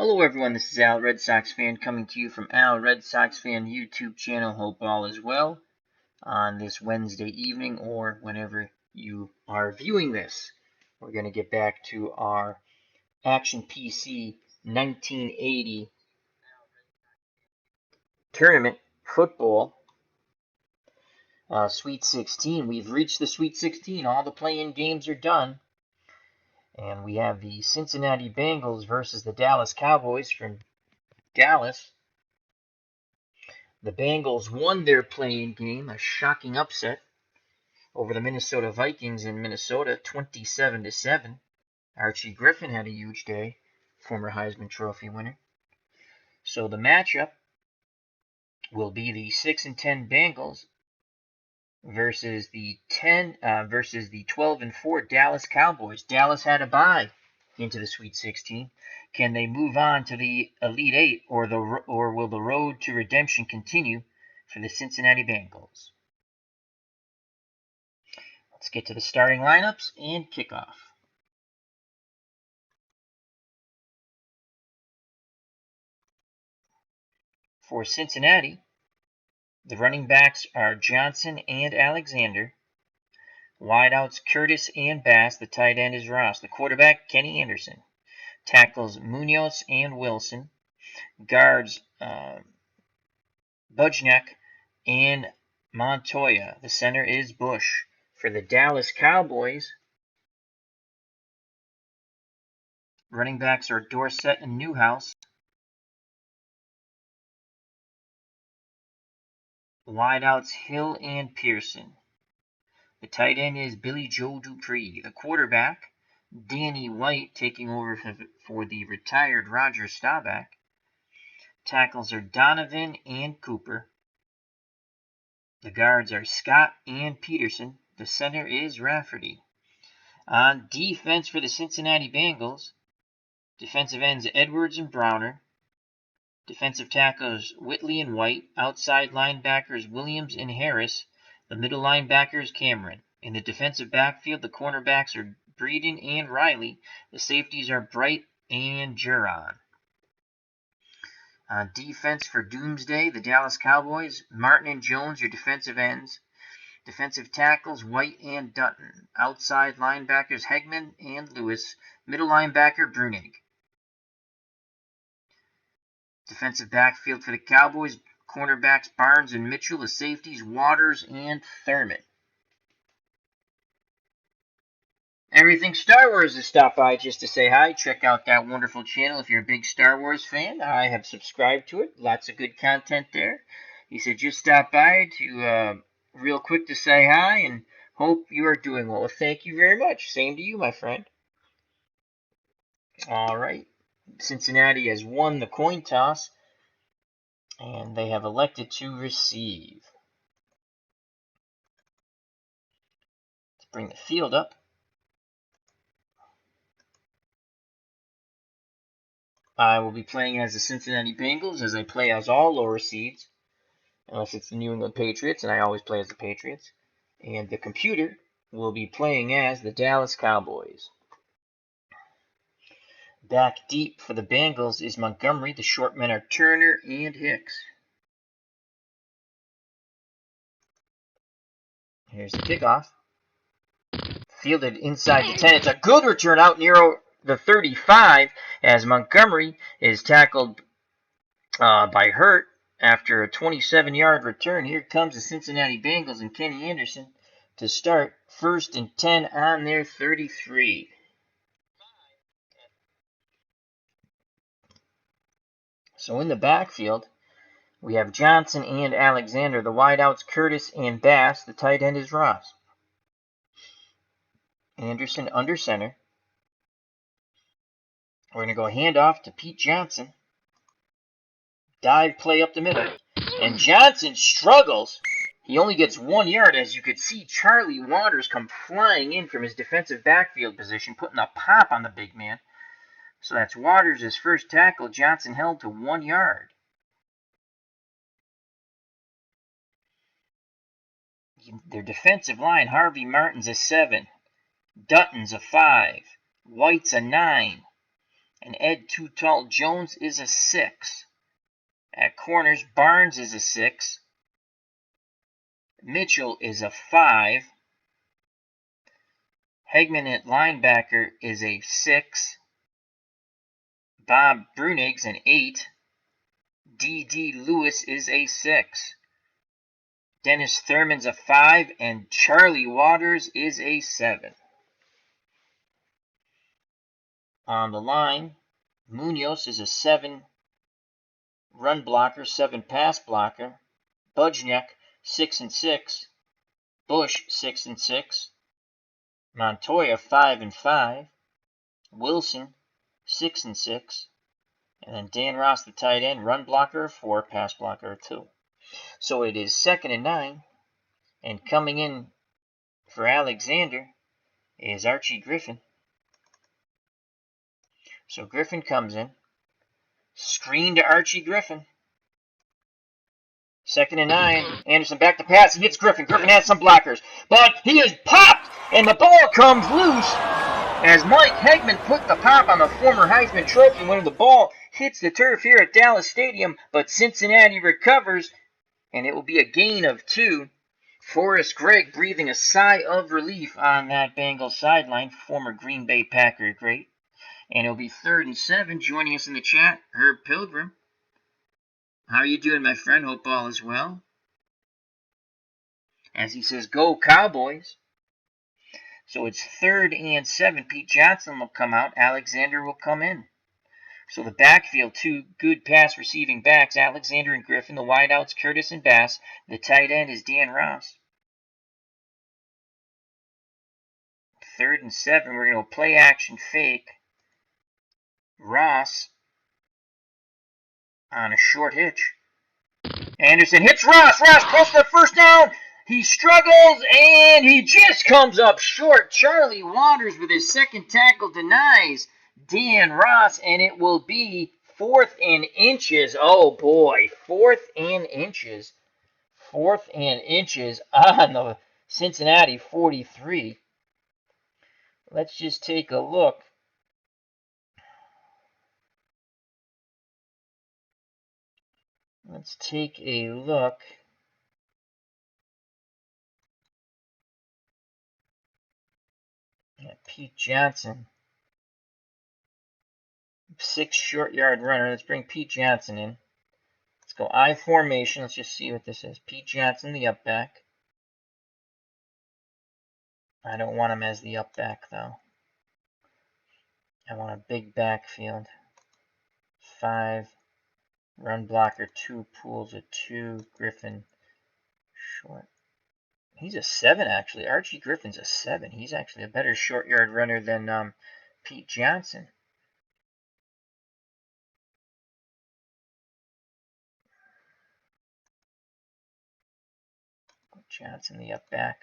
Hello everyone, this is Al Red Sox fan coming to you from Al Red Sox fan YouTube channel. Hope all is well on this Wednesday evening or whenever you are viewing this. We're going to get back to our Action PC 1980 tournament football Sweet 16. We've reached the Sweet 16. All the play-in games are done. And we have the Cincinnati Bengals versus the Dallas Cowboys from Dallas. The Bengals won their play-in game, a shocking upset over the Minnesota Vikings in Minnesota, 27-7. Archie Griffin had a huge day, former Heisman Trophy winner. So the matchup will be the 6-10 Bengals versus the 12-4 Dallas Cowboys. Dallas had a bye into the Sweet 16. Can they move on to the Elite Eight, or will the road to redemption continue for the Cincinnati Bengals? Let's get to the starting lineups and kickoff. For Cincinnati, the running backs are Johnson and Alexander. Wideouts Curtis and Bass. The tight end is Ross. The quarterback, Kenny Anderson. Tackles Munoz and Wilson. Guards Bujnak and Montoya. The center is Bush. For the Dallas Cowboys, running backs are Dorsett and Newhouse. Wideouts Hill and Pearson. The tight end is Billy Joe Dupree. The quarterback, Danny White, taking over for the retired Roger Staubach. Tackles are Donovan and Cooper. The guards are Scott and Peterson. The center is Rafferty. On defense for the Cincinnati Bengals, defensive ends Edwards and Browner. Defensive tackles Whitley and White. Outside linebackers Williams and Harris. The middle linebackers Cameron. In the defensive backfield, the cornerbacks are Breeden and Riley. The safeties are Bright and Juron. On defense for Doomsday, the Dallas Cowboys, Martin and Jones, your defensive ends. Defensive tackles White and Dutton. Outside linebackers Hegman and Lewis. Middle linebacker Brunig. Defensive backfield for the Cowboys, cornerbacks Barnes and Mitchell. The safeties Waters and Thurman. Everything Star Wars has stopped by just to say hi. Check out that wonderful channel if you're a big Star Wars fan. I have subscribed to it. Lots of good content there. He said just stop by to real quick to say hi and hope you are doing well. Thank you very much. Same to you, my friend. All right. Cincinnati has won the coin toss, and they have elected to receive. Let's bring the field up. I will be playing as the Cincinnati Bengals, as I play as all lower seeds, unless it's the New England Patriots, and I always play as the Patriots. And the computer will be playing as the Dallas Cowboys. Back deep for the Bengals is Montgomery. The short men are Turner and Hicks. Here's the kickoff. Fielded inside the 10. It's a good return out near the 35 as Montgomery is tackled by Hurt after a 27-yard return. Here comes the Cincinnati Bengals and Kenny Anderson to start 1st and 10 on their 33. So in the backfield, we have Johnson and Alexander. The wideouts Curtis and Bass. The tight end is Ross. Anderson under center. We're going to go handoff to Pete Johnson. Dive play up the middle. And Johnson struggles. He only gets 1 yard, as you could see Charlie Waters come flying in from his defensive backfield position, putting a pop on the big man. So that's Waters' first tackle. Johnson held to 1 yard. Their defensive line, Harvey Martin's a 7. Dutton's a 5. White's a 9. And Ed Too Tall Jones is a 6. At corners, Barnes is a 6. Mitchell is a 5. Hegman at linebacker is a 6. Bob Brunig's an 8. D.D. Lewis is a 6. Dennis Thurman's a 5. And Charlie Waters is a 7. On the line, Munoz is a 7 run blocker, 7 pass blocker. Bujniak, 6 and 6. Bush, 6 and 6. Montoya, 5 and 5. Wilson, 6 and 6. And then Dan Ross, the tight end, run blocker, 4, pass blocker, 2. So it is 2nd and 9. And coming in for Alexander is Archie Griffin. So Griffin comes in. Screen to Archie Griffin. 2nd and 9. Anderson back to pass. He hits Griffin. Griffin has some blockers. But he is popped, and the ball comes loose as Mike Hegman put the pop on the former Heisman Trophy winner. The ball hits the turf here at Dallas Stadium, but Cincinnati recovers, and it will be a gain of 2. Forrest Gregg breathing a sigh of relief on that Bengals sideline, former Green Bay Packer great. And it'll be 3rd and 7. Joining us in the chat, Herb Pilgrim. How are you doing, my friend? Hope all is well. As he says, go Cowboys. So it's 3rd and 7. Pete Johnson will come out. Alexander will come in. So the backfield, 2 good pass receiving backs, Alexander and Griffin. The wideouts, Curtis and Bass. The tight end is Dan Ross. 3rd and 7. We're going to play action fake. Ross on a short hitch. Anderson hits Ross. Ross close to the first down. He struggles, and he just comes up short. Charlie Waters with his 2nd tackle denies Dan Ross, and it will be 4th and inches. Oh, boy. 4th and inches. 4th and inches on the Cincinnati 43. Let's just take a look. Let's take a look. At Pete Johnson. 6 short yard runner. Let's bring Pete Johnson in. Let's go I formation. Let's just see what this is. Pete Johnson, the up back. I don't want him as the up back, though. I want a big backfield. 5. Run blocker, 2. Pools a 2. Griffin, short. He's a 7, actually. Archie Griffin's a 7. He's actually a better short yard runner than Pete Johnson. Johnson, the up back.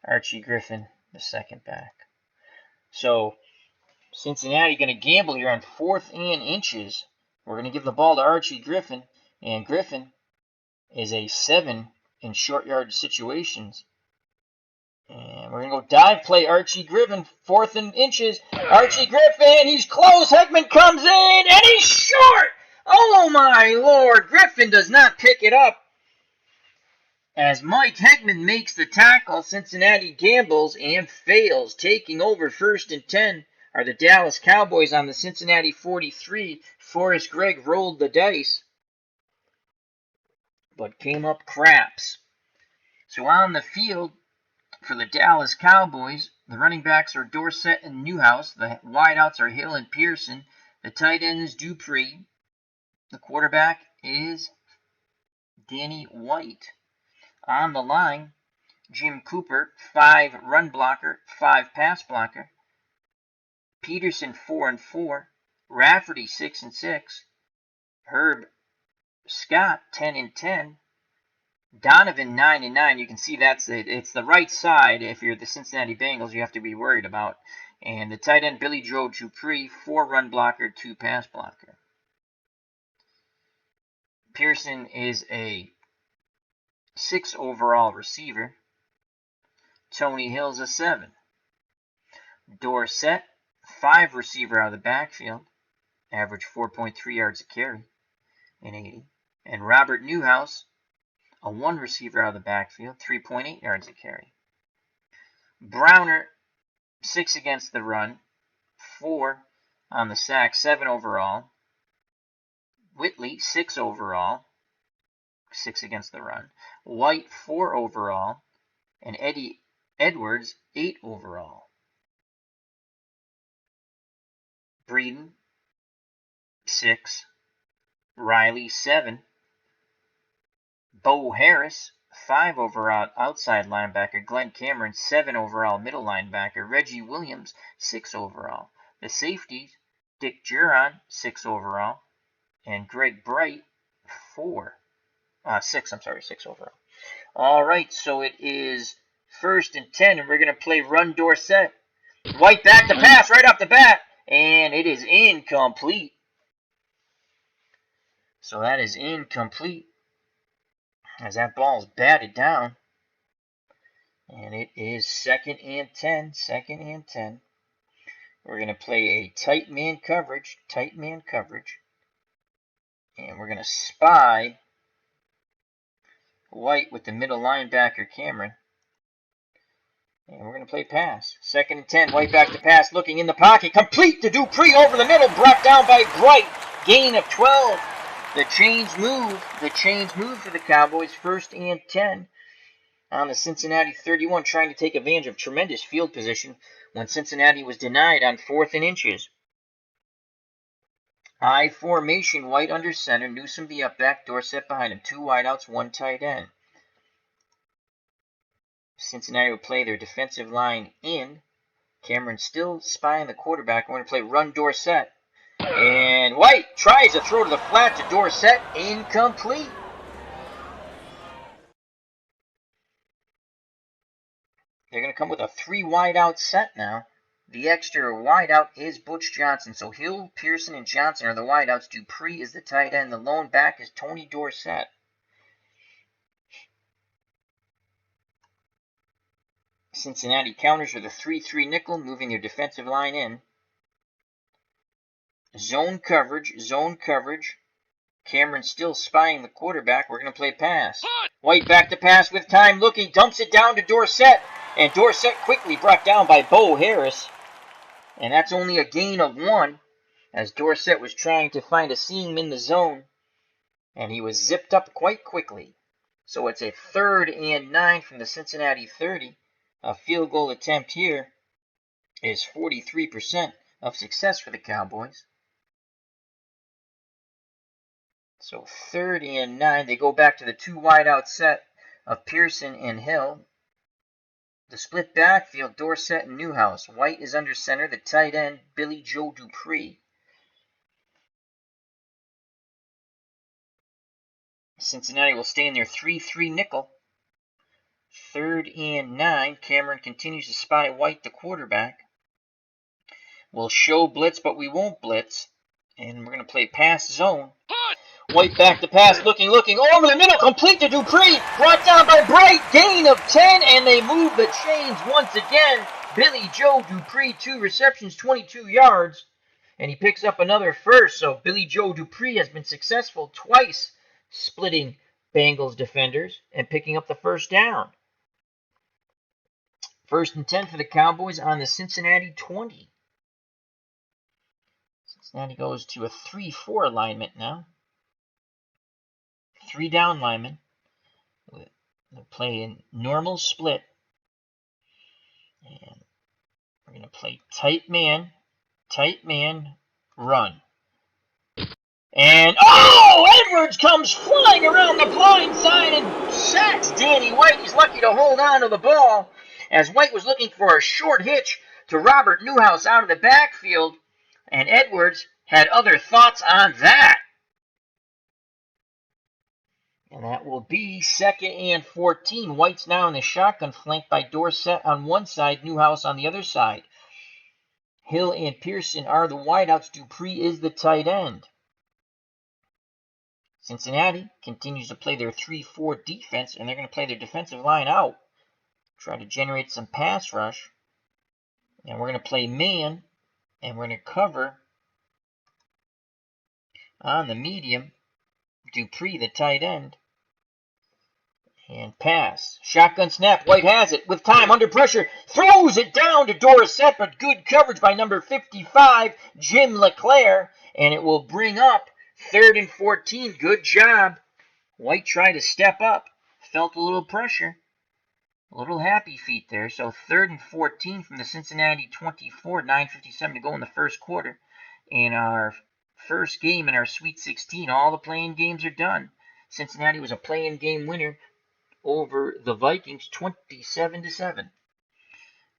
Archie Griffin, the 2nd back. So Cincinnati going to gamble here on 4th and inches. We're going to give the ball to Archie Griffin, and Griffin is a 7 in short yard situations. And we're going to go dive play Archie Griffin, 4th and inches. Archie Griffin, he's close. Hegman comes in, and he's short. Oh, my Lord. Griffin does not pick it up. As Mike Hegman makes the tackle, Cincinnati gambles and fails. Taking over 1st and 10 are the Dallas Cowboys on the Cincinnati 43. Forrest Gregg rolled the dice, but came up craps. So on the field for the Dallas Cowboys, the running backs are Dorsett and Newhouse. The wideouts are Hill and Pearson. The tight end is Dupree. The quarterback is Danny White. On the line, Jim Cooper, 5 run blocker, 5 pass blocker. Peterson, 4 and 4. Rafferty, 6 and 6. Herb Scott, 10 and 10. Donovan, 9 and 9. You can see it's the right side. If you're the Cincinnati Bengals, you have to be worried about. And the tight end, Billy Joe Dupree, 4 run blocker, 2 pass blocker. Pearson is a 6 overall receiver. Tony Hill's a 7. Dorsett, 5 receiver out of the backfield, average 4.3 yards a carry in 80. And Robert Newhouse, a 1 receiver out of the backfield, 3.8 yards a carry. Browner, 6 against the run, 4 on the sack, 7 overall. Whitley, 6 overall, 6 against the run. White, 4 overall. And Eddie Edwards, 8 overall. Breeden, 6. Riley, 7. Bo Harris, 5 overall outside linebacker. Glenn Cameron, 7 overall middle linebacker. Reggie Williams, 6 overall. The safeties, Dick Juron, 6 overall. And Greg Bright, 6 overall. All right, so it is 1st and 10, and we're going to play run Dorsett. White back to pass right off the bat, and it is incomplete. So that is incomplete as that ball is batted down. And it is 2nd and 10, 2nd and 10. We're going to play a tight man coverage. And we're going to spy White with the middle linebacker, Cameron. And we're going to play pass. 2nd and 10, White back to pass, looking in the pocket. Complete to Dupree over the middle, brought down by Bright. Gain of 12. The chains move for the Cowboys. 1st and 10 on the Cincinnati 31, trying to take advantage of tremendous field position when Cincinnati was denied on 4th and inches. I formation, White under center, Newsome the up back, Dorsett behind him. 2 wideouts, 1 tight end. Cincinnati will play their defensive line in. Cameron still spying the quarterback. We're going to play run Dorsett. And White tries to throw to the flat to Dorsett. Incomplete. They're going to come with a 3 wideout set now. The extra wideout is Butch Johnson. So Hill, Pearson, and Johnson are the wideouts. Dupree is the tight end. The lone back is Tony Dorsett. Cincinnati counters with a 3-3 nickel, moving their defensive line in. Zone coverage. Cameron still spying the quarterback. We're going to play pass. White back to pass with time looking, dumps it down to Dorsett. And Dorsett quickly brought down by Bo Harris. And that's only a gain of 1, as Dorsett was trying to find a seam in the zone. And he was zipped up quite quickly. So it's a 3rd and 9 from the Cincinnati 30. A field goal attempt here is 43% of success for the Cowboys. So 3rd and 9. They go back to the 2 wideout set of Pearson and Hill. The split backfield, Dorsett and Newhouse. White is under center. The tight end, Billy Joe Dupree. Cincinnati will stay in their 3-3 nickel. 3rd and 9. Cameron continues to spy White, the quarterback. We'll show blitz, but we won't blitz. And we're going to play pass zone. White back to pass, looking, over the middle, complete to Dupree, brought down by Bright, gain of 10, and they move the chains once again. Billy Joe Dupree, 2 receptions, 22 yards, and he picks up another first. So Billy Joe Dupree has been successful twice, splitting Bengals defenders and picking up the first down. 1st and 10 for the Cowboys on the Cincinnati 20. Cincinnati goes to a 3-4 alignment now. 3 down linemen. They'll play in normal split. And we're going to play tight man, run. And, Edwards comes flying around the blind side and sacks Danny White. He's lucky to hold on to the ball, as White was looking for a short hitch to Robert Newhouse out of the backfield. And Edwards had other thoughts on that. And that will be 2nd and 14. White's now in the shotgun, flanked by Dorsett on one side, Newhouse on the other side. Hill and Pearson are the wideouts. Dupree is the tight end. Cincinnati continues to play their 3-4 defense, and they're going to play their defensive line out. Try to generate some pass rush. And we're going to play man And we're going to cover on the medium. Dupree, the tight end. And pass. Shotgun snap. White has it with time under pressure. Throws it down to Dorsett, but good coverage by number 55, Jim LeClaire. And it will bring up 3rd and 14. Good job. White tried to step up. Felt a little pressure. A little happy feet there. So 3rd and 14 from the Cincinnati 24. 9:57 to go in the first quarter. In our first game in our Sweet 16, all the playing games are done. Cincinnati was a playing game winner over the Vikings 27-7.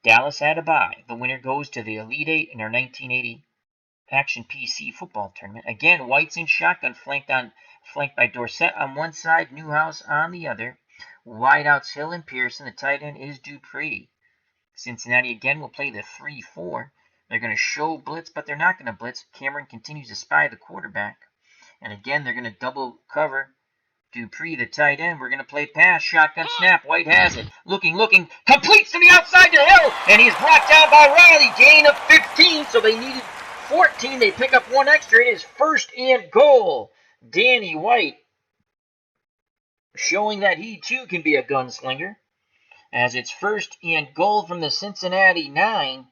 Dallas had a bye. The winner goes to the Elite Eight in our 1980 Action PC football tournament. Again, White's in shotgun, flanked by Dorsett on one side, Newhouse on the other. Wideouts Hill and Pearson. The tight end is Dupree. Cincinnati again will play the 3-4. They're going to show blitz, but they're not going to blitz. Cameron continues to spy the quarterback. And again, they're going to double cover Dupree, the tight end. We're going to play pass. Shotgun snap. White has it. Looking. Completes to the outside to Hill. And he's brought down by Riley. Gain of 15, so they needed 14. They pick up one extra. It is 1st and goal. Danny White showing that he too can be a gunslinger. As it's 1st and goal from the Cincinnati 9.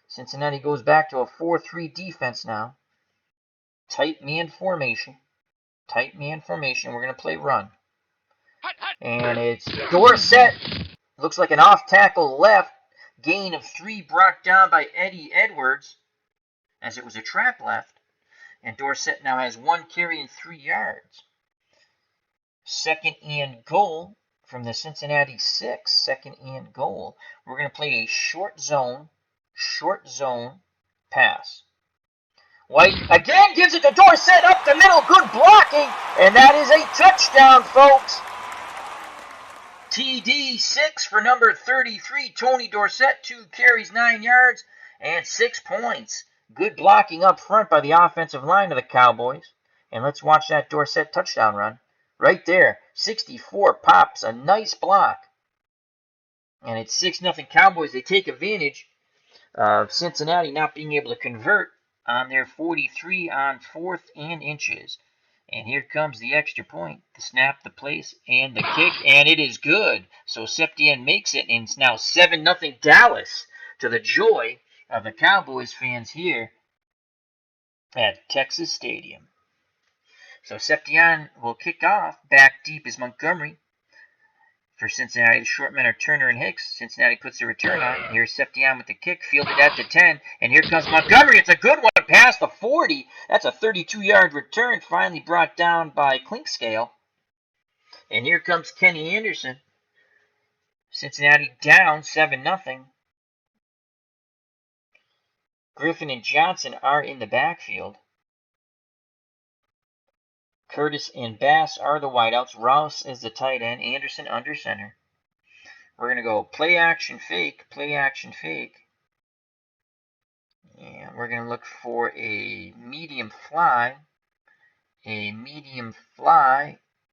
Cincinnati goes back to a 4-3 defense now. Tight man formation. We're going to play run. And it's Dorsett. Looks like an off-tackle left. Gain of 3 brought down by Eddie Edwards, as it was a trap left. And Dorsett now has 1 carry and 3 yards. 2nd and goal from the Cincinnati 6. 2nd and goal. We're going to play a short zone pass. White again gives it to Dorsett up the middle. Good blocking. And that is a touchdown, folks. TD 6 for number 33, Tony Dorsett. 2 carries, 9 yards, and 6 points. Good blocking up front by the offensive line of the Cowboys. And let's watch that Dorsett touchdown run. Right there. 64 pops. A nice block. And it's 6-0 Cowboys. They take advantage of Cincinnati not being able to convert on their 43 on 4th and inches. And here comes the extra point, the snap, the place, and the kick, and it is good. So Septien makes it, and it's now 7-0 Dallas, to the joy of the Cowboys fans here at Texas Stadium. So Septien will kick off. Back deep is Montgomery. For Cincinnati, the short men are Turner and Hicks. Cincinnati puts the return on. Here's Septien with the kick, fielded at the 10. And here comes Montgomery. It's a good one past the 40. That's a 32-yard return, finally brought down by Clinkscale. And here comes Kenny Anderson. Cincinnati down 7-0. Griffin and Johnson are in the backfield. Curtis and Bass are the wideouts. Rouse is the tight end. Anderson under center. We're going to go play action fake. And we're going to look for a medium fly.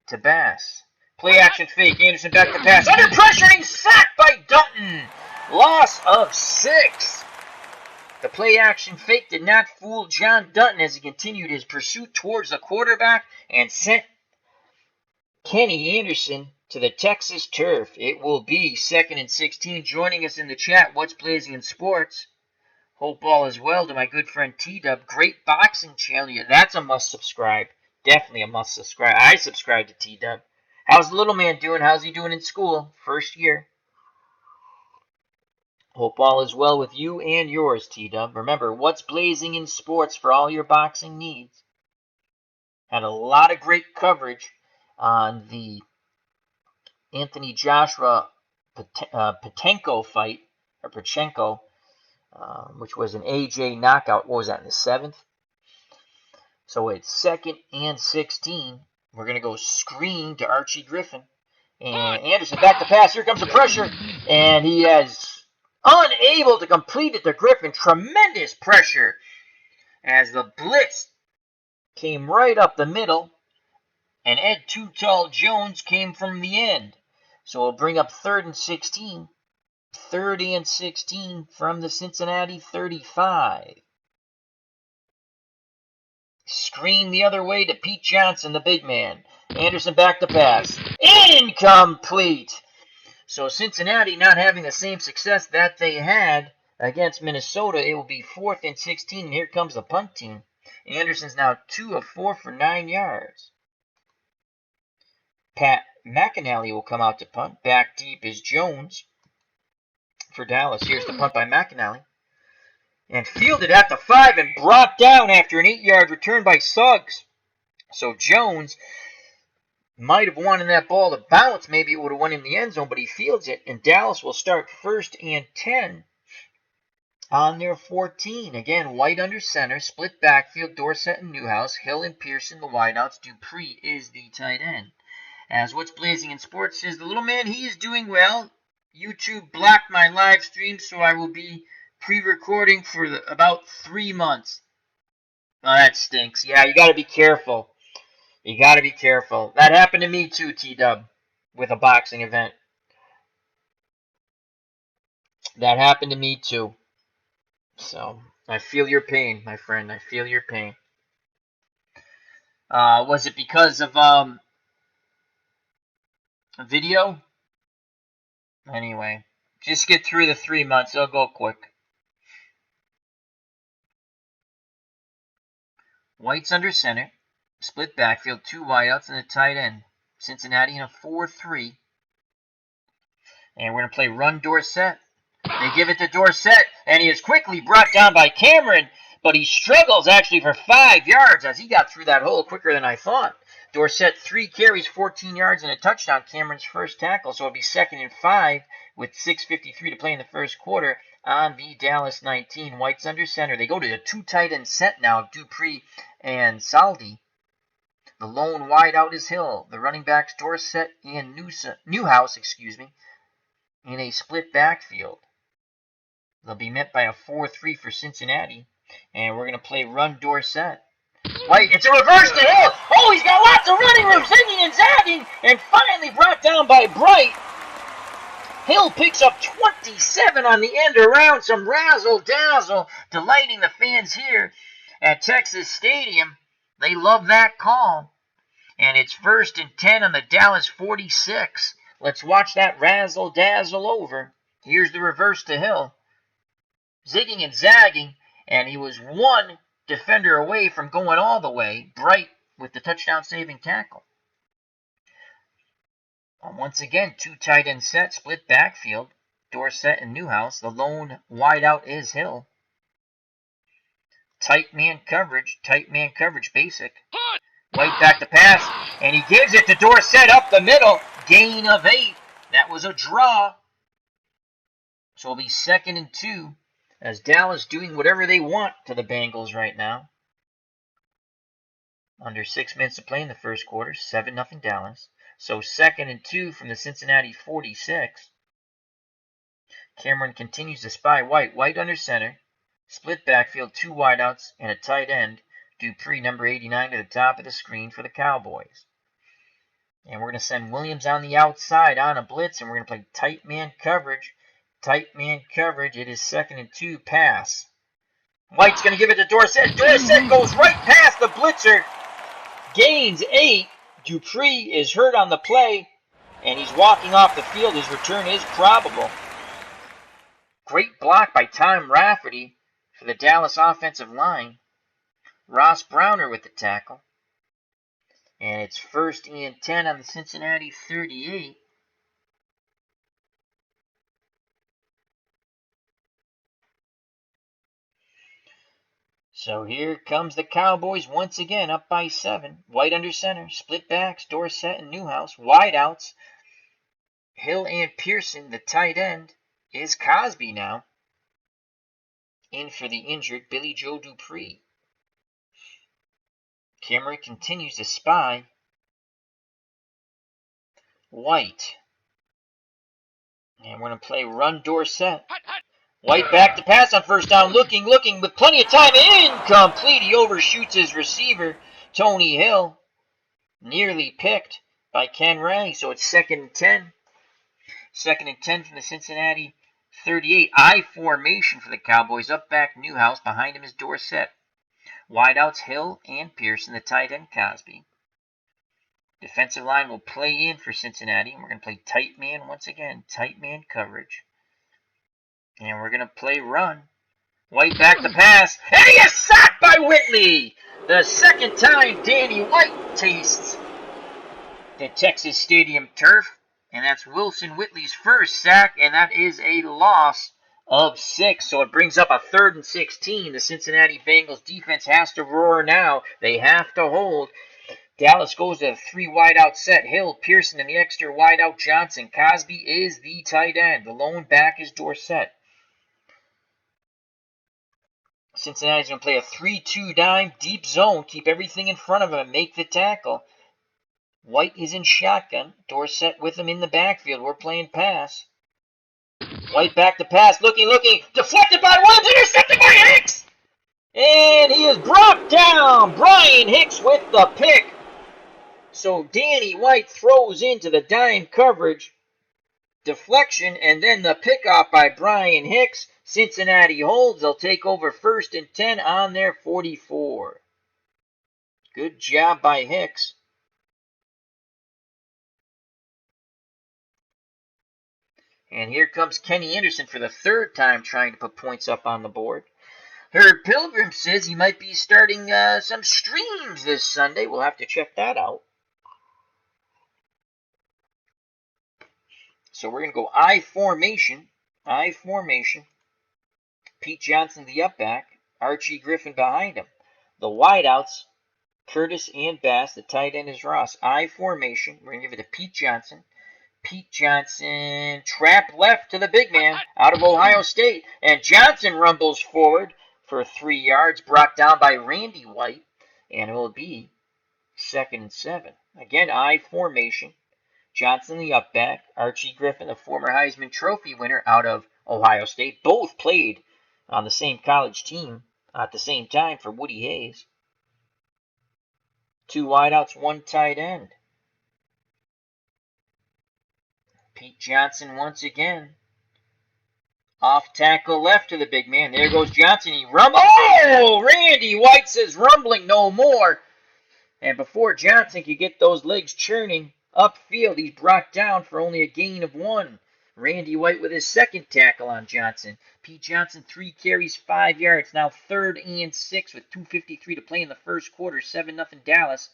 To Bass. Play action fake. Anderson back to pass. Under pressure and he's sacked by Dutton. Loss of 6. The play action fake did not fool John Dutton as he continued his pursuit towards the quarterback and sent Kenny Anderson to the Texas turf. It will be 2nd and 16. Joining us in the chat, What's Blazing in Sports? Hope all is well to my good friend T-Dub. Great boxing channel. Yeah, that's a must subscribe. Definitely a must subscribe. I subscribe to T-Dub. How's the little man doing? How's he doing in school? First year. Hope all is well with you and yours, T-Dub. Remember, What's Blazing in Sports for all your boxing needs. Had a lot of great coverage on the Anthony Joshua Patenko fight, or Pachenko, which was an AJ knockout. What was that, in the 7th? So it's 2nd and 16. We're going to go screen to Archie Griffin. And Anderson back to pass. Here comes the pressure. And he is unable to complete it to Griffin. Tremendous pressure as the blitz came right up the middle. And Ed Too Tall Jones came from the end. So we'll bring up 3rd and 16. 3rd and 16 from the Cincinnati 35. Screen the other way to Pete Johnson, the big man. Anderson back to pass. Incomplete! So Cincinnati not having the same success that they had against Minnesota. It will be 4th and 16, and here comes the punt team. Anderson's now 2 of 4 for 9 yards. Pat McInally will come out to punt. Back deep is Jones for Dallas. Here's the punt by McInally. And fielded at the 5 and brought down after an 8-yard return by Suggs. So Jones might have wanted that ball to bounce. Maybe it would have went in the end zone, but he fields it. And Dallas will start 1st and 10 on their 14. Again, White under center. Split backfield, Dorsett and Newhouse. Hill and Pearson, the wideouts. Dupree is the tight end. As What's Blazing in Sports says, the little man, he is doing well. YouTube blocked my live stream, so I will be pre-recording for about 3 months. Oh, that stinks. Yeah, you got to be careful. You got to be careful. That happened to me too, T-Dub, with a boxing event. That happened to me too. So, I feel your pain, my friend. I feel your pain. Was it because of a video? Anyway, just get through the 3 months. It'll go quick. White's under center. Split backfield, 2 wideouts and a tight end. Cincinnati in a 4-3. And we're going to play run Dorsett. They give it to Dorsett, and he is quickly brought down by Cameron, but he struggles actually for 5 yards as he got through that hole quicker than I thought. Dorsett, 3 carries, 14 yards, and a touchdown. Cameron's first tackle, so it'll be 2nd and 5 with 6:53 to play in the first quarter on the Dallas 19. White's under center. They go to a 2 tight end set now of Dupree and Saldi. The lone wideout is Hill. The running backs Dorsett and Newhouse, in a split backfield. They'll be met by a 4-3 for Cincinnati. And we're going to play run Dorsett. White, it's a reverse to Hill. Oh, he's got lots of running room, zigging and zagging, and finally brought down by Bright. Hill picks up 27 on the end around, some razzle-dazzle, delighting the fans here at Texas Stadium. They love that call. And it's 1st and 10 on the Dallas 46. Let's watch that razzle-dazzle over. Here's the reverse to Hill. Zigging and zagging, and he was 1 defender away from going all the way. Bright with the touchdown-saving tackle. Once again, 2 tight end set, split backfield. Dorsett and Newhouse. The lone wideout is Hill. Tight man coverage basic. White back to pass, and he gives it to Dorsett up the middle. Gain of 8. That was a draw. So it'll be 2nd and 2 as Dallas doing whatever they want to the Bengals right now. Under 6 minutes to play in the first quarter, 7-0 Dallas. So 2nd and 2 from the Cincinnati 46. Cameron continues to spy White. White under center. Split backfield, 2 wideouts, and a tight end. Dupree, number 89, to the top of the screen for the Cowboys. And we're going to send Williams on the outside on a blitz, and we're going to play tight man coverage. Tight man coverage. It is 2nd and 2, pass. White's going to give it to Dorsett. Dorsett goes right past the blitzer. Gains 8. Dupree is hurt on the play, and he's walking off the field. His return is probable. Great block by Tom Rafferty for the Dallas offensive line. Ross Browner with the tackle. And it's 1st and 10 on the Cincinnati 38. So here comes the Cowboys once again, up by 7. White under center, split backs, Dorsett and Newhouse. Wideouts, Hill and Pearson. The tight end is Cosby now. In for the injured Billy Joe Dupree. Cameron continues to spy White. And we're going to play run Dorsett. White back to pass on 1st down, looking, with plenty of time. Incomplete. He overshoots his receiver, Tony Hill. Nearly picked by Ken Ray. So it's 2nd and 10. 2nd and 10 from the Cincinnati 38, I formation for the Cowboys. Up back Newhouse. Behind him is Dorsett. Wideouts Hill and Pearson. The tight end Cosby. Defensive line will play in for Cincinnati. And we're going to play tight man once again. Tight man coverage. And we're going to play run. White back to pass. And he is sacked by Whitley. The second time Danny White tastes the Texas Stadium turf. And that's Wilson Whitley's first sack. And that is a loss of 6. So it brings up a 3rd and 16. The Cincinnati Bengals defense has to roar now. They have to hold. Dallas goes to a 3 wideout set. Hill, Pearson, and the extra wideout Johnson. Cosby is the tight end. The lone back is Dorsett. Cincinnati's going to play a 3-2 dime, deep zone. Keep everything in front of him and make the tackle. White is in shotgun. Dorsett with him in the backfield. We're playing pass. White back to pass. Looking. Deflected by Williams. Intercepted by Hicks. And he is brought down. Brian Hicks with the pick. So Danny White throws into the dime coverage. Deflection and then the pickoff by Brian Hicks. Cincinnati holds. They'll take over 1st and 10 on their 44. Good job by Hicks. And here comes Kenny Anderson for the 3rd time trying to put points up on the board. Herb Pilgrim says he might be starting some streams this Sunday. We'll have to check that out. So we're going to go I formation. Pete Johnson, the up back. Archie Griffin behind him. The wideouts, Curtis and Bass. The tight end is Ross. I formation. We're going to give it to Pete Johnson. Pete Johnson, trap left to the big man out of Ohio State. And Johnson rumbles forward for 3 yards, brought down by Randy White. And it will be 2nd and 7. Again, I formation. Johnson, the up back. Archie Griffin, the former Heisman Trophy winner out of Ohio State. Both played on the same college team at the same time for Woody Hayes. 2 wideouts, 1 tight end. Pete Johnson once again. Off tackle left to the big man. There goes Johnson. He rumbles. Oh! Randy White says rumbling no more. And before Johnson could get those legs churning upfield, he's brought down for only a gain of 1. Randy White with his 2nd tackle on Johnson. Pete Johnson, 3 carries, 5 yards. Now 3rd and 6 with 2:53 to play in the first quarter. 7-0 Dallas.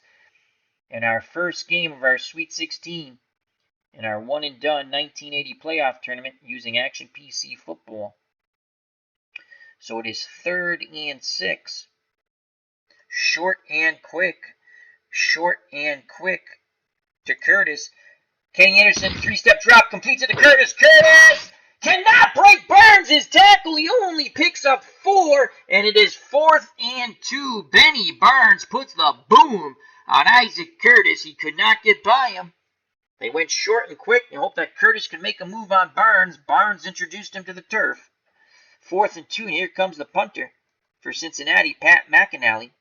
And our first game of our Sweet 16 in our one-and-done 1980 playoff tournament using Action PC football. So it is 3rd and 6. Short and quick to Curtis. Kenny Anderson, 3-step drop, completes it to Curtis. Curtis cannot break Burns' tackle. He only picks up 4, and it is 4th and 2. Benny Barnes puts the boom on Isaac Curtis. He could not get by him. They went short and quick and hoped that Curtis could make a move on Barnes. Barnes introduced him to the turf. 4th and 2, and here comes the punter for Cincinnati, Pat McAnally.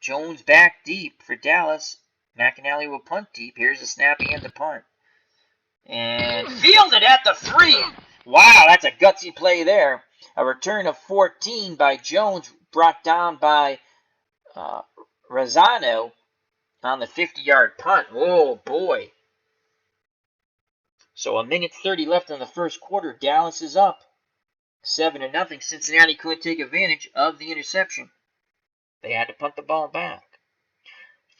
Jones back deep for Dallas. McAnally will punt deep. Here's the snap and the punt. And fielded at the 3. Wow, that's a gutsy play there. A return of 14 by Jones, brought down by Razzano on the 50-yard punt. Oh, boy. So 1:30 left in the first quarter. Dallas is up 7-0. Cincinnati couldn't take advantage of the interception. They had to punt the ball back.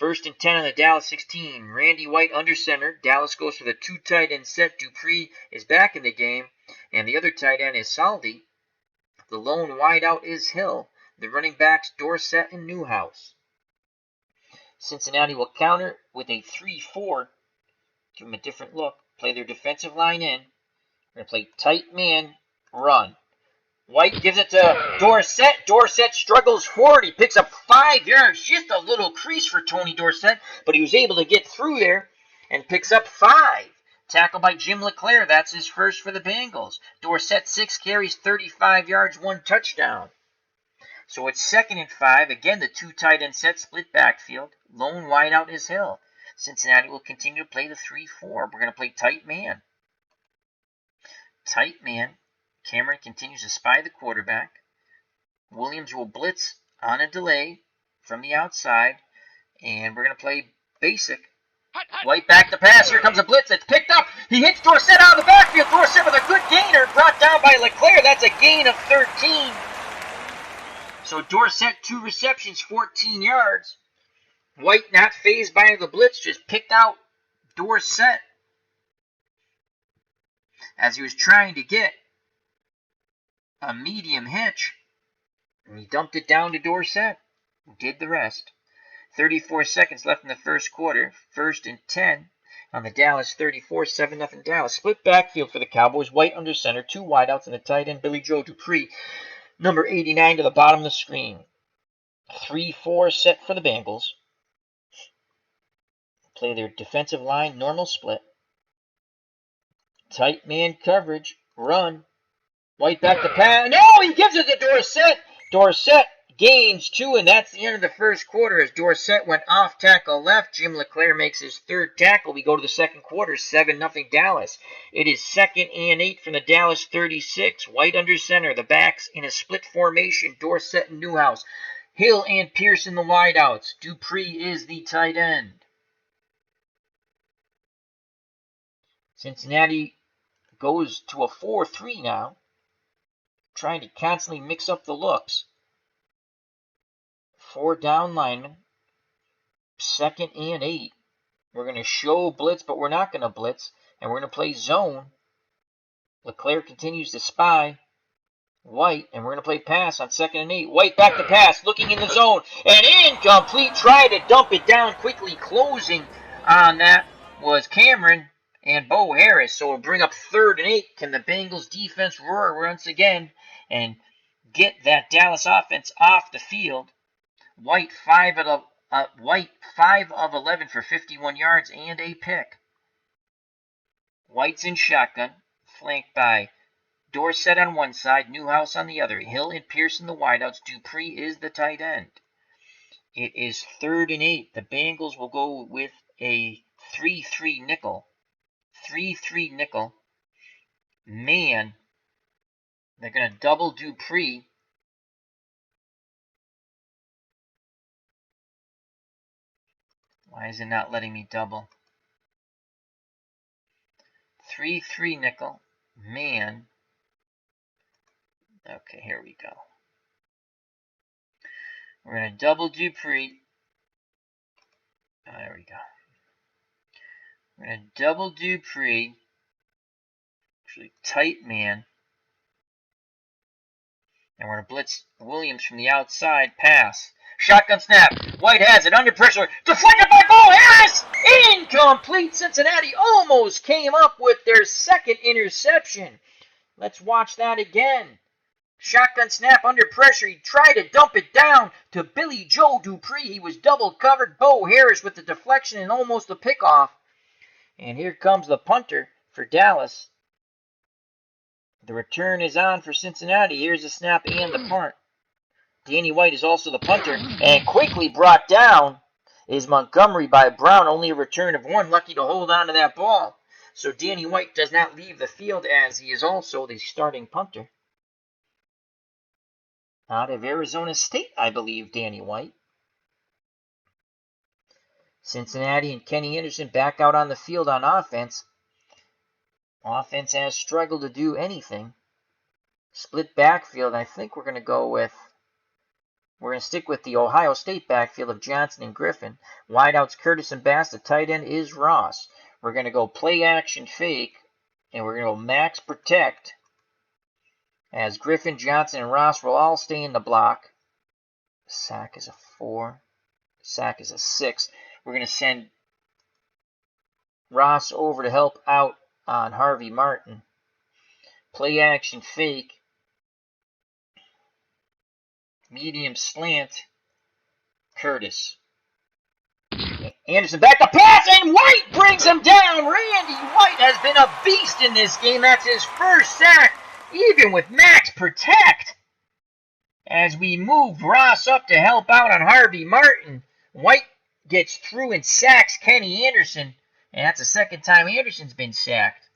1st and 10 on the Dallas 16. Randy White under center. Dallas goes for the 2 tight end set. Dupree is back in the game. And the other tight end is Saldi. The lone wideout is Hill. The running backs Dorsett and Newhouse. Cincinnati will counter with a 3-4. Give them a different look. Play their defensive line in. We're going to play tight man, run. White gives it to Dorsett. Dorsett struggles forward. He picks up 5 yards. Just a little crease for Tony Dorsett, but he was able to get through there and picks up 5. Tackle by Jim LeClaire. That's his first for the Bengals. Dorsett, 6 carries, 35 yards, 1 touchdown. So it's 2nd and 5. Again, the 2 tight end set, split backfield. Lone wideout is Hill. Cincinnati will continue to play the 3-4. We're going to play tight man. Tight man. Cameron continues to spy the quarterback. Williams will blitz on a delay from the outside, and we're going to play basic. White back to pass. Here comes a blitz. It's picked up. He hits Dorsett out of the backfield. Dorsett with a good gainer. Brought down by LeClaire. That's a gain of 13. So Dorsett, 2 receptions, 14 yards. White not fazed by the blitz. Just picked out Dorsett as he was trying to get a medium hitch. And he dumped it down to Dorsett. Did the rest. 34 seconds left in the first quarter. 1st and 10 on the Dallas 34, 7-0 Dallas. Split backfield for the Cowboys. White under center, 2 wideouts and the tight end Billy Joe Dupree. Number 89 to the bottom of the screen. 3-4 set for the Bengals. Play their defensive line, normal split. Tight man coverage, run. White back to pass. No, he gives it to Dorsett. Dorsett gains 2, and that's the end of the first quarter as Dorsett went off tackle left. Jim LeClaire makes his 3rd tackle. We go to the second quarter, 7-0 Dallas. It is 2nd and 8 from the Dallas 36. White under center, the backs in a split formation, Dorsett and Newhouse. Hill and Pearson the wideouts. Dupree is the tight end. Cincinnati goes to a 4-3 now, trying to constantly mix up the looks. 4 down linemen. 2nd and 8. We're going to show blitz, but we're not going to blitz. And we're going to play zone. LeClaire continues to spy White, and we're going to play pass on 2nd and 8. White back to pass, looking in the zone. And incomplete. Try to dump it down quickly. Closing on that was Cameron and Bo Harris. So we'll bring up 3rd and 8. Can the Bengals defense roar once again and get that Dallas offense off the field? White 5 of 11 for 51 yards and a pick. White's in shotgun, flanked by Dorsett on one side, Newhouse on the other. Hill and Pearson the wideouts. Dupree is the tight end. It is 3rd and 8. The Bengals will go with a 3-3 nickel. 3-3 nickel. Man, they're going to double Dupree. Why is it not letting me double? 3-3 nickel. Man. Okay, here we go. We're going to double Dupree. Oh, there we go. We're going to double Dupree. Actually, tight man. And we're going to blitz Williams from the outside. Pass. Shotgun snap. White has it under pressure. Deflected by Bo Harris. Incomplete. Cincinnati almost came up with their 2nd interception. Let's watch that again. Shotgun snap under pressure. He tried to dump it down to Billy Joe Dupree. He was double covered. Bo Harris with the deflection and almost a pickoff. And here comes the punter for Dallas. The return is on for Cincinnati. Here's the snap and the punt. Danny White is also the punter, and quickly brought down is Montgomery by Brown. Only a return of 1. Lucky to hold on to that ball. So Danny White does not leave the field, as he is also the starting punter. Out of Arizona State, I believe, Danny White. Cincinnati and Kenny Anderson back out on the field on offense. Offense has struggled to do anything. Split backfield, I think we're going to stick with the Ohio State backfield of Johnson and Griffin. Wideouts Curtis and Bass. The tight end is Ross. We're going to go play action fake, and we're going to go max protect as Griffin, Johnson, and Ross will all stay in the block. Sack is a 4. Sack is a 6. We're going to send Ross over to help out on Harvey Martin. Play action fake. Medium slant. Curtis. Anderson back to pass, and White brings him down. Randy White has been a beast in this game. That's his first sack, even with max protect. As we move Ross up to help out on Harvey Martin, White gets through and sacks Kenny Anderson. And that's the 2nd time Anderson's been sacked.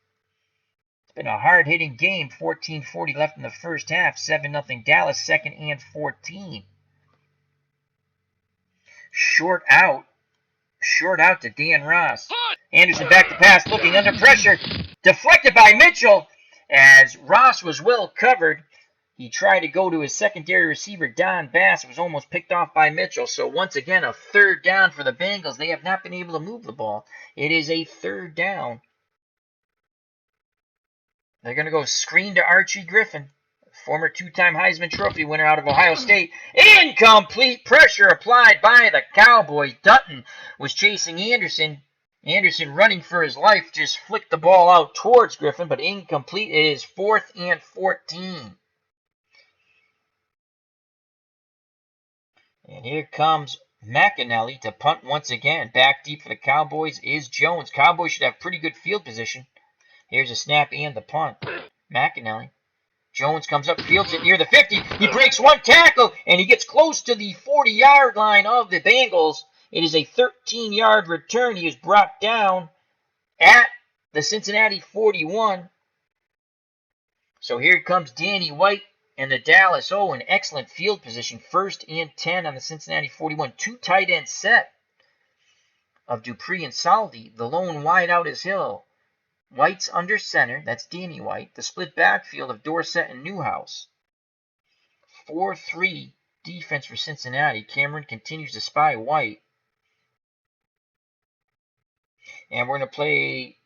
It's Been a hard-hitting game. 14:40 left in the first half. 7-0 Dallas, 2nd and 14. Short out to Dan Ross. Anderson back to pass, looking under pressure. Deflected by Mitchell. As Ross was well covered, he tried to go to his secondary receiver, Don Bass. It was almost picked off by Mitchell. So once again, a 3rd down for the Bengals. They have not been able to move the ball. It is a 3rd down. They're going to go screen to Archie Griffin, former 2-time Heisman Trophy winner out of Ohio State. Incomplete, pressure applied by the Cowboys. Dutton was chasing Anderson. Anderson, running for his life, just flicked the ball out towards Griffin, but incomplete. It is 4th and 14. And here comes McAnally to punt once again. Back deep for the Cowboys is Jones. Cowboys should have pretty good field position. Here's a snap and the punt. McAnally. Jones comes up, fields it near the 50. He breaks one tackle, and he gets close to the 40-yard line of the Bengals. It is a 13-yard return. He is brought down at the Cincinnati 41. So here comes Danny White and the Dallas. Oh, an excellent field position. 1st and 10 on the Cincinnati 41. 2 tight end set of Dupree and Saldi. The lone wide out is Hill. White's under center. That's Danny White. The split backfield of Dorsett and Newhouse. 4-3 defense for Cincinnati. Cameron continues to spy White. And we're going to play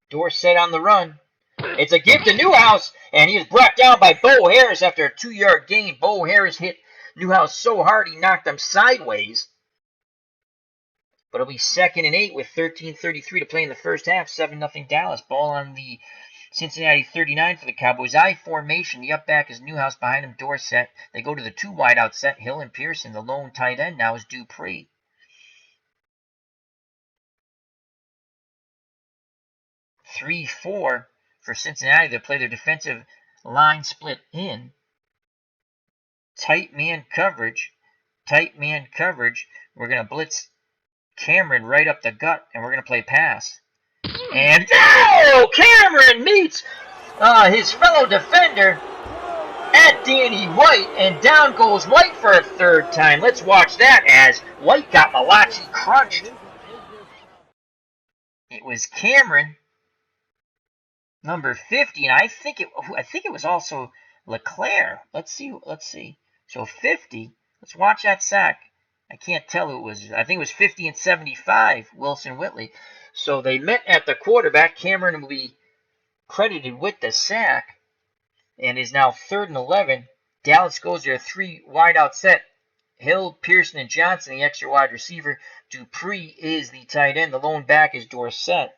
Dorsett on the run. It's a give to Newhouse, and he is brought down by Bo Harris after a 2-yard gain. Bo Harris hit Newhouse so hard he knocked him sideways. But it'll be 2nd and 8 with 13:33 to play in the first half. 7-0 Dallas. Ball on the Cincinnati 39 for the Cowboys. I formation. The up back is Newhouse. Behind him, Dorsett. They go to the 2 wide out set. Hill and Pearson. The lone tight end now is Dupree. 3-4 for Cincinnati. They play their defensive line split in. Tight man coverage. We're going to blitz Cameron right up the gut, and we're going to play pass. And Cameron meets his fellow defender at Danny White, and down goes White for a 3rd time. Let's watch that as White got Malachi crunched. It was Cameron, number 50, and I think it was also LeClaire. Let's see. So 50. Let's watch that sack. I can't tell who it was. I think it was 50 and 75, Wilson Whitley. So they met at the quarterback. Cameron will be credited with the sack and is now 3rd and 11. Dallas goes to a 3 wide out set. Hill, Pearson, and Johnson, the extra wide receiver. Dupree is the tight end. The lone back is Dorsett.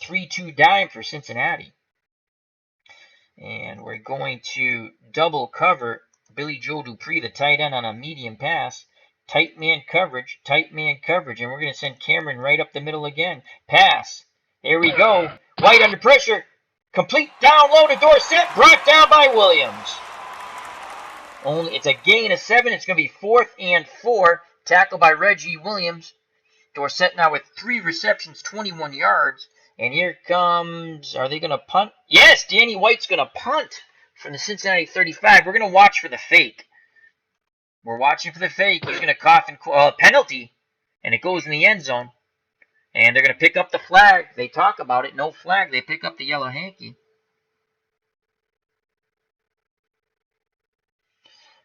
3-2 dime for Cincinnati. And we're going to double cover Billy Joe Dupree, the tight end, on a medium pass. Tight man coverage, and we're going to send Cameron right up the middle again. Pass. There we go. White under pressure. Complete down low to Dorsett, brought down by Williams. It's a gain of 7. It's going to be 4th and 4. Tackled by Reggie Williams. Dorsett now with 3 receptions, 21 yards. And here comes, are they going to punt? Yes, Danny White's going to punt from the Cincinnati 35. We're going to watch for the fake. We're watching for the fake. He's going to cough and penalty, and it goes in the end zone. And they're going to pick up the flag. They talk about it. No flag. They pick up the yellow hanky.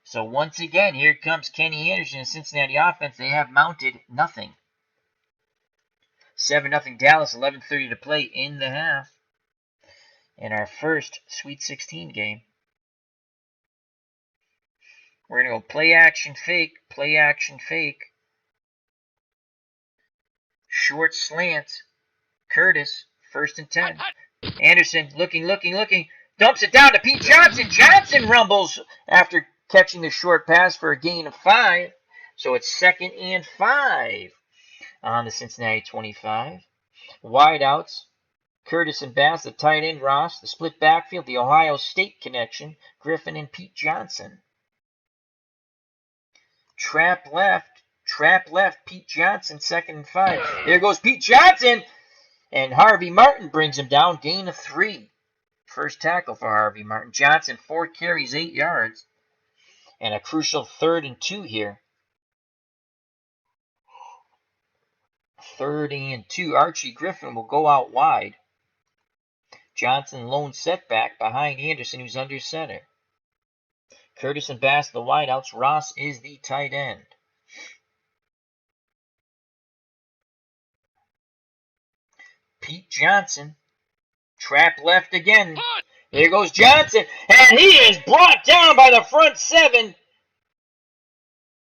So once again, here comes Kenny Anderson and Cincinnati offense. They have mounted nothing. 7-0 Dallas, 11:30 to play in the half. In our first Sweet 16 game. We're going to go play action fake. Short slant. Curtis, 1st and 10. Anderson looking. Dumps it down to Pete Johnson. Johnson rumbles after catching the short pass for a gain of 5. So it's 2nd and 5 on the Cincinnati 25. Wideouts. Curtis and Bass, the tight end Ross, the split backfield, the Ohio State connection, Griffin and Pete Johnson. Trap left, Pete Johnson, 2nd and 5. There goes Pete Johnson, And Harvey Martin brings him down, gain of 3. First tackle for Harvey Martin. Johnson, 4 carries, 8 yards. And a crucial 3rd and 2 here. 3rd and 2. Archie Griffin will go out wide. Johnson lone setback behind Anderson, who's under center. Curtis and Bass, the wideouts. Ross is the tight end. Pete Johnson. Trap left again. There goes Johnson. And he is brought down by the front 7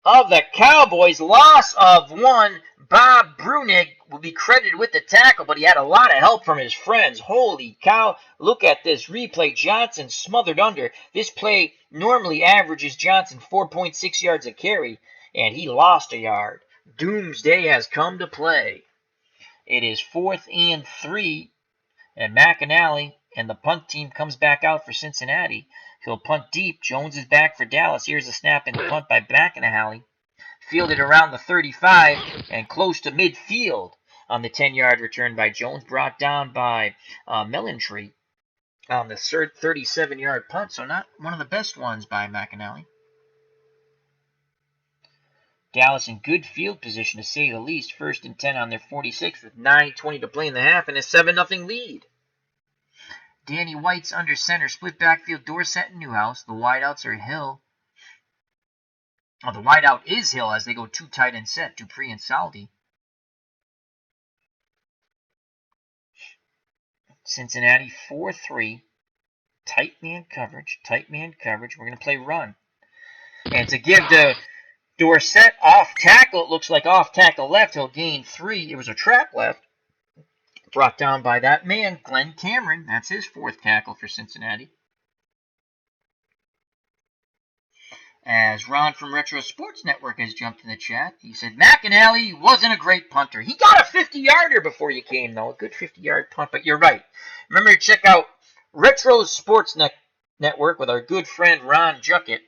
of the Cowboys. Loss of 1. Bob Brunig will be credited with the tackle, but he had a lot of help from his friends. Holy cow. Look at this replay. Johnson smothered under. This play normally averages Johnson 4.6 yards a carry, and he lost a yard. Doomsday has come to play. It is 4th and 3, and McAnally and the punt team comes back out for Cincinnati. He'll punt deep. Jones is back for Dallas. Here's a snap and punt by McAnally. Fielded around the 35 and close to midfield on the 10-yard return by Jones. Brought down by Melantree on the 37-yard punt. So not one of the best ones by McAnally. Dallas in good field position to say the least. 1st and 10 on their 46 with 9:20 to play in the half and a 7-0 lead. Danny White's under center. Split backfield, Dorsett and Newhouse. The wideouts are Hill. The wideout is Hill as they go 2 tight end set, Dupree and Saldi. Cincinnati 4-3. Tight man coverage. We're going to play run. And to give to Dorsett off tackle, it looks like off tackle left. He'll gain 3. It was a trap left. Brought down by that man, Glenn Cameron. That's his 4th tackle for Cincinnati. As Ron from Retro Sports Network has jumped in the chat, he said, McAnally wasn't a great punter. He got a 50-yarder before you came, though. A good 50-yard punt, but you're right. Remember to check out Retro Sports Network with our good friend Ron Juckett.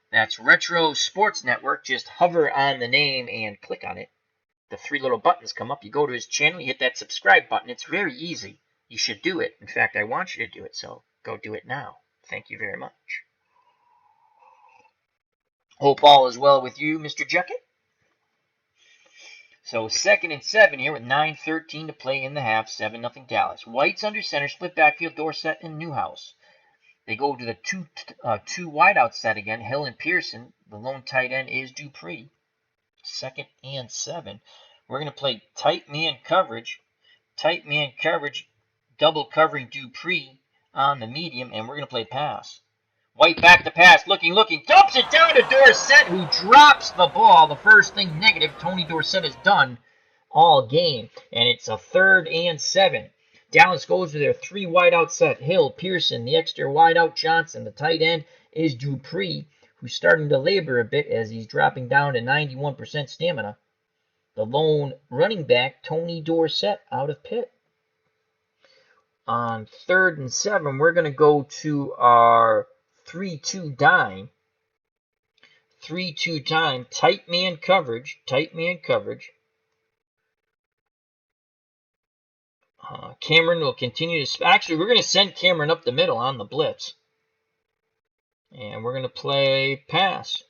That's Retro Sports Network. Just hover on the name and click on it. The 3 little buttons come up. You go to his channel, you hit that subscribe button. It's very easy. You should do it. In fact, I want you to do it, so go do it now. Thank you very much. Hope all is well with you, Mr. Juckett. So 2nd and 7 here with 9:13 to play in the half. 7-0 Dallas. White's under center. Split backfield, Dorsett and Newhouse. They go to the two wideout set again. Hill and Pearson. The lone tight end is Dupree. 2nd and 7. We're going to play tight man coverage. Double covering Dupree on the medium, and we're going to play pass. White back to pass, looking, dumps it down to Dorsett, who drops the ball. The first thing negative Tony Dorsett has done all game, and it's a 3rd and 7. Dallas goes to their 3 wideout set. Hill, Pearson, the extra wideout Johnson. The tight end is Dupree, who's starting to labor a bit as he's dropping down to 91% stamina. The lone running back, Tony Dorsett, out of Pitt. On 3rd and 7, we're going to go to our 3-2 dime. 3-2 dime. Tight man coverage. Cameron will continue to... Actually, we're going to send Cameron up the middle on the blitz. And we're going to play pass.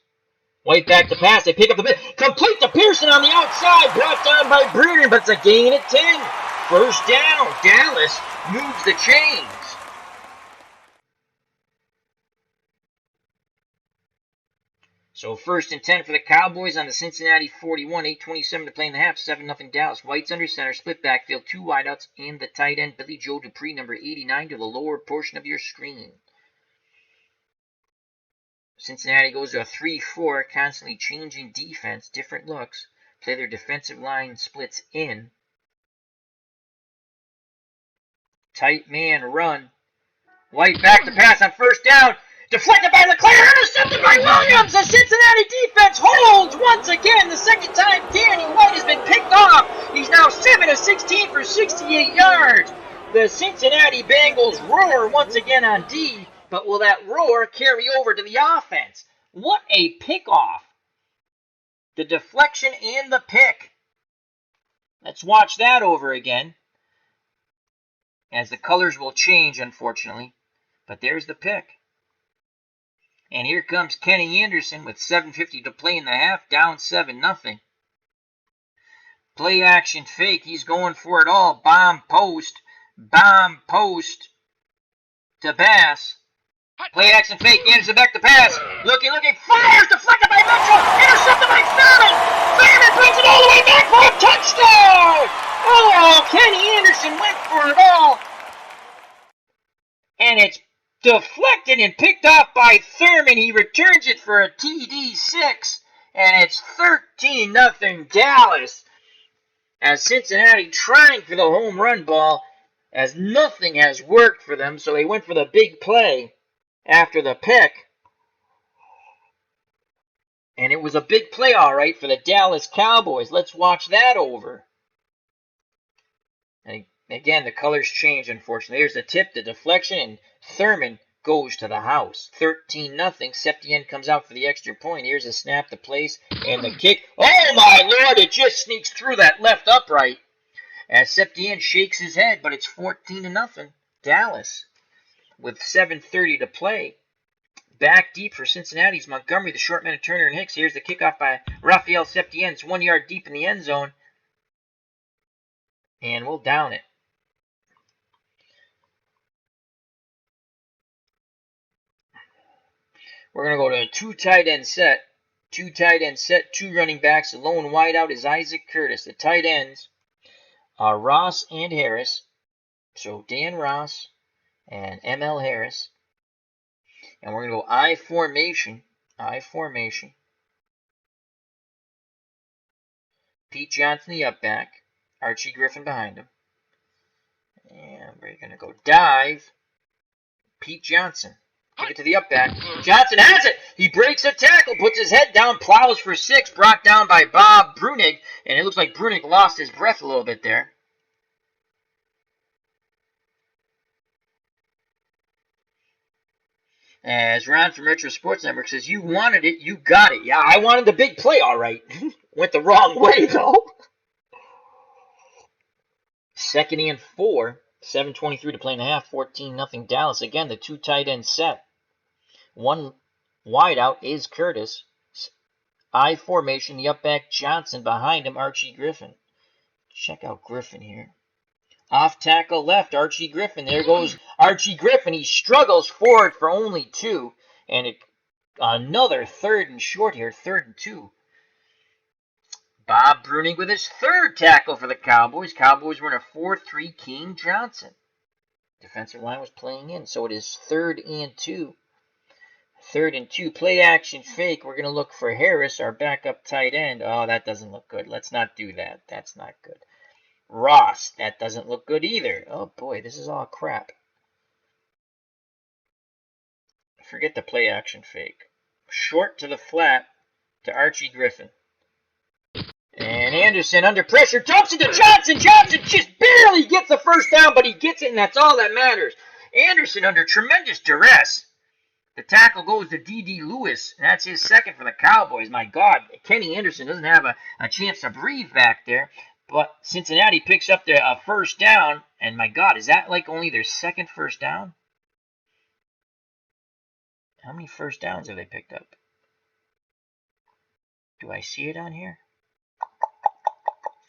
White back to pass. They pick up the bit. Complete to Pearson on the outside. Brought down by Bruner, but it's a gain at 10. First down. Dallas moves the chains. So 1st and 10 for the Cowboys on the Cincinnati 41. 8:27 to play in the half. 7-0 Dallas. White's under center. Split backfield. 2 wideouts. And the tight end, Billy Joe Dupree, number 89, to the lower portion of your screen. Cincinnati goes to a 3-4, constantly changing defense. Different looks. Play their defensive line splits in. Tight man run. White back to pass on 1st down. Deflected by Leclerc, intercepted by Williams. The Cincinnati defense holds once again. The 2nd time Danny White has been picked off. He's now 7 of 16 for 68 yards. The Cincinnati Bengals roar once again on D, but will that roar carry over to the offense? What a pickoff. The deflection and the pick. Let's watch that over again. as the colors will change, unfortunately. But there's the pick. And here comes Kenny Anderson with 7:50 to play in the half, down 7-0. Play action fake. He's going for it all. Bomb post to Bass. Play action fake. Anderson back to pass. Looking. Fires. Deflected by Mitchell. Intercepted by Thurman. Thurman brings it all the way back for a touchdown. Oh, Kenny Anderson went for it all. And it's deflected and picked off by Thurman. He returns it for a TD6. And it's 13-0 Dallas. As Cincinnati trying for the home run ball, as nothing has worked for them, so they went for the big play after the pick. And it was a big play, all right, for the Dallas Cowboys. Let's watch that over. And again, the colors change, unfortunately. There's the tip, the deflection, and Thurman goes to the house. 13-0. Septien comes out for the extra point. Here's a snap to place, and the kick. Oh, my Lord, it just sneaks through that left upright. As Septien shakes his head, but it's 14-0. Dallas with 7:30 to play. Back deep for Cincinnati's Montgomery, the short man of Turner and Hicks. Here's the kickoff by Rafael Septien. It's 1 yard deep in the end zone. And we'll down it. We're going to go to a two tight end set. Two running backs. The lone wideout is Isaac Curtis. The tight ends are Ross and Harris. So Dan Ross and ML Harris. And we're going to go I formation. Pete Johnson, the up back. Archie Griffin behind him. And we're going to go dive. Pete Johnson. Give it to the up back. Johnson has it. He breaks a tackle, puts his head down, plows for 6, brought down by Bob Brunig. And it looks like Brunig lost his breath a little bit there. As Ron from Retro Sports Network says, you wanted it, you got it. Yeah, I wanted the big play, all right. Went the wrong way, though. 2nd and 4. 7:23 to play in the half. 14-0 Dallas. Again, the two tight end set. One wideout is Curtis. I formation, the up back Johnson. Behind him, Archie Griffin. Check out Griffin here. Off tackle left, Archie Griffin. There goes Archie Griffin. He struggles forward for only 2. And another 3rd and short here, 3rd and 2. Bob Brunig with his 3rd tackle for the Cowboys. Cowboys were in a 4-3. King Johnson. Defensive line was playing in, so it is 3rd and 2. 3rd and 2. Play action fake. We're going to look for Harris, our backup tight end. Oh, that doesn't look good. Let's not do that. That's not good. Ross, that doesn't look good either. Oh boy, this is all crap. Forget the play action fake. Short to the flat to Archie Griffin. And Anderson under pressure, dumps it to Johnson. Johnson just barely gets the first down, but he gets it, and that's all that matters. Anderson under tremendous duress. The tackle goes to D.D. Lewis, and that's his 2nd for the Cowboys. My God, Kenny Anderson doesn't have a chance to breathe back there. But Cincinnati picks up their first down, and my God, is that like only their 2nd first down? How many first downs have they picked up? Do I see it on here?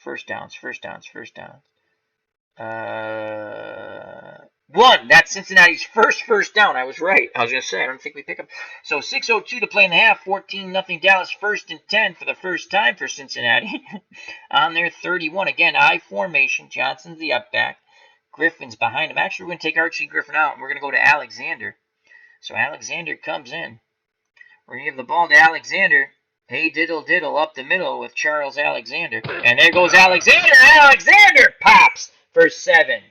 First downs. 1. That's Cincinnati's first down. I was right. I was going to say, I don't think we pick up. So 6:02 to play in the half. 14-0 Dallas. 1st and 10 for the first time for Cincinnati. On their 31. Again, I formation. Johnson's the up back. Griffin's behind him. Actually, we're going to take Archie Griffin out, and we're going to go to Alexander. So Alexander comes in. We're going to give the ball to Alexander. Hey, diddle, up the middle with Charles Alexander. And there goes Alexander. Alexander pops for 7.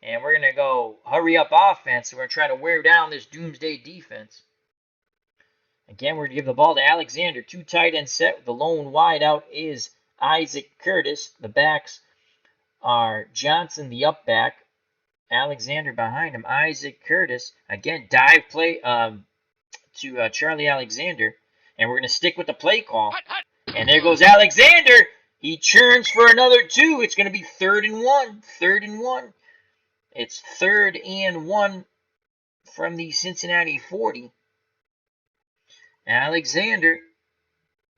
And we're going to go hurry up offense. So we're going to try to wear down this doomsday defense. Again, we're going to give the ball to Alexander. Two tight end set. The lone wideout is Isaac Curtis. The backs are Johnson, the up back. Alexander behind him. Isaac Curtis. Again, dive play to Charlie Alexander. And we're going to stick with the play call. And there goes Alexander. He churns for another 2. It's going to be 3rd and 1. It's 3rd and 1 from the Cincinnati 40. Alexander,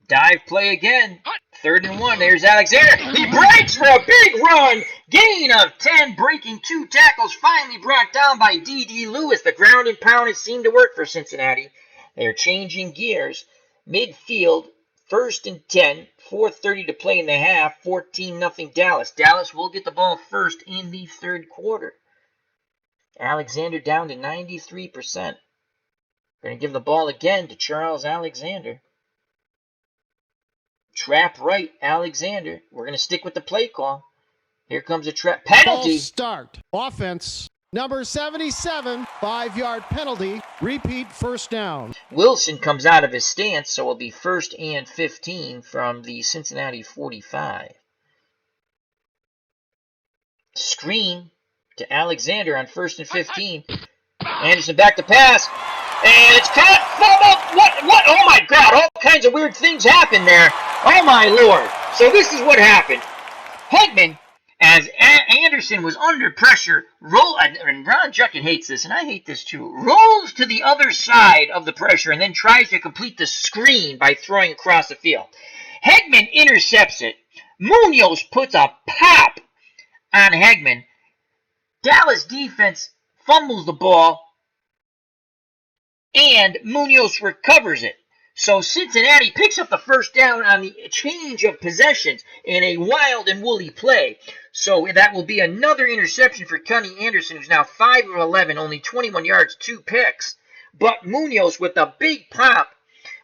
dive play again. 3rd and 1. There's Alexander. He breaks for a big run. Gain of 10, breaking 2 tackles. Finally brought down by D.D. Lewis. The ground and pound has seemed to work for Cincinnati. They're changing gears. Midfield, 1st and 10. 4:30 to play in the half. 14-0 Dallas. Dallas will get the ball first in the 3rd quarter. Alexander down to 93%. Going to give the ball again to Charles Alexander. Trap right, Alexander. We're going to stick with the play call. Here comes a trap penalty. False start. Offense. Number 77, 5-yard penalty. Repeat, first down. Wilson comes out of his stance, so it'll be 1st and 15 from the Cincinnati 45. Screen to Alexander on 1st and 15. Anderson back to pass. And it's caught. What? Oh my God. All kinds of weird things happen there. Oh my Lord. So this is what happened. Hegman, as Anderson was under pressure, and Ron Juckett hates this, and I hate this too, rolls to the other side of the pressure and then tries to complete the screen by throwing across the field. Hegman intercepts it. Munoz puts a pop on Hegman. Dallas defense fumbles the ball, and Munoz recovers it. So Cincinnati picks up the first down on the change of possessions in a wild and woolly play. So that will be another interception for Kenny Anderson, who's now 5 of 11, only 21 yards, 2 picks. But Munoz with a big pop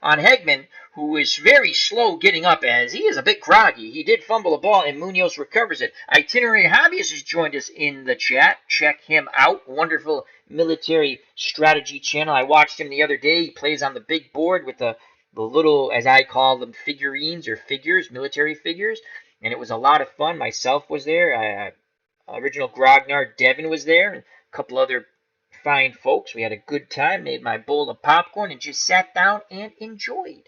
on Hegman, who is very slow getting up, as he is a bit groggy. He did fumble the ball, and Munoz recovers it. Itinerary Hobbyist has joined us in the chat. Check him out. Wonderful military strategy channel. I watched him the other day. He plays on the big board with the little, as I call them, figurines or figures, military figures. And it was a lot of fun. Myself was there. Original Grognard Devin was there. And a couple other fine folks. We had a good time. Made my bowl of popcorn and just sat down and enjoyed.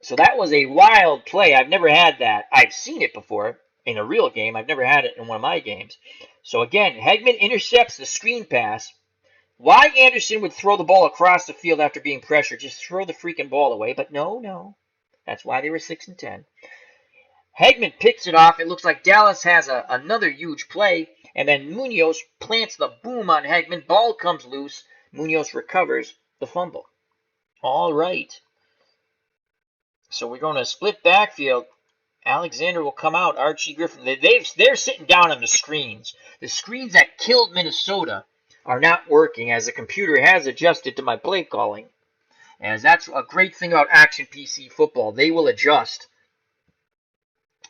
So that was a wild play. I've never had that. I've seen it before in a real game. I've never had it in one of my games. So again, Hegman intercepts the screen pass. Why Anderson would throw the ball across the field after being pressured? Just throw the freaking ball away. But no. That's why they were 6 and 10. Hegman picks it off. It looks like Dallas has another huge play. And then Munoz plants the boom on Hegman. Ball comes loose. Munoz recovers the fumble. All right. So we're going to split backfield. Alexander will come out. Archie Griffin. They're sitting down on the screens. The screens that killed Minnesota are not working, as the computer has adjusted to my play calling. As that's a great thing about Action PC football. They will adjust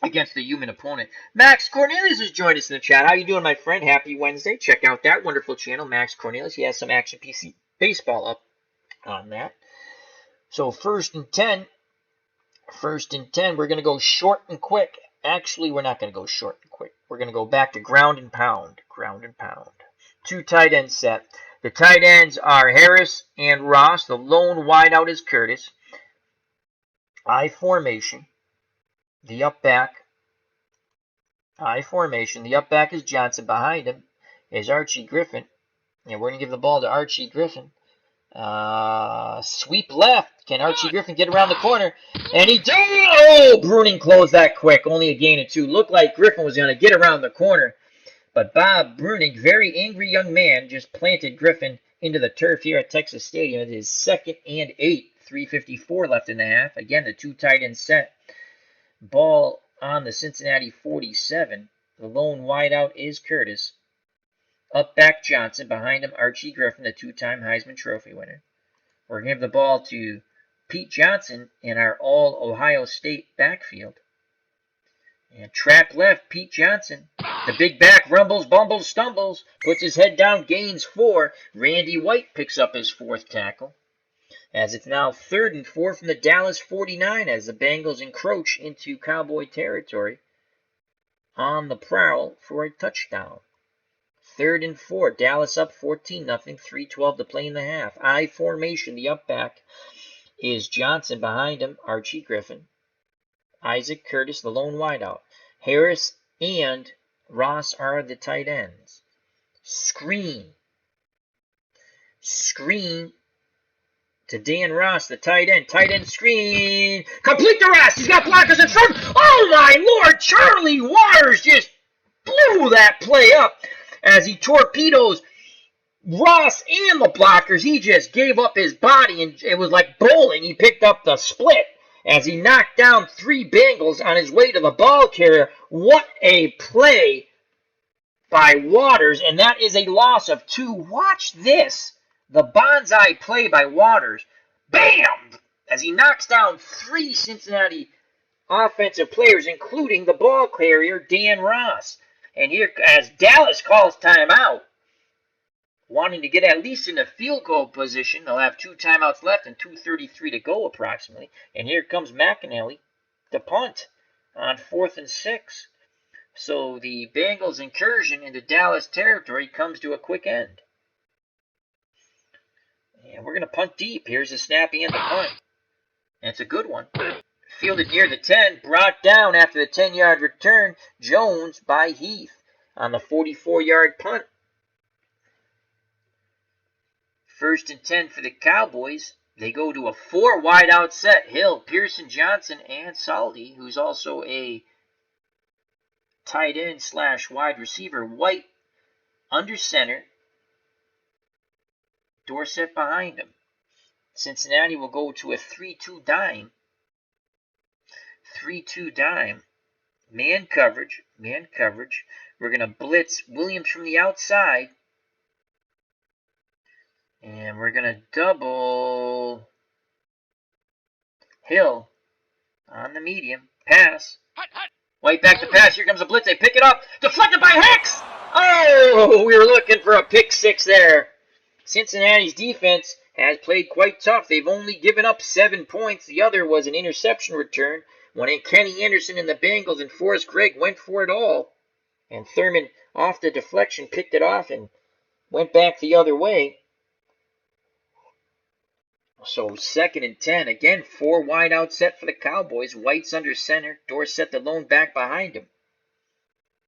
against the human opponent. Max Cornelius has joined us in the chat. How you doing, my friend? Happy Wednesday. Check out that wonderful channel, Max Cornelius. He has some Action PC baseball up on that. So 1st and 10. 1st and 10. We're going to go short and quick. Actually, we're not going to go short and quick. We're going to go back to ground and pound. Ground and pound. 2 tight ends set. The tight ends are Harris and Ross. The lone wideout is Curtis. I formation. The up back. I formation. The up back is Johnson. Behind him is Archie Griffin. And we're going to give the ball to Archie Griffin. Sweep left. Can Archie Griffin get around the corner? And he does. Oh, Bruning closed that quick. Only a gain of 2. Looked like Griffin was going to get around the corner. But Bob Bruning, very angry young man, just planted Griffin into the turf here at Texas Stadium. It is 2nd and 8. 3:54 left in the half. Again, the 2 tight end set. Ball on the Cincinnati 47. The lone wideout is Curtis. Up back Johnson. Behind him, Archie Griffin, the 2-time Heisman Trophy winner. We're going to give the ball to Pete Johnson in our all-Ohio State backfield. And trap left, Pete Johnson. The big back rumbles, bumbles, stumbles. Puts his head down, gains 4. Randy White picks up his 4th tackle. As it's now 3rd and 4 from the Dallas 49 as the Bengals encroach into Cowboy territory. On the prowl for a touchdown. 3rd and 4. Dallas up 14-0. 3:12 to play in the half. I formation. The up back is Johnson. Behind him, Archie Griffin. Isaac Curtis, the lone wideout. Harris and Ross are the tight ends. Screen to Dan Ross, the tight end. Tight end screen. Complete to Ross. He's got blockers in front. Oh, my Lord. Charlie Waters just blew that play up as he torpedoes Ross and the blockers. He just gave up his body, and it was like bowling. He picked up the split as he knocked down 3 Bengals on his way to the ball carrier. What a play by Waters, and that is a loss of 2. Watch this. The bonsai play by Waters. Bam! As he knocks down 3 Cincinnati offensive players, including the ball carrier, Dan Ross. And here, as Dallas calls timeout, wanting to get at least in the field goal position, they'll have 2 timeouts left and 2:33 to go approximately. And here comes McAnally to punt on 4th and 6. So the Bengals' incursion into Dallas territory comes to a quick end. And we're going to punt deep. Here's the snap and the punt. And it's a good one. Fielded near the 10, brought down after the 10-yard return. Jones by Heath on the 44-yard punt. 1st and 10 for the Cowboys. They go to a 4 wide out set. Hill, Pearson, Johnson, and Saldi, who's also a tight end / wide receiver. White under center. Dorsett behind him. Cincinnati will go to a 3-2 dime. 3-2 dime. Man coverage. We're going to blitz Williams from the outside. And we're going to double Hill on the medium. Pass. White back to pass. Here comes a blitz. They pick it up. Deflected by Hicks. Oh, we were looking for a pick 6 there. Cincinnati's defense has played quite tough. They've only given up 7 points. The other was an interception return when Kenny Anderson and the Bengals and Forrest Gregg went for it all. And Thurman, off the deflection, picked it off and went back the other way. So 2nd and 10. Again, 4 wide out set for the Cowboys. White's under center. Dorsett the lone back behind him.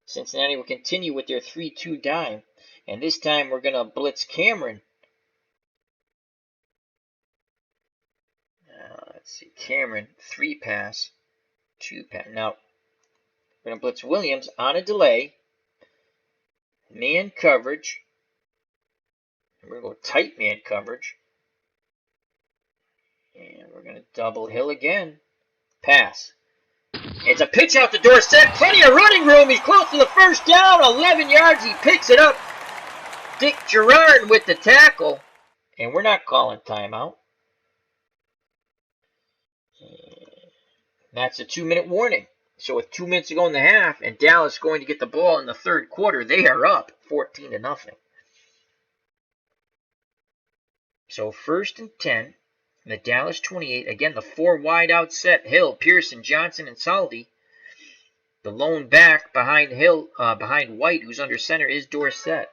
Cincinnati will continue with their 3-2 dime. And this time we're going to blitz Cameron. Let's see. Cameron, 3 pass. 2 pass. Now, we're going to blitz Williams on a delay. Man coverage. And we're going to go tight man coverage. And we're going to double Hill again. Pass. It's a pitch out the Dorsett. Plenty of running room. He's close to the first down. 11 yards. He picks it up. Dick Gerard with the tackle. And we're not calling timeout. That's a 2-minute warning. So with 2 minutes to go in the half, and Dallas going to get the ball in the 3rd quarter, they are up 14-0. So 1st and 10. The Dallas 28. Again, the 4 wide out set. Hill, Pearson, Johnson, and Saldi. The lone back behind behind White, who's under center, is Dorsett.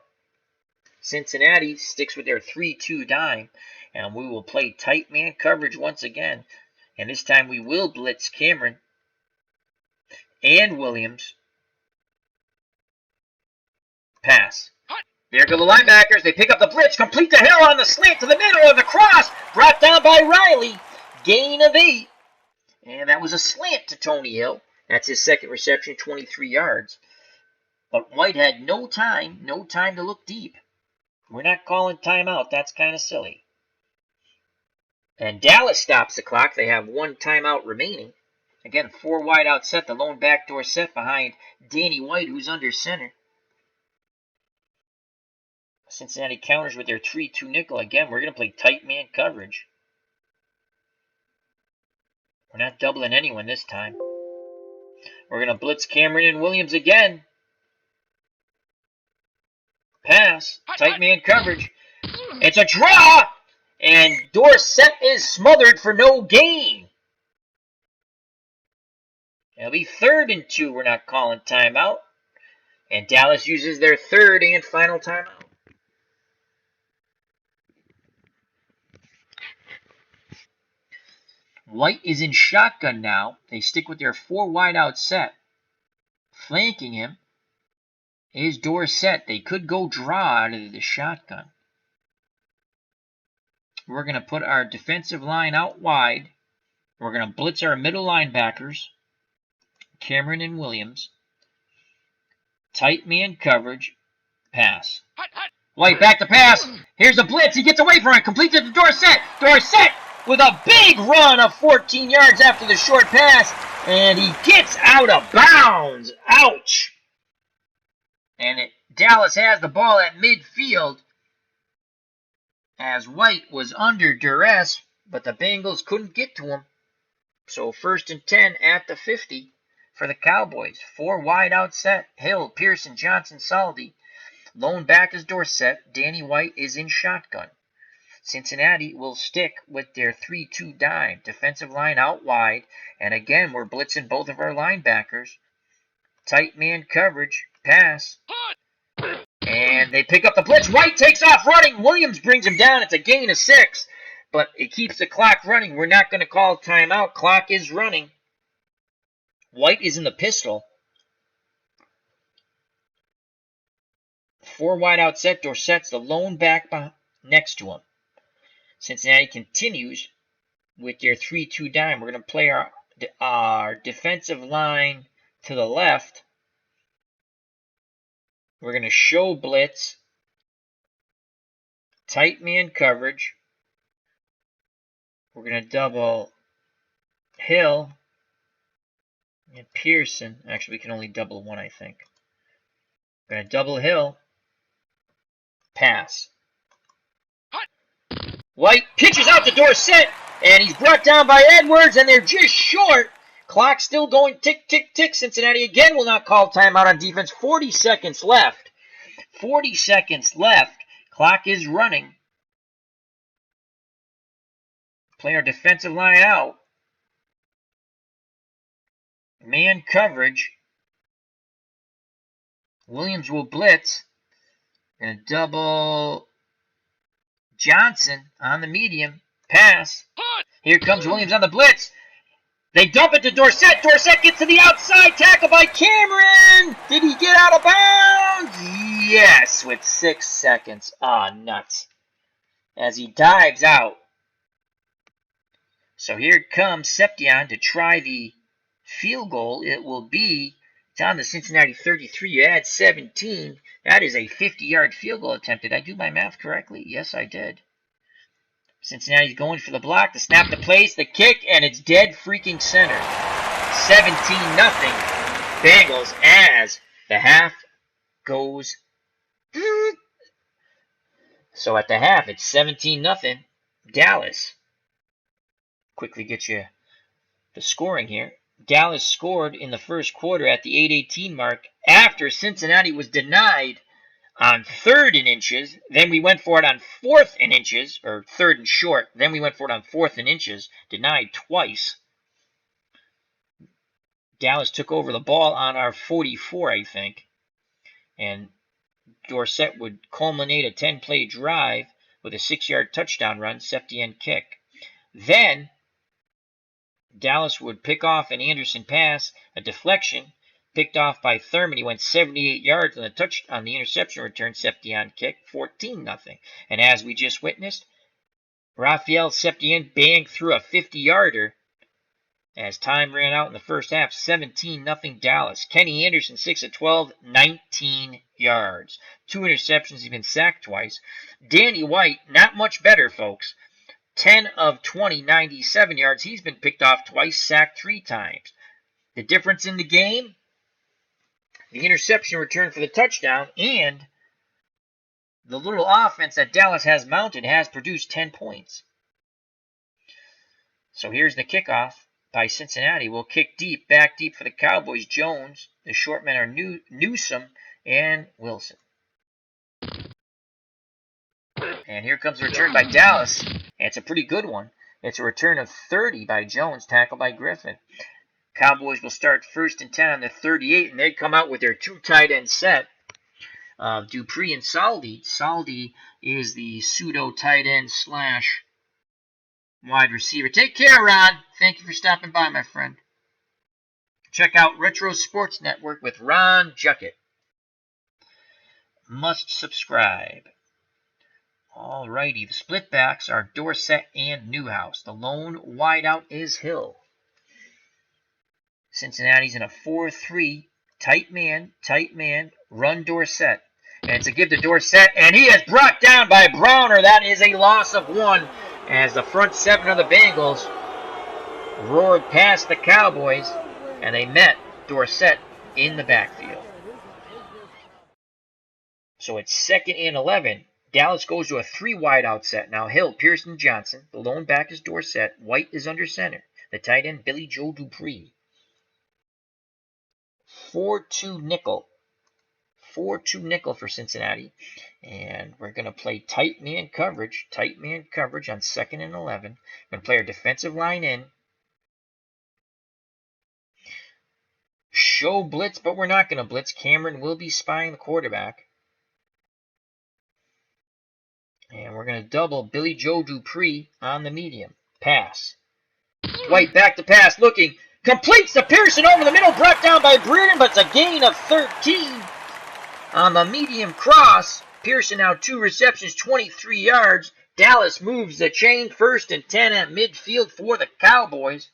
Cincinnati sticks with their 3-2 dime, and we will play tight man coverage once again. And this time we will blitz Cameron and Williams. Pass. There go the linebackers. They pick up the blitz. Complete to Hill on the slant to the middle of the cross. Brought down by Riley. Gain of 8. And that was a slant to Tony Hill. That's his 2nd reception, 23 yards. But White had no time to look deep. We're not calling timeout. That's kind of silly. And Dallas stops the clock. They have 1 timeout remaining. Again, 4 wide out set. The lone backdoor set behind Danny White, who's under center. Cincinnati counters with their 3-2 nickel. Again, we're going to play tight man coverage. We're not doubling anyone this time. We're going to blitz Cameron and Williams again. Pass. Tight man coverage. It's a draw! And Dorsett is smothered for no gain. It'll be 3rd and 2. We're not calling timeout. And Dallas uses their 3rd and final timeout. White is in shotgun now. They stick with their 4 wide out set. Flanking him is Dorsett. They could go draw out of the shotgun. We're going to put our defensive line out wide. We're going to blitz our middle linebackers, Cameron and Williams. Tight man coverage, pass. White back to pass. Here's a blitz. He gets away from it. Completes it to Dorsett. Dorsett with a big run of 14 yards after the short pass. And he gets out of bounds. Ouch. And Dallas has the ball at midfield as White was under duress, but the Bengals couldn't get to him. So 1st and 10 at the 50 for the Cowboys. 4 wide out set. Hill, Pearson, Johnson, Saldi. Lone back is Dorsett. Danny White is in shotgun. Cincinnati will stick with their 3-2 dime. Defensive line out wide. And again, we're blitzing both of our linebackers. Tight man coverage. Pass. And they pick up the blitz. White takes off running. Williams brings him down. It's a gain of 6. But it keeps the clock running. We're not going to call timeout. Clock is running. White is in the pistol. 4 wide out set. Dorsett's the lone back next to him. Cincinnati continues with their 3-2 dime. We're going to play our defensive line to the left. We're going to show blitz. Tight man coverage. We're going to double Hill and Pearson. Actually, we can only double one, I think. We're going to double Hill. Pass. White pitches out to Dorsett, and he's brought down by Edwards, and they're just short. Clock still going tick, tick, tick. Cincinnati again will not call timeout on defense. 40 seconds left. 40 seconds left. Clock is running. Play our defensive line out. Man coverage. Williams will blitz. And double Johnson on the medium. Pass. Here comes Williams on the blitz. They dump it to Dorsett. Dorsett gets to the outside. Tackle by Cameron. Did he get out of bounds? Yes, with 6 seconds. Nuts. As he dives out. So here comes Seption to try the field goal. It will be, it's on the Cincinnati 33. You add 17. That is a 50-yard field goal attempt. Did I do my math correctly? Yes, I did. Cincinnati's going for the block, the snap, the place, the kick, and it's dead freaking center. 17-0 Bengals as the half goes. So at the half, it's 17-0 Dallas. Quickly get you the scoring here. Dallas scored in the first quarter at the 8:18 mark after Cincinnati was denied on 3rd and inches. Then we went for it on 4th and inches, or 3rd and short. Then we went for it on 4th and inches, denied twice. Dallas took over the ball on our 44, I think. And Dorsett would culminate a 10-play drive with a 6-yard touchdown run, Septien kick. Then Dallas would pick off an Anderson pass, a deflection, picked off by Thurman. He went 78 yards on the interception return, Septien kick, 14-0. And as we just witnessed, Raphael Septien banged through a 50-yarder as time ran out in the first half, 17-0 Dallas. Kenny Anderson, 6 of 12, 19 yards. 2 interceptions, he's been sacked twice. Danny White, not much better, folks. 10 of 20, 97 yards. He's been picked off twice, sacked 3 times. The difference in the game, the interception return for the touchdown, and the little offense that Dallas has mounted has produced 10 points. So here's the kickoff by Cincinnati. We'll kick deep, back deep for the Cowboys. Jones. The short men are Newsome and Wilson. And here comes a return by Dallas. And it's a pretty good one. It's a return of 30 by Jones, tackled by Griffin. Cowboys will start 1st and 10 on the 38, and they come out with their 2 tight end set. Dupree and Saldi. Saldi is the pseudo tight end slash wide receiver. Take care, Ron. Thank you for stopping by, my friend. Check out Retro Sports Network with Ron Juckett. must subscribe. Alrighty, the split backs are Dorsett and Newhouse. The lone wideout is Hill. Cincinnati's in a 4-3, tight man, run Dorsett. And it's a give to Dorsett, and he is brought down by Browner. That is a loss of 1 as the front 7 of the Bengals roared past the Cowboys, and they met Dorsett in the backfield. So it's 2nd and 11. Dallas goes to a 3 wideout set. Now Hill, Pearson, Johnson. The lone back is Dorsett. White is under center. The tight end, Billy Joe Dupree. 4-2 nickel. 4-2 nickel for Cincinnati. And we're going to play tight man coverage. Tight man coverage on 2nd and 11. We're going to play our defensive line in. Show blitz, but we're not going to blitz. Cameron will be spying the quarterback. And we're going to double Billy Joe Dupree on the medium. Pass. White back to pass, looking. Completes the Pearson over the middle, brought down by Breeden, but it's a gain of 13 on the medium cross. Pearson now 2 receptions, 23 yards. Dallas moves the chain, 1st and 10 at midfield for the Cowboys.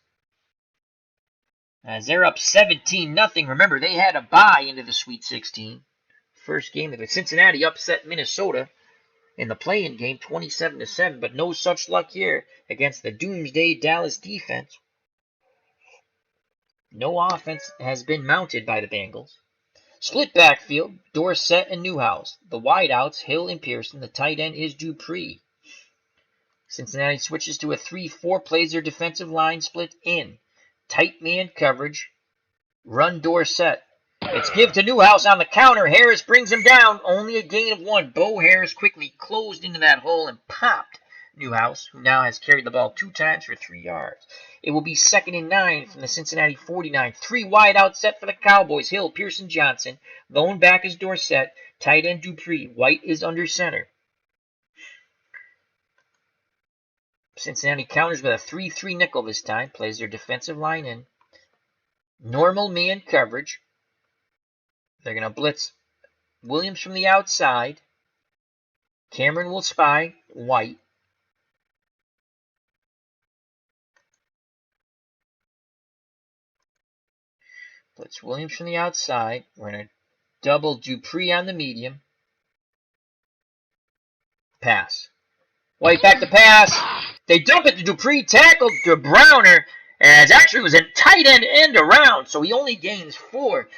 As they're up 17-0. Remember, they had a bye into the Sweet 16. First game of the Cincinnati upset Minnesota in the play-in game, 27-7, but no such luck here against the doomsday Dallas defense. No offense has been mounted by the Bengals. Split backfield, Dorsett and Newhouse. The wideouts, Hill and Pearson. The tight end is Dupree. Cincinnati switches to a 3-4, plays their defensive line split in. Tight man coverage, run Dorsett. It's give to Newhouse on the counter. Harris brings him down. Only a gain of 1. Bo Harris quickly closed into that hole and popped Newhouse, who now has carried the ball 2 times for 3 yards. It will be 2nd and 9 from the Cincinnati 49. 3 wide out set for the Cowboys. Hill, Pearson, Johnson. Lone back is Dorsett. Tight end Dupree. White is under center. Cincinnati counters with a 3-3 nickel this time. Plays their defensive line in. Normal man coverage. They're going to blitz Williams from the outside. Cameron will spy White. Blitz Williams from the outside. We're going to double Dupree on the medium. Pass. White back to pass. They dump it to Dupree. Tackled to Browner. As actually it was a tight end around, so he only gains 4.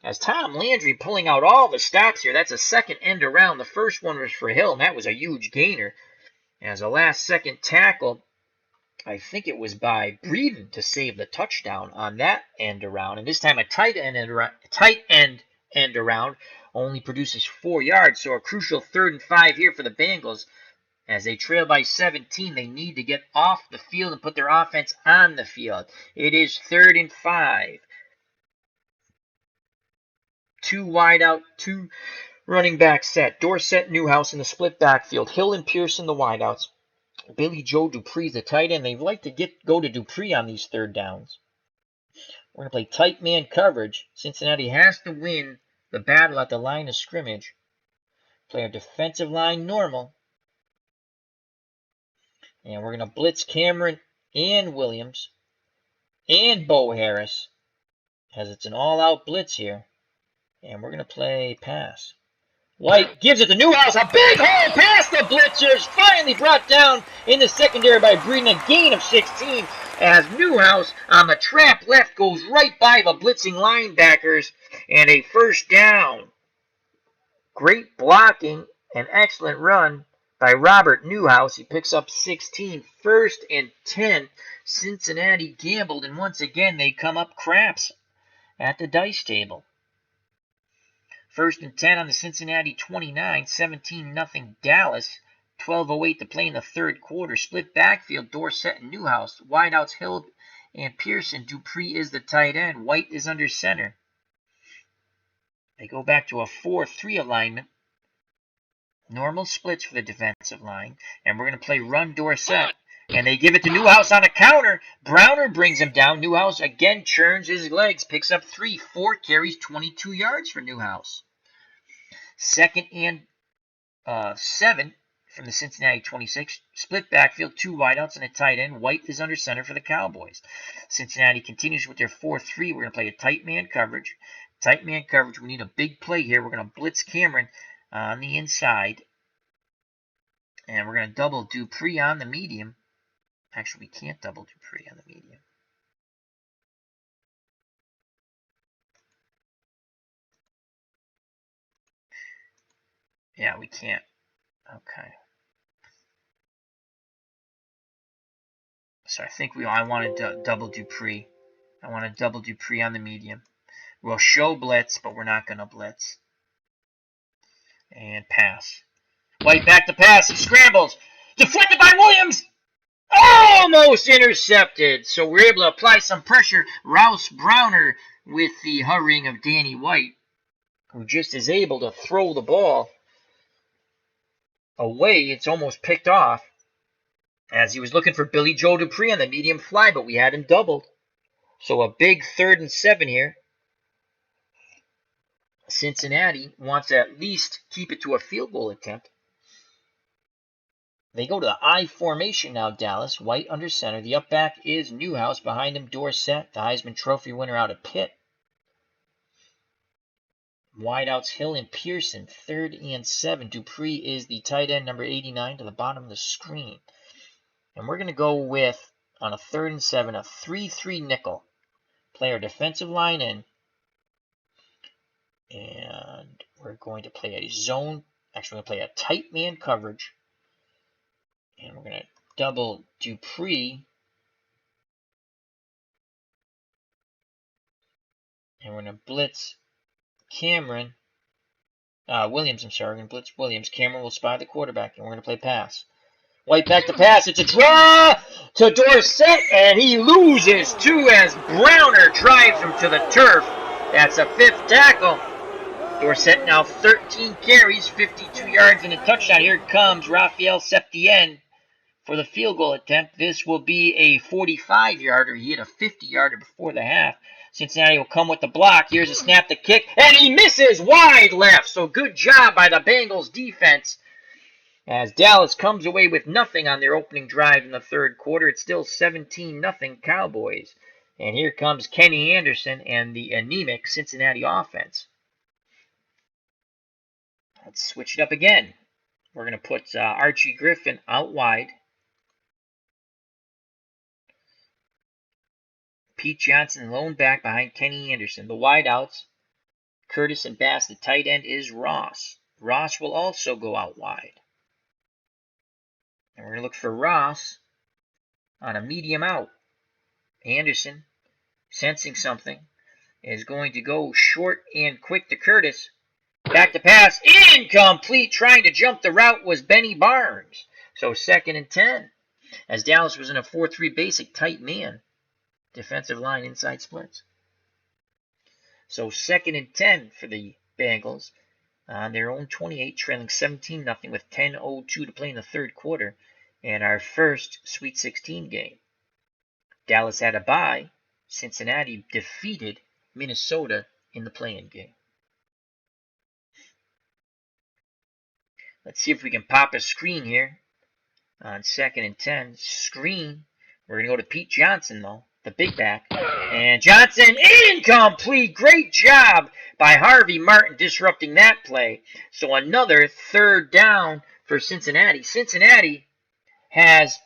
As Tom Landry pulling out all the stops here. That's a 2nd end around. The first one was for Hill, and that was a huge gainer. As a last-second tackle, I think it was by Breeden to save the touchdown on that end around. And this time a tight end around only produces 4 yards. So a crucial 3rd and 5 here for the Bengals. As they trail by 17, they need to get off the field and put their offense on the field. It is 3rd and 5. 2 wide out, 2 running back set. Dorsett, Newhouse in the split backfield. Hill and Pearson, the wideouts. Billy Joe Dupree, the tight end. They like to go to Dupree on these 3rd downs. We're going to play tight man coverage. Cincinnati has to win the battle at the line of scrimmage. Play our defensive line normal. And we're going to blitz Cameron and Williams and Bo Harris, as it's an all-out blitz here. And we're going to play pass. White gives it to Newhouse. A big hole past the blitzers. Finally brought down in the secondary by Breeden. A gain of 16 as Newhouse on the trap left goes right by the blitzing linebackers. And a 1st down. Great blocking and excellent run by Robert Newhouse. He picks up 16. 1st and 10. Cincinnati gambled, and once again they come up craps at the dice table. 1st and 10 on the Cincinnati 29, 17-0 Dallas. 12:08 to play in the 3rd quarter. Split backfield, Dorsett and Newhouse. Wideouts, Hill and Pearson. Dupree is the tight end. White is under center. They go back to a 4-3 alignment. Normal splits for the defensive line. And we're going to play run Dorsett. And they give it to Newhouse on a counter. Browner brings him down. Newhouse again churns his legs. Picks up 3. 4 carries, 22 yards for Newhouse. Second and 7 from the Cincinnati 26. Split backfield, 2 wideouts and a tight end. White is under center for the Cowboys. Cincinnati continues with their 4-3. We're going to play a tight man coverage. Tight man coverage. We need a big play here. We're going to blitz Cameron on the inside. And we're going to double Dupree on the medium. Actually, we can't double Dupree on the medium. Yeah, we can't. Okay. So I think I want to double Dupree. I want to double Dupree on the medium. We'll show blitz, but we're not going to blitz. And pass. White back to pass. He scrambles. Deflected by Williams. Almost intercepted. So we're able to apply some pressure. Rouse Browner with the hurrying of Danny White, who just is able to throw the ball away. It's almost picked off as he was looking for Billy Joe Dupree on the medium fly, but we had him doubled. So a big 3rd and 7 here. Cincinnati wants to at least keep it to a field goal attempt. They go to the I formation now, Dallas. White under center. The up back is Newhouse. Behind him, Dorsett, the Heisman Trophy winner out of Pitt. Wideouts Hill and Pearson. 3rd and 7. Dupree is the tight end, number 89, to the bottom of the screen. And we're going to go with, on a 3rd and 7, a 3-3 nickel. Play our defensive line in. And we're going to play a zone. Actually, we're going to play a tight man coverage. And we're going to double Dupree. And we're going to blitz Cameron. Williams, I'm sorry. We're going to blitz Williams. Cameron will spy the quarterback, and we're going to play pass. White back to pass. It's a draw to Dorsett, and he loses 2 as Browner drives him to the turf. That's a 5th tackle. Dorsett now 13 carries, 52 yards, and a touchdown. Here comes Raphael Septien for the field goal attempt. This will be a 45-yarder. He hit a 50-yarder before the half. Cincinnati will come with the block. Here's a snap to kick, and he misses wide left. So good job by the Bengals defense as Dallas comes away with nothing on their opening drive in the 3rd quarter. It's still 17-0 Cowboys. And here comes Kenny Anderson and the anemic Cincinnati offense. Let's switch it up again. We're going to put Archie Griffin out wide. Pete Johnson lone back behind Kenny Anderson. The wideouts, Curtis and Bass. The tight end is Ross. Ross will also go out wide. And we're going to look for Ross on a medium out. Anderson, sensing something, is going to go short and quick to Curtis. Back to pass. Incomplete. Trying to jump the route was Benny Barnes. So 2nd and 10. As Dallas was in a 4-3 basic tight man. Defensive line inside splits. So 2nd and 10 for the Bengals on their own 28, trailing 17-0 with 10:02 to play in the 3rd quarter, and our first Sweet 16 game. Dallas had a bye. Cincinnati defeated Minnesota in the play-in game. Let's see if we can pop a screen here on 2nd and 10. Screen. We're going to go to Pete Johnson, though. The big back. And Johnson, incomplete. Great job by Harvey Martin disrupting that play. So another 3rd down for Cincinnati. Cincinnati has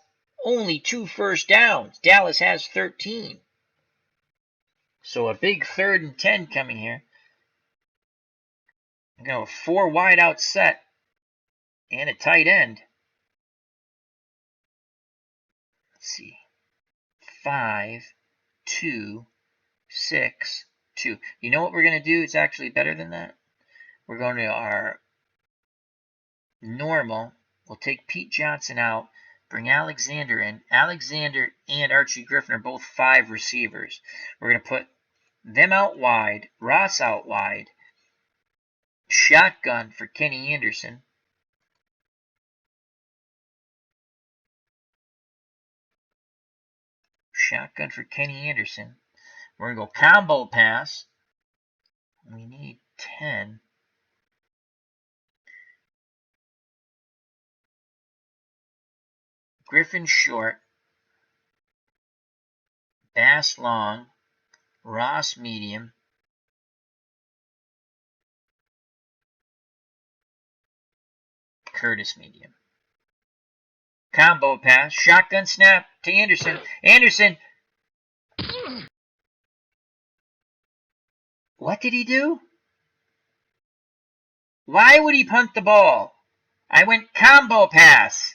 only 2 first downs. Dallas has 13. So a big 3rd and 10 coming here. We got a 4 wide out set and a tight end. Let's see. 5, 2, 6, 2. You know what we're going to do? It's actually better than that. We're going to our normal. We'll take Pete Johnson out, bring Alexander in. Alexander and Archie Griffin are both 5 receivers. We're going to put them out wide, Ross out wide, shotgun for Kenny Anderson. Shotgun for Kenny Anderson. We're going to go combo pass. We need 10. Griffin short, Bass long, Ross medium, Curtis medium. Combo pass, shotgun snap to Anderson. Anderson, what did he do? Why would he punt the ball? I went combo pass.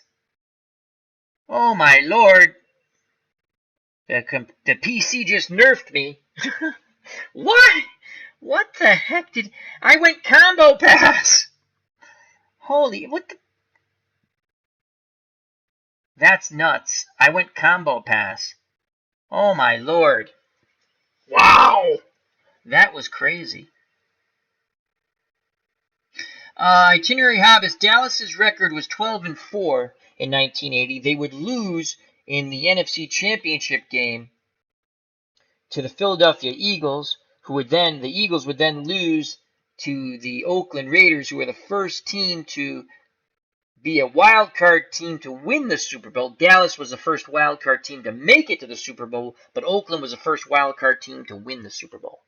Oh my lord. The PC just nerfed me. What? What the heck did... I went combo pass. Holy... What the... That's nuts. I went combo pass. Oh my lord. Wow. That was crazy. Itinerary Hobbits. Dallas's record was 12-4 in 1980. They would lose in the NFC Championship game to the Philadelphia Eagles, the Eagles would then lose to the Oakland Raiders, who were the first team to be a wild card team to win the Super Bowl. Dallas was the first wild card team to make it to the Super Bowl, but Oakland was the first wild card team to win the Super Bowl.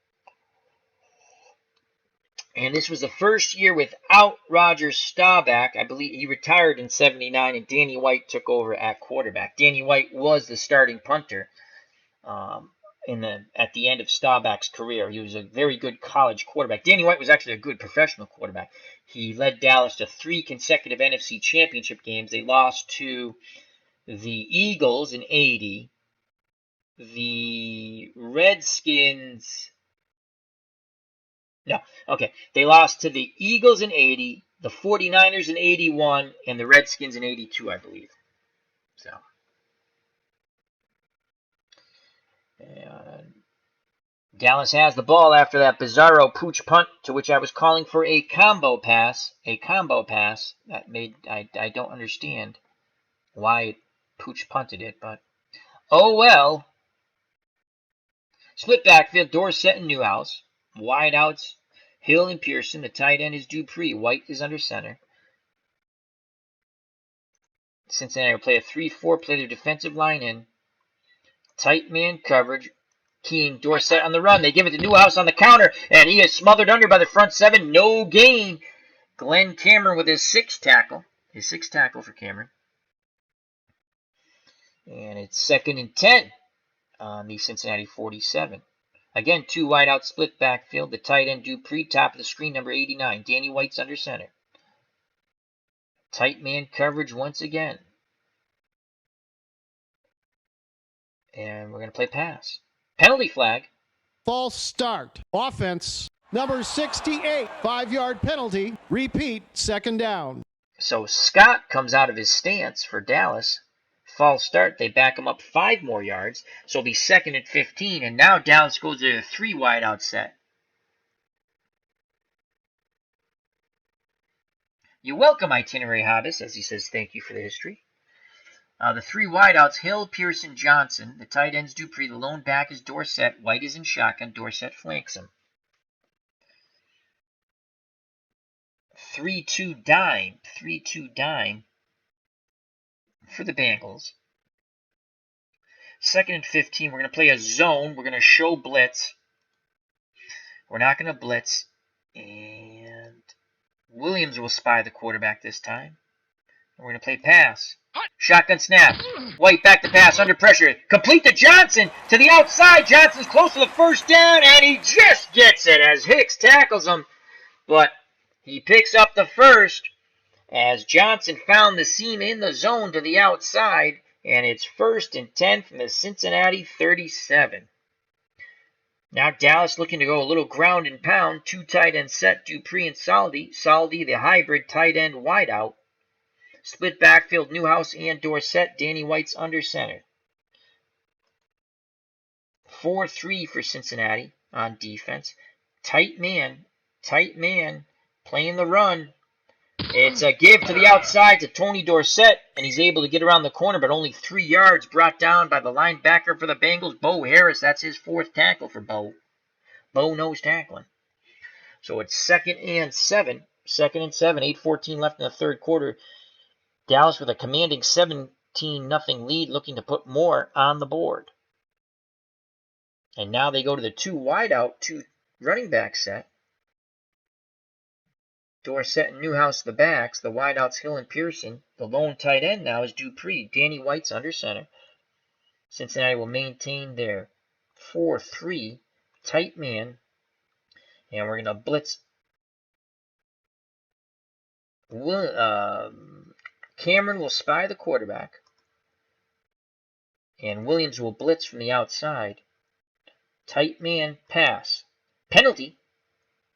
And this was the first year without Roger Staubach. I believe he retired in '79, and Danny White took over at quarterback. Danny White was the starting punter at the end of Staubach's career. He was a very good college quarterback. Danny White was actually a good professional quarterback. He led Dallas to 3 consecutive NFC Championship games. They lost to the Eagles in '80, the Redskins... No, okay. They lost to the Eagles in '80, the 49ers in '81, and the Redskins in '82, I believe. So, and Dallas has the ball after that bizarro pooch punt, to which I was calling for a combo pass. A combo pass that made I don't understand why pooch punted it, but oh well. Split backfield, Dorsett and Newhouse. Wide outs, Hill and Pearson. The tight end is Dupree. White is under center. Cincinnati will play a 3-4, play their defensive line in. Tight man coverage. Keene, Dorsett on the run. They give it to Newhouse on the counter, and he is smothered under by the front 7. No gain. Glenn Cameron with his 6th tackle. His 6th tackle for Cameron. And it's 2nd and 10 on the Cincinnati 47. Again, 2 wide out split backfield. The tight end Dupree, top of the screen, number 89. Danny White's under center. Tight man coverage once again. And we're going to play pass. Penalty flag. False start. Offense. Number 68. 5-yard penalty. Repeat. 2nd down. So Scott comes out of his stance for Dallas. False start. They back him up 5 more yards. So it'll be 2nd and 15. And now Dallas goes to a 3 wide out set. You're welcome, Itinerary Hobbits, as he says thank you for the history. The 3 wideouts, Hill, Pearson, Johnson. The tight ends, Dupree. The lone back is Dorsett. White is in shotgun. Dorsett flanks him. 3-2 dime. 3-2 dime for the Bengals. 2nd and 15. We're going to play a zone. We're going to show blitz. We're not going to blitz. And Williams will spy the quarterback this time. We're going to play pass. Shotgun snap. White back to pass under pressure. Complete to Johnson to the outside. Johnson's close to the 1st down, and he just gets it as Hicks tackles him. But he picks up the 1st as Johnson found the seam in the zone to the outside, and it's 1st and 10 from the Cincinnati 37. Now Dallas looking to go a little ground and pound. 2 tight end set, Dupree and Saldi. Saldi, the hybrid tight end wideout. Split backfield, Newhouse and Dorsett. Danny White's under center. 4-3 for Cincinnati on defense. Tight man, playing the run. It's a give to the outside to Tony Dorsett, and he's able to get around the corner, but only 3 yards, brought down by the linebacker for the Bengals, Bo Harris. That's his 4th tackle for Bo. Bo knows tackling. So it's 2nd and 7. 2nd and 7, 8:14 left in the 3rd quarter. Dallas with a commanding 7 13-0 lead, looking to put more on the board. And now they go to the 2 wideout, 2 running back set. Dorsett and Newhouse the backs. The wideouts Hill and Pearson. The lone tight end now is Dupree. Danny White's under center. Cincinnati will maintain their 4-3 tight man. And we're going to blitz. Cameron will spy the quarterback. And Williams will blitz from the outside. Tight man pass. Penalty.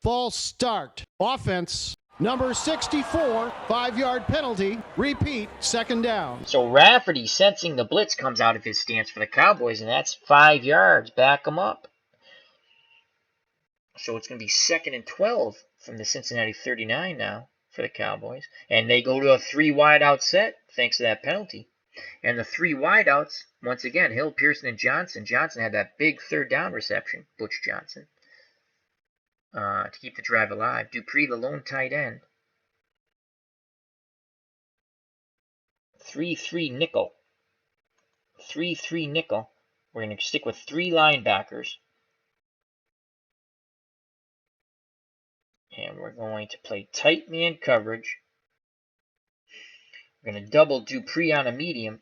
False start. Offense. Number 64, 5-yard penalty. Repeat, second down. So Rafferty, sensing the blitz, comes out of his stance for the Cowboys, and that's 5 yards. Back them up. So it's going to be 2nd and 12 from the Cincinnati 39 now for the Cowboys. And they go to a 3 wideout set thanks to that penalty. And the 3 wideouts, once again, Hill, Pearson, and Johnson. Johnson had that big 3rd down reception, Butch Johnson, to keep the drive alive. Dupree, the lone tight end. 3-3 nickel. 3-3 nickel. We're going to stick with 3 linebackers. And we're going to play tight man coverage. We're going to double Dupree on a medium.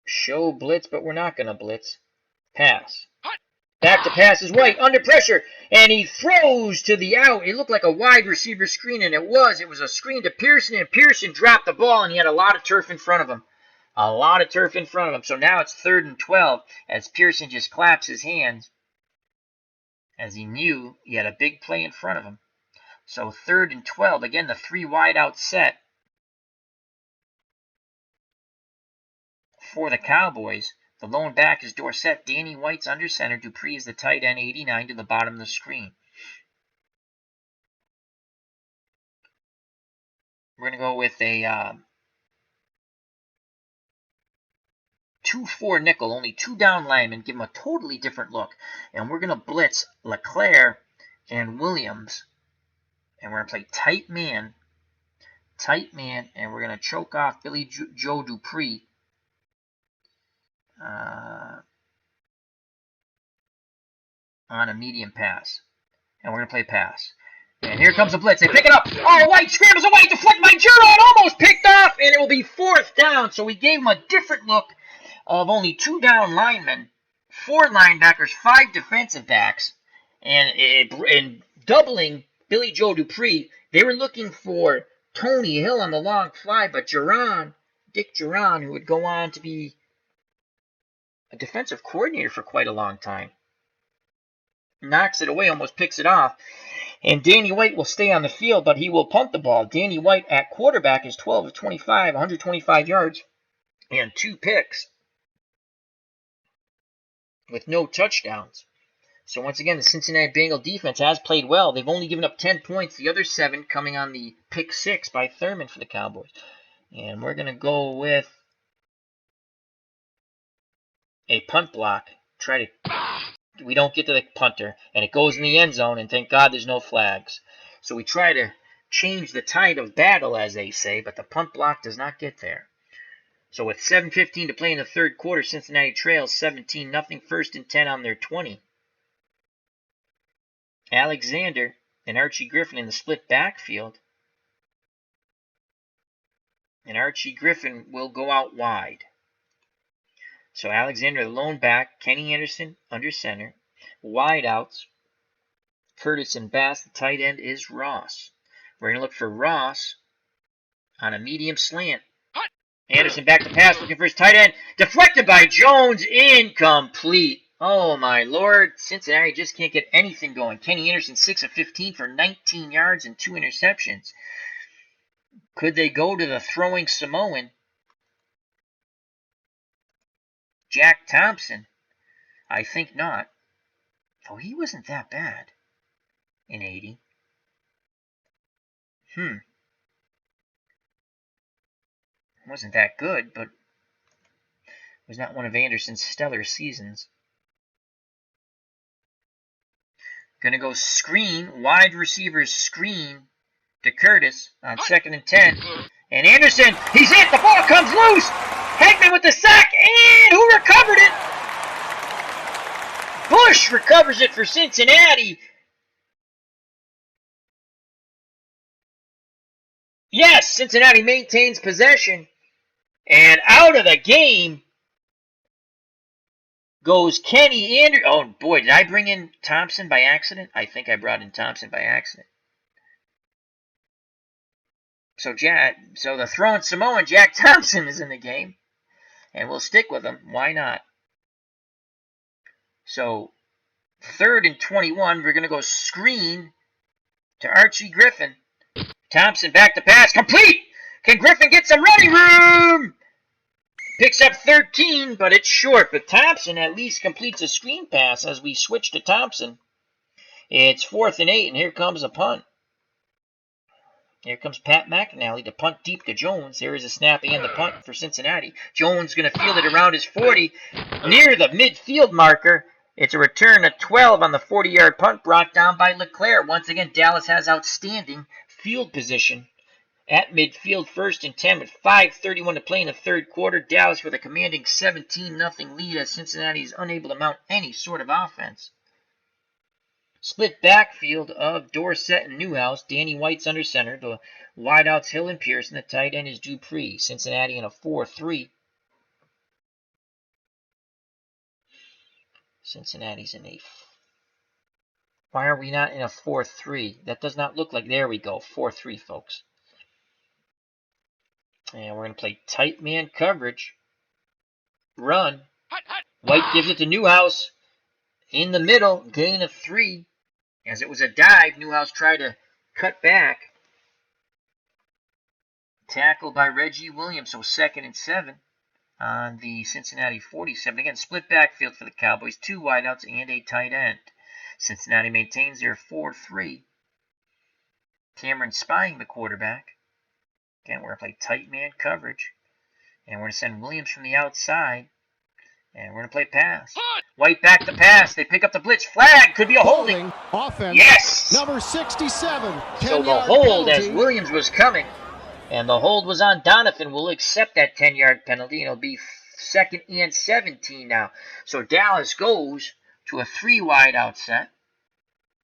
Show blitz, but we're not going to blitz. Pass. Back to pass is White, under pressure, and he throws to the out. It looked like a wide receiver screen, and it was. It was a screen to Pearson, and Pearson dropped the ball, and he had a lot of turf in front of him. A lot of turf in front of him. So now it's 3rd and 12 as Pearson just claps his hands as he knew he had a big play in front of him. So 3rd and 12. Again, the 3 wide out set for the Cowboys. The lone back is Dorsett. Danny White's under center. Dupree is the tight end, 89 to the bottom of the screen. We're going to go with a 2-4 nickel, only 2 down linemen, give them a totally different look. And we're going to blitz LeClaire and Williams. And we're going to play tight man, and we're going to choke off Billy Joe Dupree. On a medium pass. And we're going to play pass. And here comes the blitz. They pick it up. Oh, White scrambles away. Deflect by Giron. Almost picked off. And it will be 4th down. So we gave him a different look of only 2 down linemen, 4 linebackers, 5 defensive backs. And doubling Billy Joe Dupree, they were looking for Tony Hill on the long fly. But Dick Giron, who would go on to be a defensive coordinator for quite a long time, knocks it away, almost picks it off. And Danny White will stay on the field, but he will punt the ball. Danny White at quarterback is 12 of 25, 125 yards, and 2 picks with no touchdowns. So once again, the Cincinnati Bengals defense has played well. They've only given up 10 points, the other 7 coming on the pick 6 by Thurman for the Cowboys. And we're going to go with a punt block. We don't get to the punter, and it goes in the end zone, and thank God there's no flags. So we try to change the tide of battle, as they say, but the punt block does not get there. So with 7:15 to play in the 3rd quarter, Cincinnati trails 17-0, 1st and 10 on their 20. Alexander and Archie Griffin in the split backfield. And Archie Griffin will go out wide. So Alexander, the lone back, Kenny Anderson under center. Wide outs, Curtis and Bass. The tight end is Ross. We're going to look for Ross on a medium slant. Anderson back to pass, looking for his tight end. Deflected by Jones, incomplete. Oh my Lord, Cincinnati just can't get anything going. Kenny Anderson 6 of 15 for 19 yards and 2 interceptions. Could they go to the throwing Samoan, Jack Thompson? I think not. Oh, he wasn't that bad in 80. Wasn't that good, but was not one of Anderson's stellar seasons. Gonna go screen, wide receivers screen to Curtis on 2nd and 10. And Anderson, he's hit. The ball comes loose. Hegman with the sack. And who recovered it? Bush recovers it for Cincinnati. Yes, Cincinnati maintains possession. And out of the game goes Kenny Anderson. Oh, boy, did I bring in Thompson by accident? I think I brought in Thompson by accident. So the throwing Samoan Jack Thompson is in the game. And we'll stick with him. Why not? So 3rd and 21. We're going to go screen to Archie Griffin. Thompson back to pass. Complete! Can Griffin get some running room? Picks up 13, but it's short. But Thompson at least completes a screen pass as we switch to Thompson. It's 4th and 8, and here comes a punt. Here comes Pat McAnally to punt deep to Jones. There is a snap and the punt for Cincinnati. Jones going to field it around his 40, near the midfield marker. It's a return of 12 on the 40-yard punt brought down by LeClaire. Once again, Dallas has outstanding field position at midfield, 1st and 10 with 5:31 to play in the third quarter. Dallas with a commanding 17-0 lead as Cincinnati is unable to mount any sort of offense. Split backfield of Dorsett and Newhouse. Danny White's under center. The wideouts Hill and Pearson. The tight end is Dupree. Cincinnati in a 4-3. Cincinnati's in a... Why are we not in a 4-3? That does not look like... There we go. 4-3, folks. And we're going to play tight man coverage. Run. White gives it to Newhouse. In the middle. Gain of 3. As it was a dive, Newhouse tried to cut back. Tackled by Reggie Williams, so 2nd and 7 on the Cincinnati 47. Again, split backfield for the Cowboys, 2 wideouts and a tight end. Cincinnati maintains their 4-3. Cameron spying the quarterback. Again, we're going to play tight man coverage. And we're going to send Williams from the outside. And we're going to play pass. White back to pass. They pick up the blitz. Flag. Could be a holding. Offense. Yes. Number 67. So the hold penalty. As Williams was coming. And the hold was on Donovan. We'll accept that 10-yard penalty. And it'll be 2nd and 17 now. So Dallas goes to a 3 wide out set.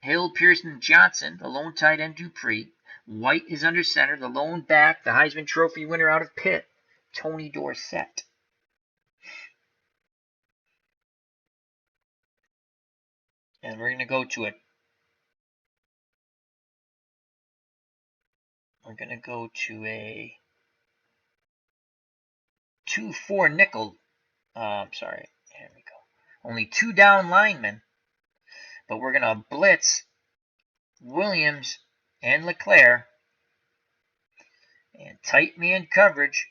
Hill, Pearson, Johnson. The lone tight end, Dupree. White is under center. The lone back. The Heisman Trophy winner out of Pitt, Tony Dorsett. And we're going to go to it. We're going to go to a 2-4 nickel. Sorry. Here we go. Only 2 down linemen. But we're going to blitz Williams and LeClaire. And tight man coverage.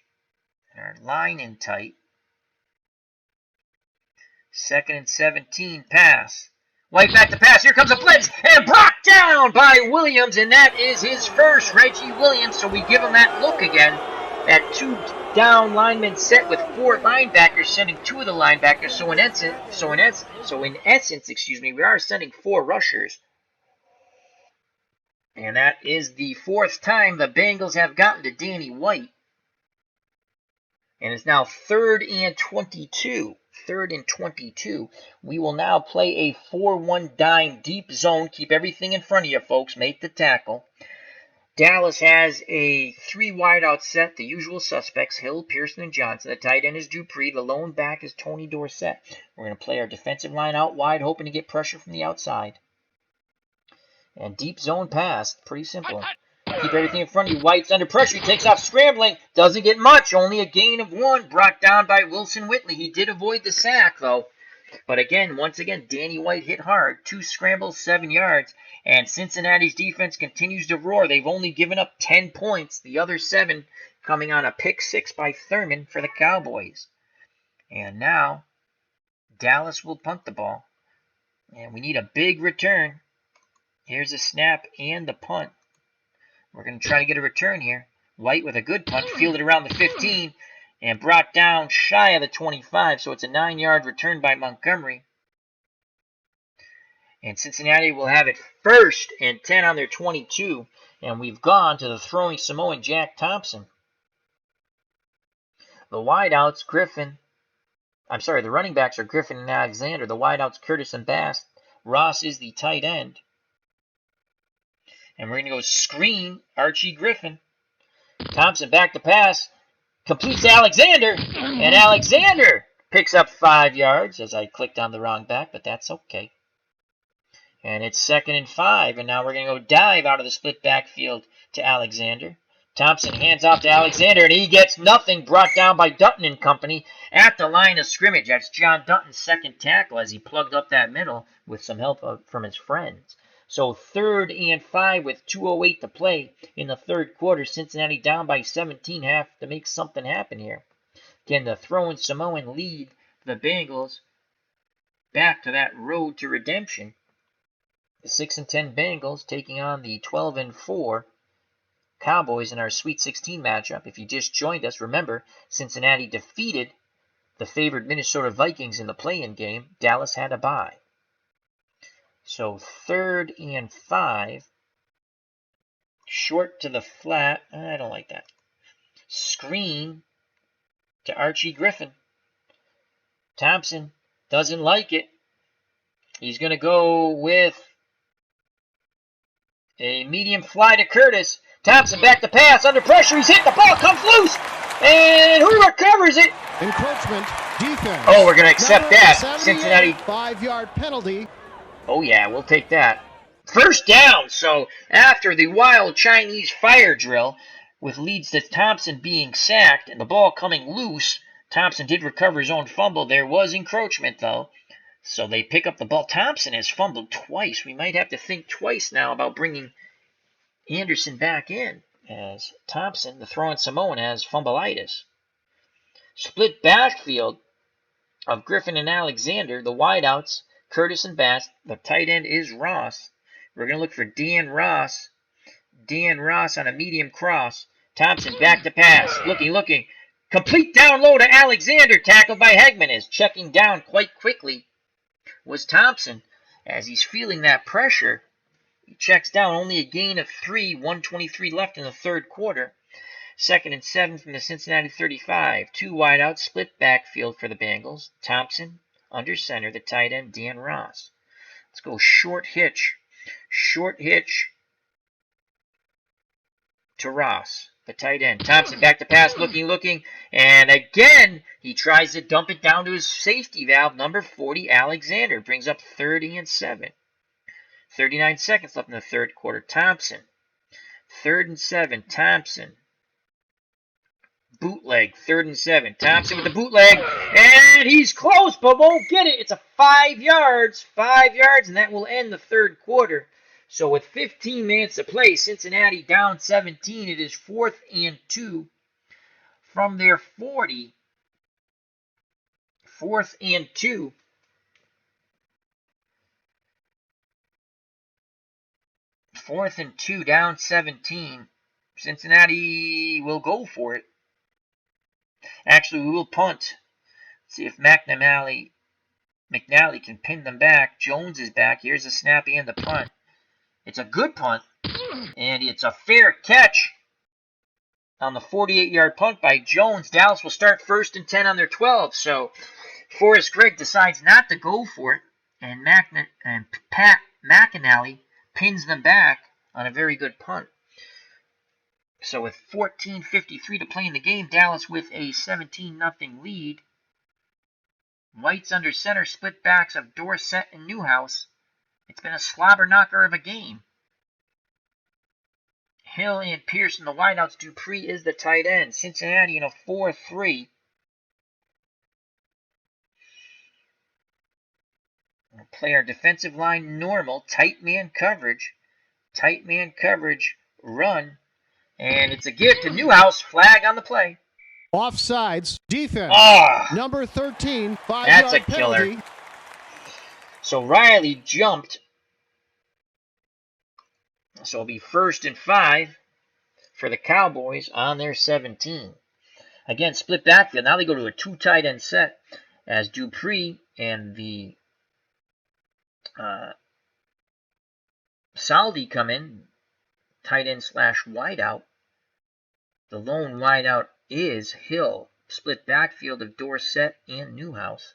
And our line in tight. 2nd and 17 pass. White back to pass. Here comes a blitz. And brought down by Williams. And that is his first, Reggie Williams. So we give him that look again. That 2 down lineman set with 4 linebackers, sending 2 of the linebackers. So in essence, we are sending 4 rushers. And that is the 4th time the Bengals have gotten to Danny White. And it's now 3rd and 22. 3rd and 22. We will now play a 4-1 dime deep zone. Keep everything in front of you, folks. Make the tackle. Dallas has a 3 wide out set. The usual suspects, Hill, Pearson, and Johnson. The tight end is Dupree. The lone back is Tony Dorsett. We're going to play our defensive line out wide, hoping to get pressure from the outside. And deep zone pass. Pretty simple. Keep everything in front of you. White's under pressure. He takes off scrambling. Doesn't get much. Only a gain of 1. Brought down by Wilson Whitley. He did avoid the sack, though. But once again, Danny White hit hard. 2 scrambles, 7 yards. And Cincinnati's defense continues to roar. They've only given up 10 points. The other 7 coming on a pick 6 by Thurman for the Cowboys. And now, Dallas will punt the ball. And we need a big return. Here's a snap and the punt. We're going to try to get a return here. White with a good punt, fielded around the 15, and brought down shy of the 25, so it's a 9-yard return by Montgomery. And Cincinnati will have it 1st and 10 on their 22, and we've gone to the throwing Samoan Jack Thompson. The running backs are Griffin and Alexander. The wideouts, Curtis and Bass. Ross is the tight end. And we're going to go screen, Archie Griffin. Thompson back to pass. Completes to Alexander. And Alexander picks up 5 yards as I clicked on the wrong back, but that's okay. And it's 2nd and 5. And now we're going to go dive out of the split backfield to Alexander. Thompson hands off to Alexander, and he gets nothing, brought down by Dutton and company at the line of scrimmage. That's John Dutton's 2nd tackle as he plugged up that middle with some help from his friends. So 3rd and 5 with 2:08 to play in the 3rd quarter. Cincinnati down by 17, have to make something happen here. Can the throwing Samoan lead the Bengals back to that road to redemption? The 6-10 Bengals taking on the 12-4 Cowboys in our Sweet 16 matchup. If you just joined us, remember, Cincinnati defeated the favored Minnesota Vikings in the play-in game. Dallas had a bye. So 3rd and 5. Short to the flat. I don't like that. Screen to Archie Griffin. Thompson doesn't like it. He's going to go with a medium fly to Curtis. Thompson back to pass, under pressure, he's hit, the ball comes loose, and who recovers it? Encroachment, defense. Oh, we're going to accept that. Cincinnati. 5-yard penalty. Oh yeah, we'll take that. 1st down, so after the wild Chinese fire drill, with leads to Thompson being sacked and the ball coming loose, Thompson did recover his own fumble. There was encroachment, though, so they pick up the ball. Thompson has fumbled twice. We might have to think twice now about bringing Anderson back in, as Thompson, the throwing Samoan, has fumbleitis. Split backfield of Griffin and Alexander. The wideouts, Curtis and Bass. The tight end is Ross. We're going to look for Dan Ross. Dan Ross on a medium cross. Thompson back to pass. Looking. Complete down low to Alexander. Tackled by Hegman. Is checking down quite quickly was Thompson. As he's feeling that pressure, he checks down. Only a gain of 3. 1:23 left in the 3rd quarter. 2nd and 7 from the Cincinnati 35. 2 wideouts, split backfield for the Bengals. Thompson under center. The tight end, Dan Ross. Let's go short hitch. Short hitch to Ross, the tight end. Thompson back to pass, looking, and again he tries to dump it down to his safety valve, number 40, Alexander. Brings up 3rd and 7. 39 seconds left in the 3rd quarter. Thompson, 3rd and 7. Thompson, bootleg, 3rd and 7. Thompson with the bootleg, and he's close but won't get it. It's a 5 yards, and that will end the 3rd quarter. So with 15 minutes to play, Cincinnati down 17. It is 4th and 2 from their 40. 4th and 2. Fourth and 2, down 17. Cincinnati will go for it. Actually, we will punt. See if McNally can pin them back. Jones is back. Here's the snap and the punt. It's a good punt, and it's a fair catch on the 48-yard punt by Jones. Dallas will start 1st and 10 on their 12. So Forrest Gregg decides not to go for it, and Pat McAnally pins them back on a very good punt. So with 14:53 to play in the game, Dallas with a 17-0 lead. White's under center, split backs of Dorsett and Newhouse. It's been a slobber knocker of a game. Hill and Pearson, the wideouts. Dupree is the tight end. Cincinnati in a 4-3. We'll play our defensive line normal. Tight man coverage. Run. And it's a give to Newhouse. Flag on the play. Offsides. Defense. Number 13. 5-yard That's a penalty. killer. So Riley jumped. So it'll be 1st and 5 for the Cowboys on their 17. Again, split backfield. Now they go to a 2 tight end set as Dupree and the Saldi come in. Tight end / wideout. The lone wideout is Hill. split backfield of Dorsett and Newhouse.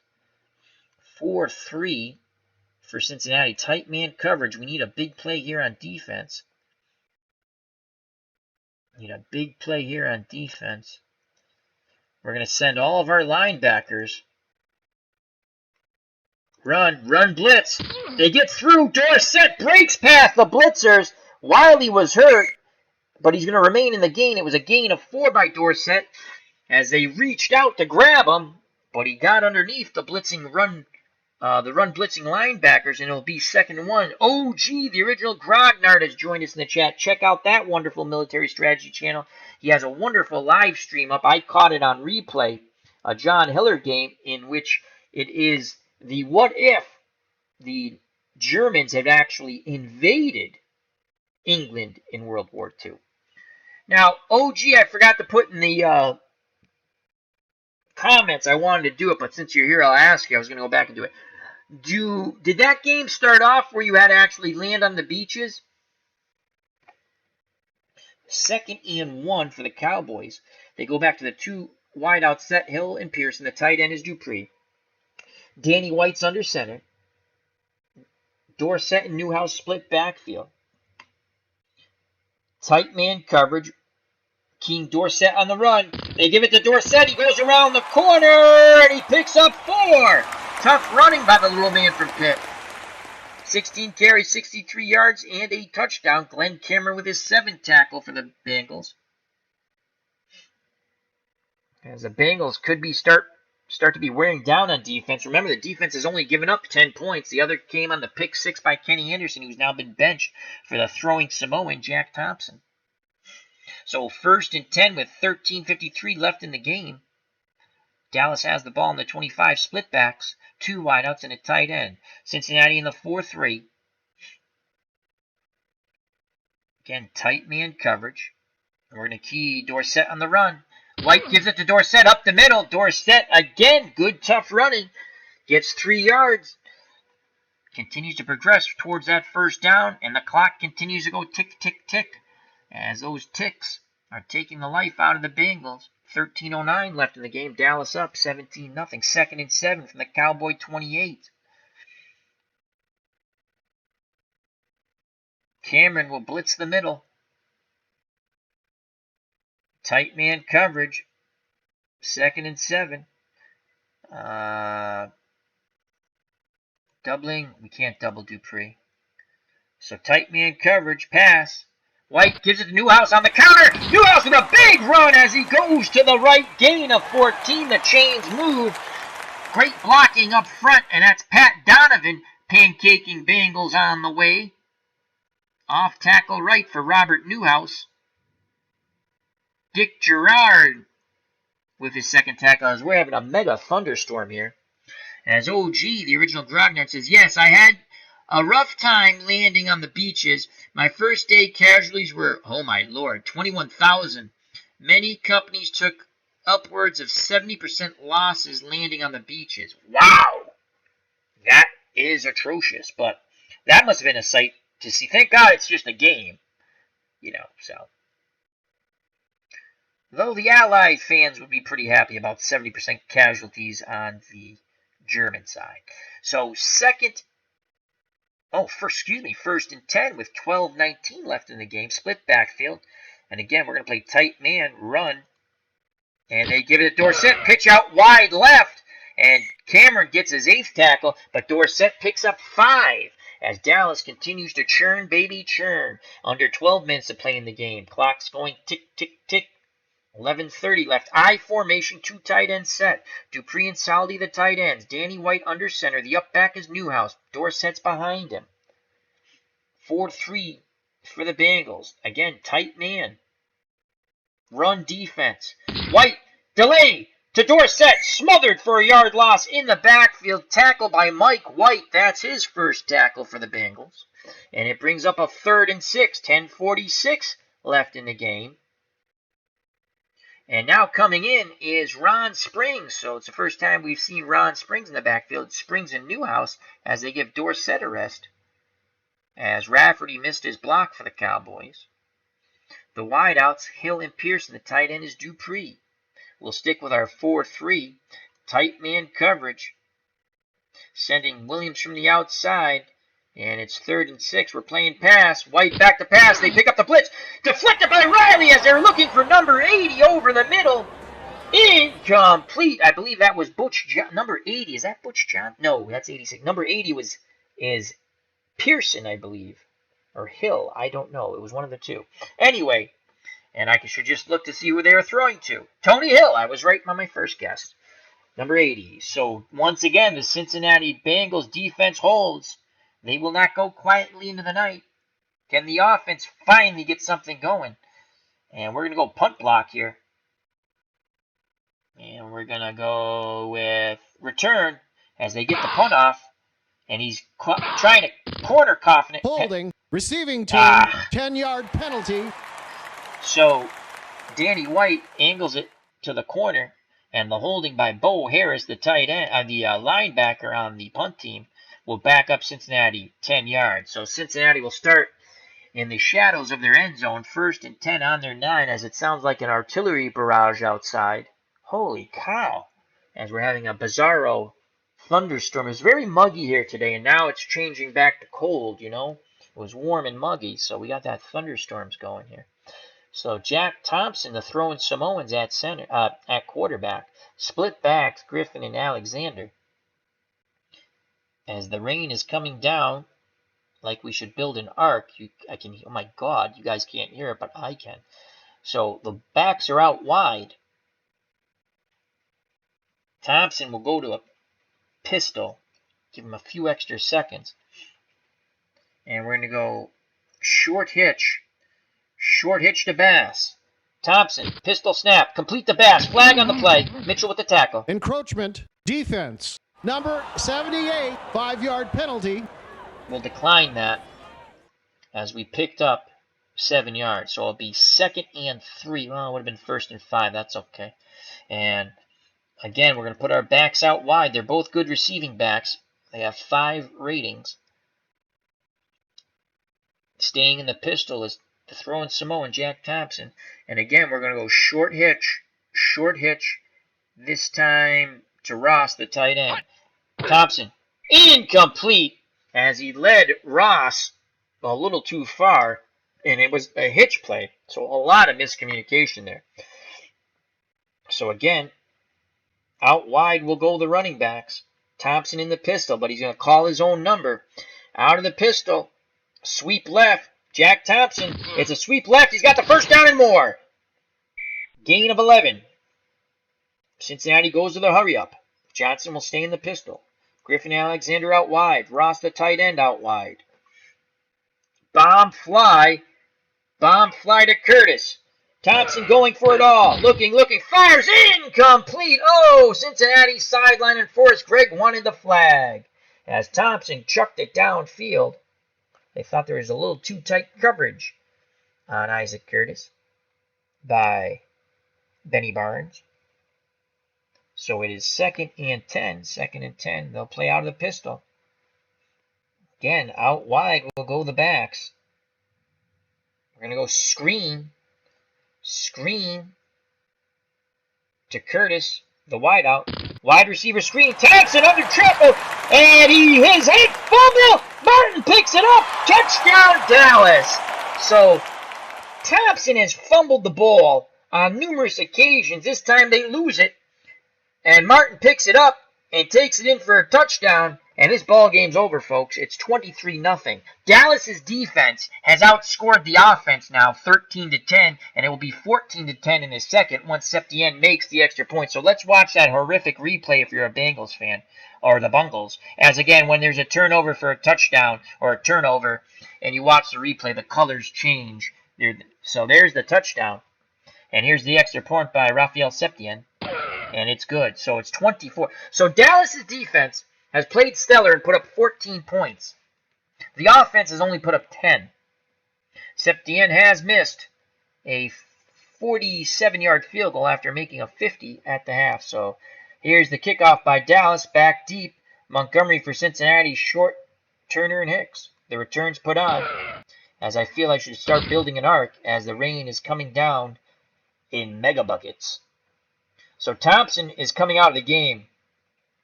4-3 for Cincinnati. Tight man coverage. We need a big play here on defense. We're going to send all of our linebackers. Run blitz. They get through. Dorsett breaks past the blitzers. Wiley was hurt, but he's going to remain in the gain. It was a gain of 4 by Dorsett as they reached out to grab him, but he got underneath the run blitzing linebackers, and it'll be 2nd and 1. OG, the original Grognard, has joined us in the chat. Check out that wonderful military strategy channel. He has a wonderful live stream up. I caught it on replay, a John Hiller game in which it is the what if the Germans had actually invaded England in World War II. Now, OG, I forgot to put in the comments. I wanted to do it, but since you're here, I'll ask you. I was going to go back and do it. Did that game start off where you had to actually land on the beaches? 2nd and 1 for the Cowboys. They go back to the 2 wideout set, Hill and Pearson. The tight end is Dupree. Danny White's under center. Dorsett and Newhouse split backfield. Tight man coverage. King Dorsett on the run. They give it to Dorsett. He goes around the corner and he picks up 4. Tough running by the little man from Pitt. 16 carries, 63 yards, and a touchdown. Glenn Cameron with his 7th tackle for the Bengals. As the Bengals could be start to be wearing down on defense. Remember, the defense has only given up 10 points. The other came on the pick 6 by Kenny Anderson, who's now been benched for the throwing Samoan Jack Thompson. So 1st and 10 with 13:53 left in the game. Dallas has the ball in the 25, split backs, 2 wideouts and a tight end. Cincinnati in the 4-3. Again, tight man coverage. And we're going to key Dorsett on the run. White gives it to Dorsett up the middle. Dorsett again, good tough running. Gets 3 yards. Continues to progress towards that 1st down, and the clock continues to go tick, tick, tick, as those ticks are taking the life out of the Bengals. 13:09 left in the game. Dallas up 17-0. 2nd and 7 from the Cowboy 28. Cameron will blitz the middle. Tight man coverage. 2nd and 7. Doubling. We can't double Dupree. So tight man coverage. Pass. White gives it to Newhouse on the counter. Newhouse with a big run as he goes to the right. Gain of 14. The chains move. Great blocking up front. And that's Pat Donovan pancaking Bengals on the way. Off tackle right for Robert Newhouse. Dick Gerard with his 2nd tackle as we're having a mega thunderstorm here. As OG, the original Grognard, says, yes, I had a rough time landing on the beaches. My first day casualties were, oh my lord, 21,000. Many companies took upwards of 70% losses landing on the beaches. Wow! That is atrocious, but that must have been a sight to see. Thank God it's just a game, so. Though the Allied fans would be pretty happy about 70% casualties on the German side. So 1st and 10 with 12:19 left in the game. Split backfield. And again, we're going to play tight man, run. And they give it to Dorsett. Pitch out wide left. And Cameron gets his 8th tackle. But Dorsett picks up 5 as Dallas continues to churn, baby, churn. Under 12 minutes to play in the game. Clock's going tick, tick, tick. 11:30 left. I formation, 2 tight end set. Dupree and Saldi the tight ends. Danny White under center. The up back is Newhouse. Dorsett's behind him. 4-3 for the Bengals. Again, tight man. Run defense. White, delay to Dorsett. Smothered for a yard loss in the backfield. Tackle by Mike White. That's his 1st tackle for the Bengals. And it brings up a 3rd and 6. 10:46 left in the game. And now coming in is Ron Springs. So it's the first time we've seen Ron Springs in the backfield. Springs and Newhouse as they give Dorsett a rest. As Rafferty missed his block for the Cowboys. The wideouts, Hill and Pearson. The tight end is Dupree. We'll stick with our 4-3 tight man coverage, sending Williams from the outside. And it's 3rd and 6. We're playing pass. White back to pass. They pick up the blitz. Deflected by Riley as they're looking for number 80 over the middle. Incomplete. I believe that was Butch John. Number 80. Is that Butch John? No, that's 86. Number 80 is Pearson, I believe. Or Hill. I don't know. It was one of the two. Anyway, and I should just look to see who they were throwing to. Tony Hill. I was right on my first guess. Number 80. So, once again, the Cincinnati Bengals defense holds. They will not go quietly into the night. Can the offense finally get something going? And we're going to go punt block here. And we're going to go with return as they get the punt off. And he's trying to corner confident. Holding. Receiving team. 10-yard penalty. So Danny White angles it to the corner. And the holding by Bo Harris, the tight end, the linebacker on the punt team, will back up Cincinnati 10 yards. So Cincinnati will start in the shadows of their end zone, 1st and 10 on their 9, as it sounds like an artillery barrage outside. Holy cow. As we're having a bizarro thunderstorm. It's very muggy here today, and now it's changing back to cold, you know. It was warm and muggy, so we got that thunderstorms going here. So Jack Thompson, the throwing Samoans at quarterback. Split backs, Griffin and Alexander. As the rain is coming down, like we should build an ark, oh my God, you guys can't hear it, but I can. So the backs are out wide. Thompson will go to a pistol, give him a few extra seconds. And we're going to go short hitch to Bass. Thompson, pistol snap, complete the Bass, flag on the play, Mitchell with the tackle. Encroachment, defense. Number 78, 5-yard penalty. We'll decline that as we picked up 7 yards. So it'll be 2nd and 3. Well, it would have been 1st and 5. That's okay. And again, we're going to put our backs out wide. They're both good receiving backs. They have 5 ratings. Staying in the pistol is the throwing Samoan, Jack Thompson. And again, we're going to go short hitch. This time to Ross, the tight end. Thompson, incomplete, as he led Ross a little too far, and it was a hitch play, so a lot of miscommunication there. So again, out wide will go the running backs. Thompson in the pistol, but he's going to call his own number. Out of the pistol, sweep left, Jack Thompson. It's a sweep left, he's got the first down and more. Gain of 11. Cincinnati goes to the hurry up. Johnson will stay in the pistol. Griffin Alexander out wide. Ross, the tight end, out wide. Bomb fly to Curtis. Thompson going for it all. Looking, fires, incomplete. Oh, Cincinnati sideline and Forrest Gregg wanted the flag. As Thompson chucked it downfield, they thought there was a little too tight coverage on Isaac Curtis by Benny Barnes. So it is 2nd and 10. 2nd and 10. They'll play out of the pistol. Again, out wide will go the backs. We're going to go screen to Curtis, the wide out. Wide receiver screen. Thompson under triple. And his head fumble. Martin picks it up. Touchdown, Dallas. So Thompson has fumbled the ball on numerous occasions. This time they lose it. And Martin picks it up and takes it in for a touchdown. And this ball game's over, folks. It's 23-0. Dallas's defense has outscored the offense now 13-10, and it will be 14-10 in the second once Septien makes the extra point. So let's watch that horrific replay if you're a Bengals fan, or the Bungles. As again, when there's a turnover for a touchdown or a turnover, and you watch the replay, the colors change. So there's the touchdown. And here's the extra point by Raphael Septien. And it's good. So it's 24. So Dallas's defense has played stellar and put up 14 points. The offense has only put up 10. Septien has missed a 47-yard field goal after making a 50 at the half. So here's the kickoff by Dallas, back deep. Montgomery for Cincinnati, short, Turner and Hicks. The return's put on, as I feel I should start building an ark as the rain is coming down in mega buckets. So Thompson is coming out of the game,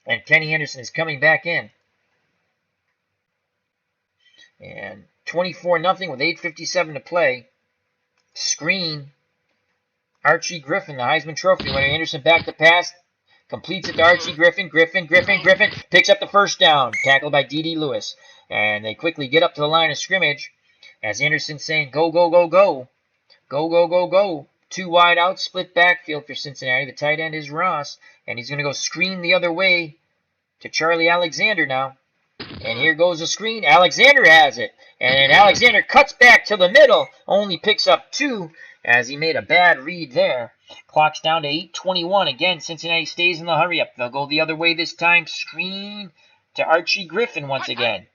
and Kenny Anderson is coming back in. And 24-0 with 8:57 to play. Screen. Archie Griffin, the Heisman Trophy winner. Anderson back to pass. Completes it to Archie Griffin. Griffin picks up the first down. Tackled by D.D. Lewis. And they quickly get up to the line of scrimmage as Anderson's saying, go, go, go, go. Go, go, go, go. Two wide out, split backfield for Cincinnati. The tight end is Ross. And he's going to go screen the other way to Charlie Alexander now. And here goes the screen. Alexander has it. And Alexander cuts back to the middle. Only picks up 2 as he made a bad read there. Clock's down to 8:21. Again, Cincinnati stays in the hurry up. They'll go the other way this time. Screen to Archie Griffin once again.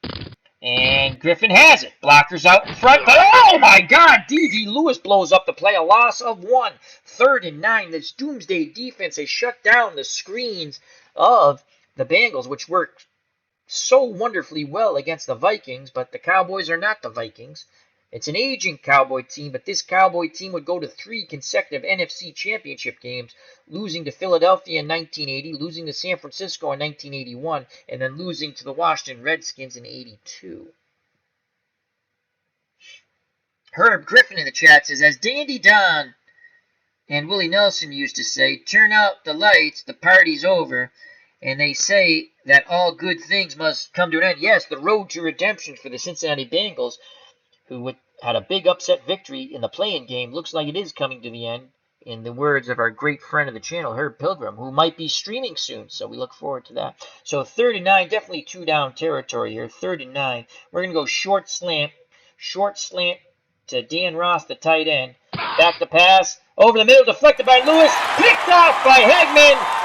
And Griffin has it. Blockers out in front. But oh my God! D.D. Lewis blows up the play. A loss of 1. 3rd and 9. This doomsday defense has shut down the screens of the Bengals, which worked so wonderfully well against the Vikings, but the Cowboys are not the Vikings. It's an aging Cowboy team, but this Cowboy team would go to 3 consecutive NFC Championship games, losing to Philadelphia in 1980, losing to San Francisco in 1981, and then losing to the Washington Redskins in 82. Herb Griffin in the chat says, as Dandy Don and Willie Nelson used to say, turn out the lights, the party's over. And they say that all good things must come to an end. Yes, the road to redemption for the Cincinnati Bengals, who had a big upset victory in the play-in game, looks like it is coming to the end, in the words of our great friend of the channel, Herb Pilgrim, who might be streaming soon, so we look forward to that. So 3rd and 9, definitely 2-down territory here. 3rd and 9. We're going to go short slant to Dan Ross, the tight end. Back to pass, over the middle, deflected by Lewis, picked off by Hegman.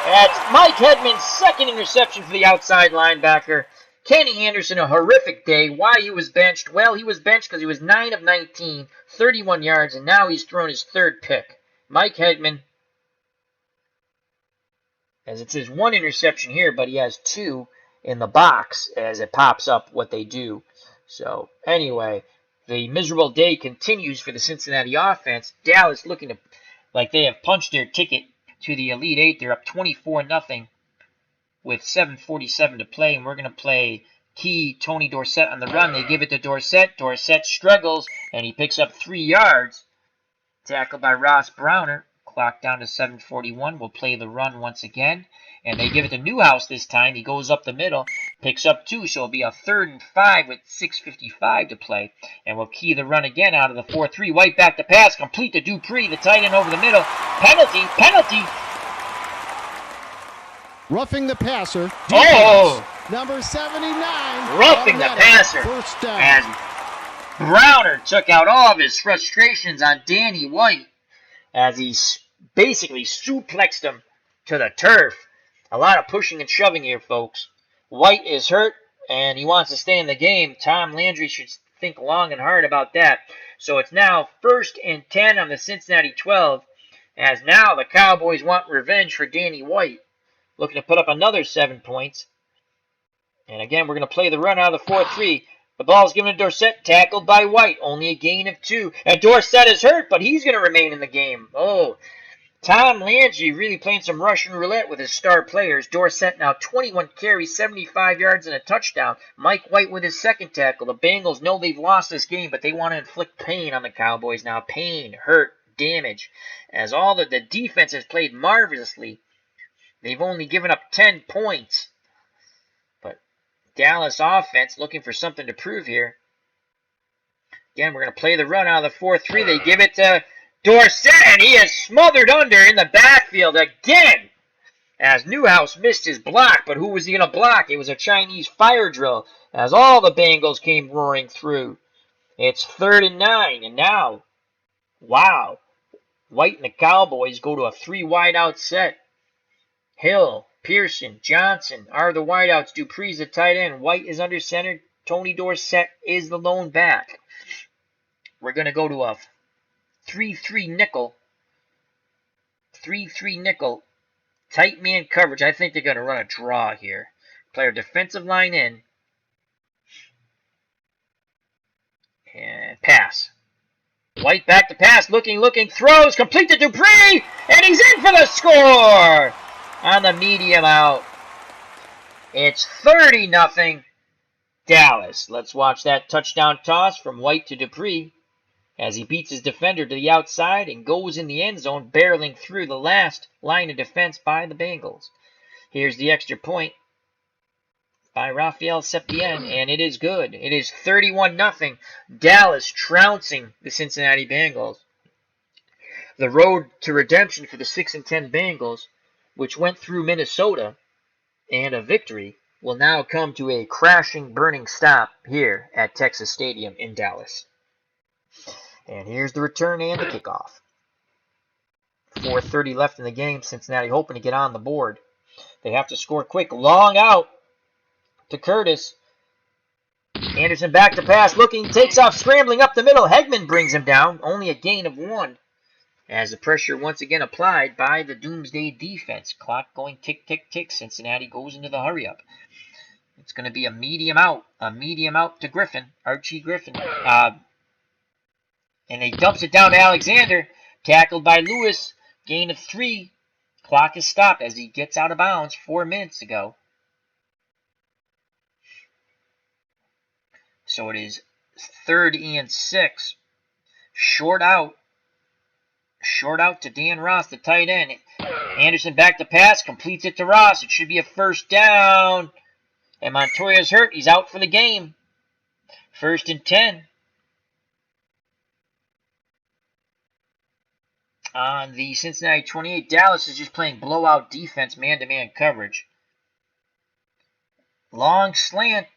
That's Mike Hedman's 2nd interception for the outside linebacker. Kenny Anderson, a horrific day. Why he was benched? Well, he was benched because he was 9 of 19, 31 yards, and now he's thrown his 3rd pick. Mike Hedman, as it says 1 interception here, but he has 2 in the box as it pops up what they do. So, anyway, the miserable day continues for the Cincinnati offense. Dallas looking like they have punched their ticket to the Elite 8. They're up 24-0 with 7:47 to play, and we're going to play key Tony Dorsett on the run. They give it to Dorsett. Dorsett struggles, and he picks up 3 yards. Tackled by Ross Browner. Clock down to 7:41. We'll play the run once again, and they give it to Newhouse this time. He goes up the middle, picks up 2, so it'll be a 3rd and 5 with 6:55 to play, and we'll key the run again out of the 4-3. White back to pass, complete to Dupree, the tight end over the middle. Penalty. Roughing the passer. Oh! Number 79. Roughing the passer. First down. As Browner took out all of his frustrations on Danny White as he basically suplexed him to the turf. A lot of pushing and shoving here, folks. White is hurt, and he wants to stay in the game. Tom Landry should think long and hard about that. So it's now 1st and 10 on the Cincinnati 12, as now the Cowboys want revenge for Danny White, looking to put up another 7 points. And again, we're going to play the run out of the 4-3. The ball's given to Dorsett, tackled by White, only a gain of 2. And Dorsett is hurt, but he's going to remain in the game. Oh, Tom Landry really playing some Russian roulette with his star players. Dorsett now 21 carries, 75 yards, and a touchdown. Mike White with his 2nd tackle. The Bengals know they've lost this game, but they want to inflict pain on the Cowboys now. Pain, hurt, damage. As all the defense has played marvelously, they've only given up 10 points. But Dallas offense looking for something to prove here. Again, we're going to play the run out of the 4-3. They give it to Dorsett, and he is smothered under in the backfield again. As Newhouse missed his block, but who was he going to block? It was a Chinese fire drill as all the Bengals came roaring through. It's 3rd and 9, and now, wow, White and the Cowboys go to a 3 wide out set. Hill, Pearson, Johnson are the wideouts. Dupree's the tight end. White is under center. Tony Dorsett is the lone back. We're going to go to a 3-3 nickel. 3-3 nickel. Tight man coverage. I think they're going to run a draw here. Play our defensive line in. And pass. White back to pass, looking, throws, complete to Dupree, and he's in for the score on the medium out. It's 30-0 Dallas. Let's watch that touchdown toss from White to Dupree as he beats his defender to the outside and goes in the end zone, barreling through the last line of defense by the Bengals. Here's the extra point by Rafael Septien, and it is good. It is 31-0. Dallas trouncing the Cincinnati Bengals. The road to redemption for the 6-10 Bengals, which went through Minnesota and a victory, will now come to a crashing, burning stop here at Texas Stadium in Dallas. And here's the return and the kickoff. 4:30 left in the game. Cincinnati hoping to get on the board. They have to score quick. Long out to Curtis. Anderson back to pass, looking, takes off, scrambling up the middle. Hegman brings him down. Only a gain of 1. As the pressure once again applied by the Doomsday defense. Clock going tick, tick, tick. Cincinnati goes into the hurry up. It's going to be a medium out to Griffin, Archie Griffin. And he dumps it down to Alexander. Tackled by Lewis. Gain of 3. Clock is stopped as he gets out of bounds 4 minutes to go. So it is 3rd and 6. Short out to Dan Ross, the tight end. Anderson back to pass, completes it to Ross. It should be a first down. And Montoya's hurt. He's out for the game. 1st and 10. On the Cincinnati 28, Dallas is just playing blowout defense, man-to-man coverage. Long slant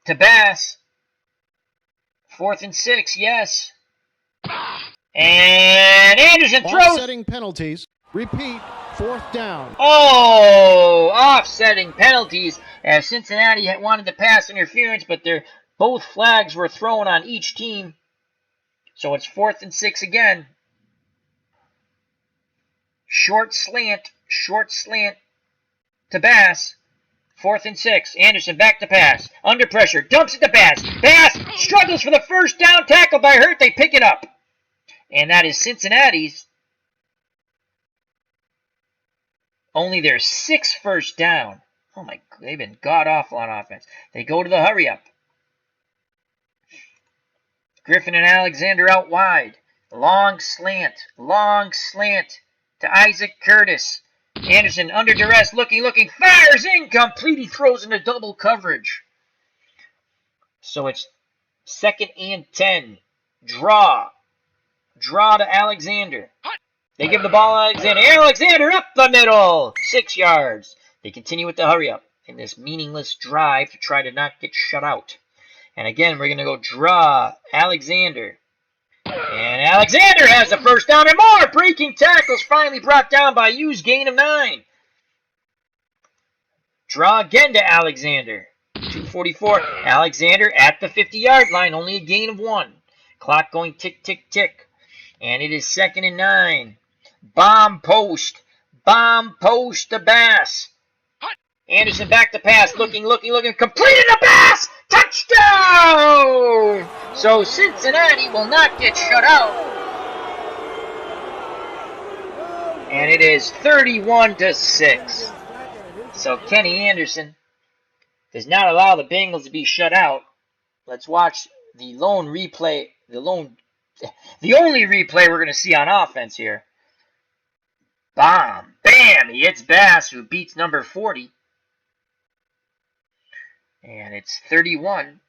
to Bass. 4th and 6, yes. And Anderson throws. Offsetting penalties. Repeat, 4th down. Oh, offsetting penalties as Cincinnati wanted to pass interference, but both flags were thrown on each team. So it's 4th and 6 again. Short slant to Bass. 4th and 6. Anderson back to pass. Under pressure. Dumps it to Bass. Bass struggles for the first down. Tackled by Hurt. They pick it up. And that is Cincinnati's. Only their 6th first down. Oh my, they've been god-awful on offense. They go to the hurry-up. Griffin and Alexander out wide. Long slant to Isaac Curtis. Anderson under duress, looking, fires incomplete. He throws into double coverage. So it's 2nd and 10. Draw to Alexander. They give the ball to Alexander. Alexander up the middle. 6 yards. They continue with the hurry up in this meaningless drive to try to not get shut out. And again, we're going to go draw Alexander. And Alexander has the first down and more. Breaking tackles finally brought down by Hughes. Gain of 9. Draw again to Alexander. 2:44. Alexander at the 50-yard line. Only a gain of 1. Clock going tick, tick, tick. And it is 2nd and 9. Bomb post to Bass. Anderson back to pass. Looking. Completed the pass. Touchdown! So Cincinnati will not get shut out. And it is 31-6. So Kenny Anderson does not allow the Bengals to be shut out. Let's watch the only replay we're going to see on offense here. Bam! He hits Bass, who beats number 40. And it's 31-6.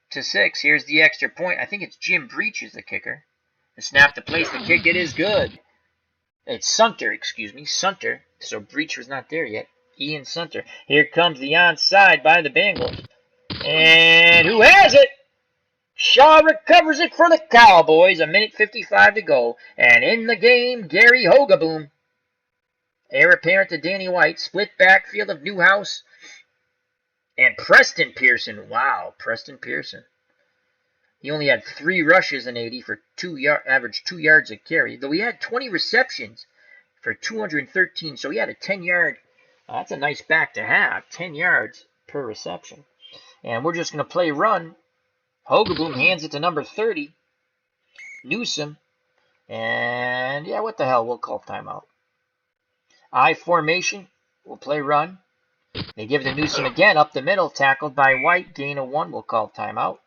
Here's the extra point. I think it's Jim Breach is the kicker. The snap to place the kick. It is good. It's Sunter. So Breach was not there yet. Ian Sunter. Here comes the onside by the Bengals. And who has it? Shaw recovers it for the Cowboys. 1:55 to go. And in the game, Gary Hogaboom. Heir apparent to Danny White. Split backfield of Newhouse and Preston Pearson. Wow, Preston Pearson. He only had 3 rushes in 80 for average 2 yards a carry. Though he had 20 receptions for 213. So he had a 10-yard. That's a nice back to have. 10 yards per reception. And we're just going to play run. Hogaboom hands it to number 30. Newsom And yeah, what the hell? We'll call timeout. I formation. We'll play run. They give to Newsom again up the middle, tackled by White. Gain of 1. We'll call timeout.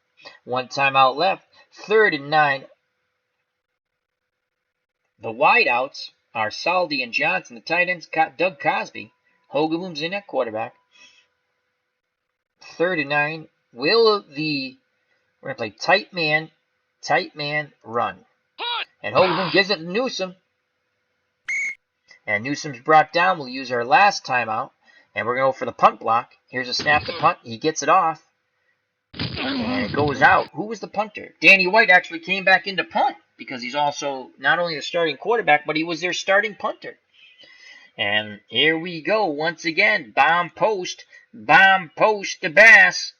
1 timeout left. 3rd and 9. The wideouts are Saldi and Johnson. The tight ends, Doug Cosby. Hogaboom's in at quarterback. 3rd and 9. We're going to play tight man, run. And Hogaboom gives it to Newsom. And Newsom's brought down. We'll use our last timeout. And we're going to go for the punt block. Here's a snap to punt. He gets it off. And it goes out. Who was the punter? Danny White actually came back into punt because he's also not only the starting quarterback, but he was their starting punter. And here we go once again. Bomb post to Bass.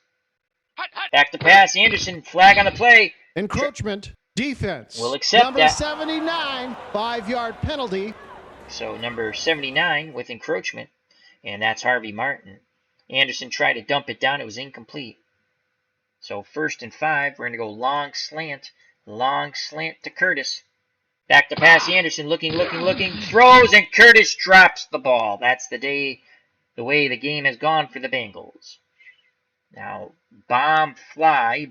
Back to pass. Anderson, flag on the play. Encroachment, defense. We'll accept number that. 79, 5-yard penalty. So number 79 with encroachment. And that's Harvey Martin. Anderson tried to dump it down. It was incomplete. So 1st and 5. We're going to go long slant to Curtis. Back to pass. Anderson looking. Throws, and Curtis drops the ball. That's the way the game has gone for the Bengals. Now, bomb fly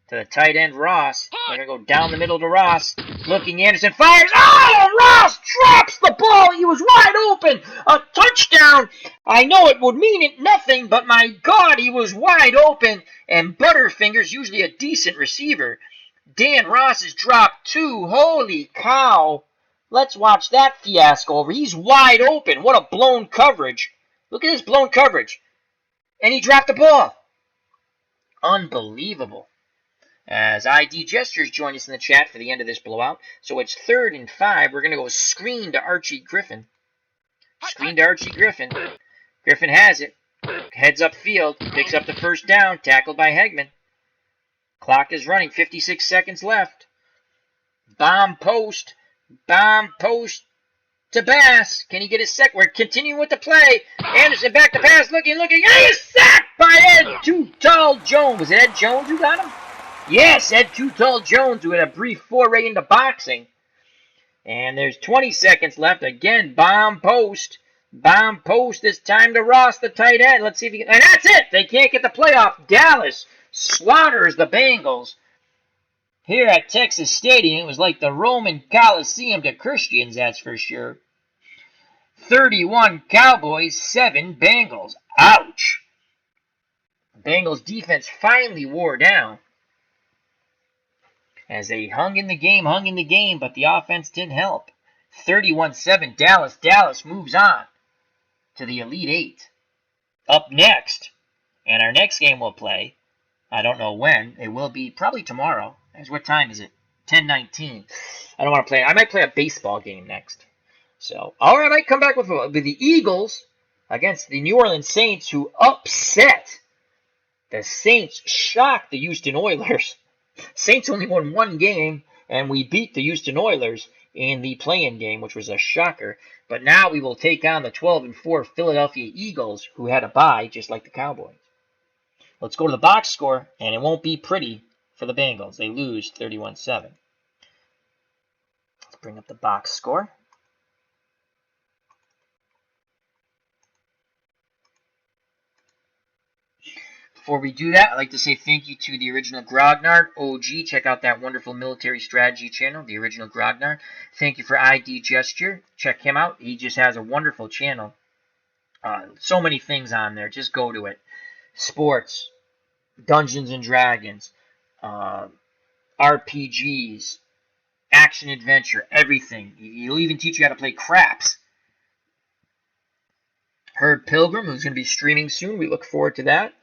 to the tight end, Ross. We're going to go down the middle to Ross. Looking, Anderson fires. Oh, Ross drops the ball. He was wide open. A touchdown. I know it would mean nothing, but my God, he was wide open. And Butterfinger's usually a decent receiver. Dan Ross has dropped 2. Holy cow. Let's watch that fiasco over. He's wide open. What a blown coverage. Look at this blown coverage. And he dropped the ball. Unbelievable. As ID Gestures join us in the chat for the end of this blowout. So it's 3rd and 5. We're going to go screen to Archie Griffin. Griffin has it. Heads up field. Picks up the first down. Tackled by Hegman. Clock is running. 56 seconds left. Bomb post to Bass. Can he get his second? We're continuing with the play. Anderson back to pass. Looking. And he's sacked by Ed Too Tall Jones. Was it Ed Jones who got him? Yes, Ed Too Tall Jones who had a brief foray into boxing. And there's 20 seconds left. Again, bomb post. This time to Ross, the tight end. Let's see if he can. And that's it. They can't get the playoff. Dallas slaughters the Bengals. Here at Texas Stadium, it was like the Roman Coliseum to Christians, that's for sure. 31 Cowboys, 7 Bengals. Ouch. Bengals defense finally wore down as they hung in the game, but the offense didn't help. 31-7 Dallas. Dallas moves on to the Elite 8. Up next, and our next game we'll play, I don't know when, it will be probably tomorrow. What time is it? 10:19. I don't want to play. I might play a baseball game next. So, or I might come back with the Eagles against the New Orleans Saints, who upset the Saints, shocked the Houston Oilers. Saints only won 1 game, and we beat the Houston Oilers in the play-in game, which was a shocker. But now we will take on the 12-4 Philadelphia Eagles, who had a bye, just like the Cowboys. Let's go to the box score, and it won't be pretty for the Bengals. They lose 31-7. Let's bring up the box score. Before we do that, I'd like to say thank you to the original Grognard OG. Check out that wonderful military strategy channel, the original Grognard. Thank you for ID Gesture. Check him out. He just has a wonderful channel. So many things on there. Just go to it. Sports, Dungeons and Dragons, RPGs, action adventure, everything. He'll even teach you how to play craps. Herb Pilgrim, who's going to be streaming soon. We look forward to that.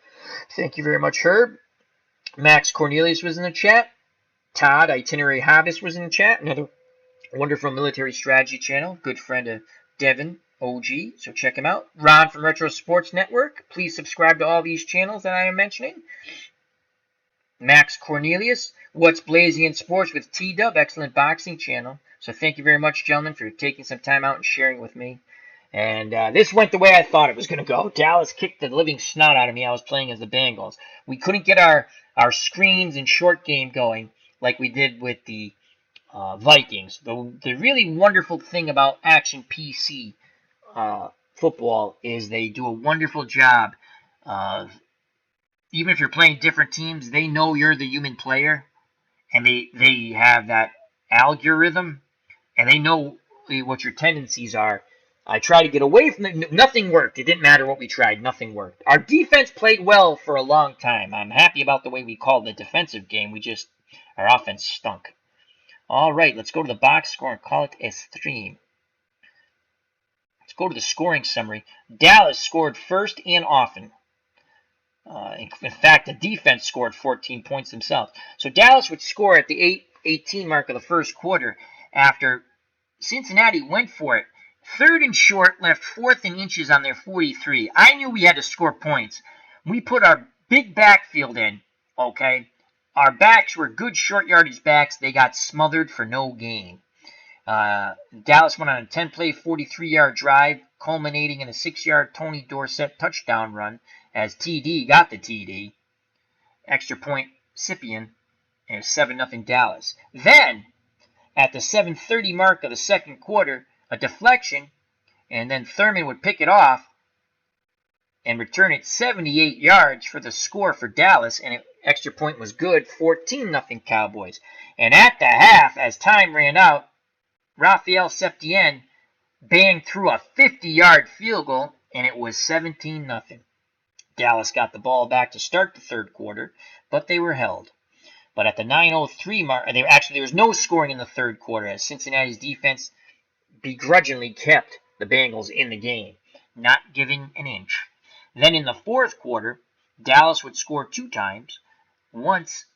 Thank you very much, Herb. Max Cornelius was in the chat. Todd, Itinerary Hobbist, was in the chat. Another wonderful military strategy channel. Good friend of Devin, OG, so check him out. Ron from Retro Sports Network. Please subscribe to all these channels that I am mentioning. Max Cornelius, What's Blazing in Sports with T-Dub, excellent boxing channel. So thank you very much, gentlemen, for taking some time out and sharing with me. And this went the way I thought it was going to go. Dallas kicked the living snot out of me. I was playing as the Bengals. We couldn't get our screens and short game going like we did with the Vikings. The really wonderful thing about Action PC football is they do a wonderful job of, even if you're playing different teams, they know you're the human player, and they have that algorithm, and they know what your tendencies are. I try to get away from it. Nothing worked. It didn't matter what we tried. Nothing worked. Our defense played well for a long time. I'm happy about the way we called the defensive game. Our offense stunk. All right, let's go to the box score and call it a stream. Let's go to the scoring summary. Dallas scored first and often. In fact, the defense scored 14 points themselves. So Dallas would score at the 8:18 mark of the first quarter after Cincinnati went for it. Third and short, left fourth and inches on their 43. I knew we had to score points. We put our big backfield in, okay? Our backs were good short yardage backs. They got smothered for no gain. Dallas went on a 10-play, 43-yard drive, culminating in a 6-yard Tony Dorsett touchdown run as TD got the TD. Extra point, Scipien, and 7-0 Dallas. Then, at the 7:30 mark of the second quarter, a deflection, and then Thurman would pick it off and return it 78 yards for the score for Dallas, and extra point was good, 14-0 Cowboys. And at the half, as time ran out, Raphael Septien banged through a 50-yard field goal, and it was 17-0. Dallas got the ball back to start the third quarter, but they were held. But at the 9:03 mark, there was no scoring in the third quarter as Cincinnati's defense begrudgingly kept the Bengals in the game, not giving an inch. Then in the fourth quarter, Dallas would score 2 times. Once,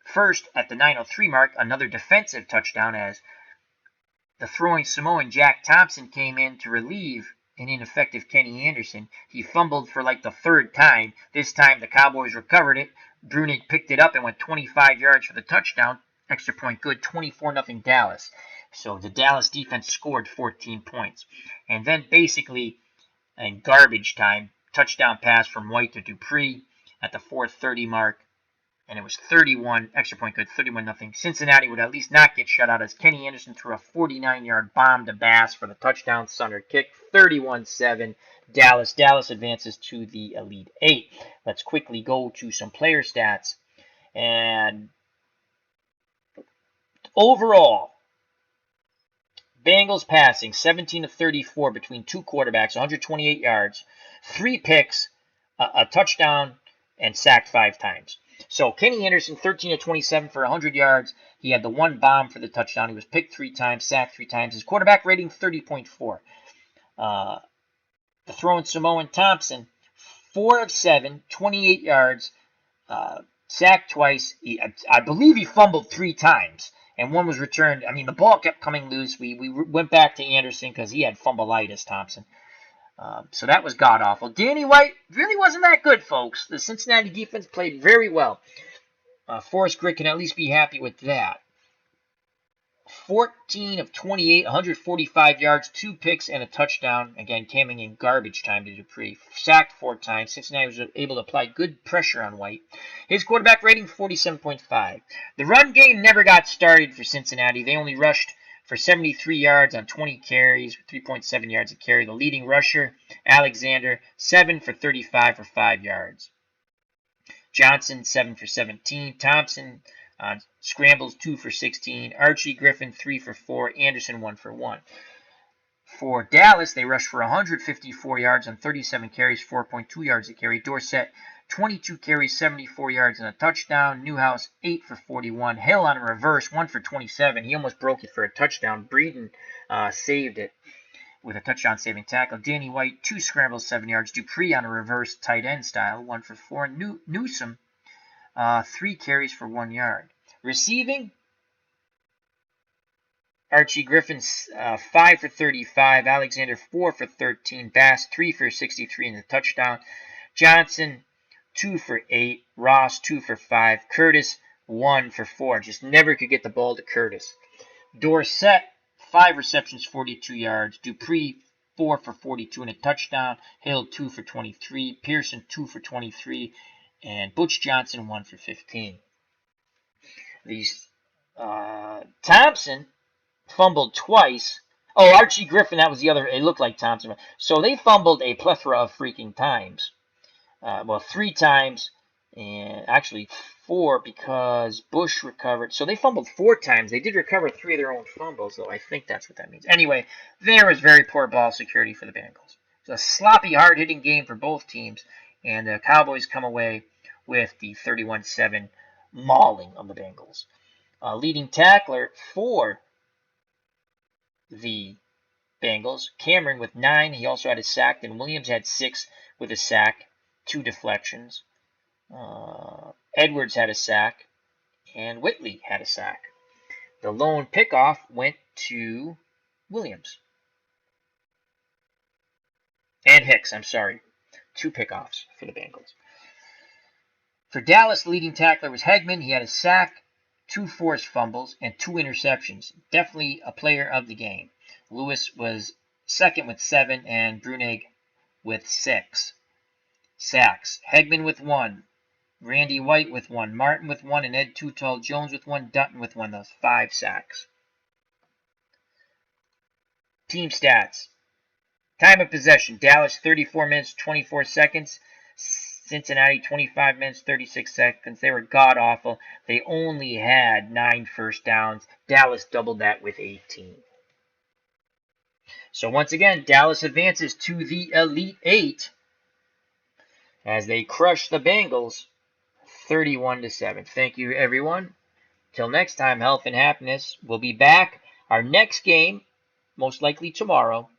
first at the 9:03 mark, another defensive touchdown as the throwing Samoan Jack Thompson came in to relieve an ineffective Kenny Anderson. He fumbled for like the third time. This time the Cowboys recovered it. Brunig picked it up and went 25 yards for the touchdown. Extra point good, 24-0 Dallas. So the Dallas defense scored 14 points. And then basically in garbage time, touchdown pass from White to Dupree at the 4:30 mark. And it was 31, extra point good, 31-0. Cincinnati would at least not get shut out as Kenny Anderson threw a 49-yard bomb to Bass for the touchdown Sunner kick, 31-7. Dallas advances to the Elite Eight. Let's quickly go to some player stats. And overall, Bengals passing 17-34 between 2 quarterbacks, 128 yards, 3 picks, a touchdown, and sacked 5 times. So Kenny Anderson, 13-27 for 100 yards. He had the 1 bomb for the touchdown. He was picked 3 times, sacked 3 times. His quarterback rating, 30.4. The throwing Samoan Thompson, 4 of 7, 28 yards, sacked twice. I believe he fumbled 3 times, and 1 was returned. I mean, the ball kept coming loose. We went back to Anderson because he had fumbleitis, Thompson. So that was god-awful. Danny White really wasn't that good, folks. The Cincinnati defense played very well. Forrest Gregg can at least be happy with that. 14 of 28, 145 yards, 2 picks, and a touchdown. Again, coming in garbage time to Dupree. Sacked 4 times. Cincinnati was able to apply good pressure on White. His quarterback rating, 47.5. The run game never got started for Cincinnati. They only rushed for 73 yards on 20 carries, 3.7 yards a carry. The leading rusher, Alexander, 7 for 35 for 5 yards. Johnson, 7 for 17. Thompson scrambles, 2 for 16. Archie Griffin, 3 for 4. Anderson, 1 for 1. For Dallas, they rushed for 154 yards on 37 carries, 4.2 yards a carry. Dorsett, 22 carries, 74 yards, and a touchdown. Newhouse, 8 for 41. Hill on a reverse, 1 for 27. He almost broke it for a touchdown. Breeden saved it with a touchdown-saving tackle. Danny White, 2 scrambles, 7 yards. Dupree on a reverse tight end style, 1 for 4. Newsome, 3 carries for 1 yard. Receiving, Archie Griffin, 5 for 35. Alexander, 4 for 13. Bass, 3 for 63 in the touchdown. Johnson, 2 for 8. Ross, 2 for 5. Curtis, 1 for 4. Just never could get the ball to Curtis. Dorsett, 5 receptions, 42 yards. Dupree, 4 for 42 and a touchdown. Hill, 2 for 23. Pearson, 2 for 23. And Butch Johnson, 1 for 15. These Thompson fumbled twice. Oh, Archie Griffin, that was the other. It looked like Thompson. So they fumbled a plethora of freaking times. Well, 3 times, and actually 4 because Bush recovered. So they fumbled 4 times. They did recover 3 of their own fumbles, though. I think that's what that means. Anyway, there was very poor ball security for the Bengals. It was a sloppy, hard-hitting game for both teams, and the Cowboys come away with the 31-7 mauling of the Bengals. Leading tackler for the Bengals, Cameron with 9. He also had a sack. Then Williams had 6 with a sack, 2 deflections. Edwards had a sack, and Whitley had a sack. The lone pickoff went to Williams. And Hicks, I'm sorry. 2 pickoffs for the Bengals. For Dallas, the leading tackler was Hegman. He had a sack, 2 forced fumbles, and 2 interceptions. Definitely a player of the game. Lewis was second with 7, and Brunig with 6 sacks. Hegman with 1. Randy White with 1. Martin with 1. And Ed Tuttle Jones with 1. Dutton with 1. Those 5 sacks. Team stats. Time of possession. Dallas 34 minutes 24 seconds. Cincinnati 25 minutes 36 seconds. They were god awful. They only had 9 first downs. Dallas doubled that with 18. So once again, Dallas advances to the Elite 8 as they crush the Bengals 31-7. Thank you, everyone. Till next time, health and happiness. We'll be back. Our next game, most likely tomorrow,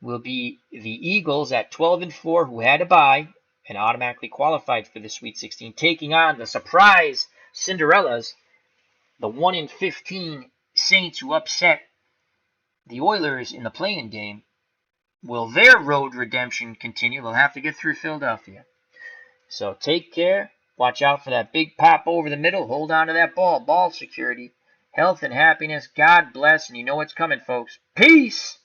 will be the Eagles at 12-4, who had a bye and automatically qualified for the Sweet 16, taking on the surprise Cinderellas, the 1-15 Saints, who upset the Oilers in the play-in game. Will their road redemption continue? They'll have to get through Philadelphia. So take care. Watch out for that big pop over the middle. Hold on to that ball. Ball security. Health and happiness. God bless. And you know what's coming, folks. Peace.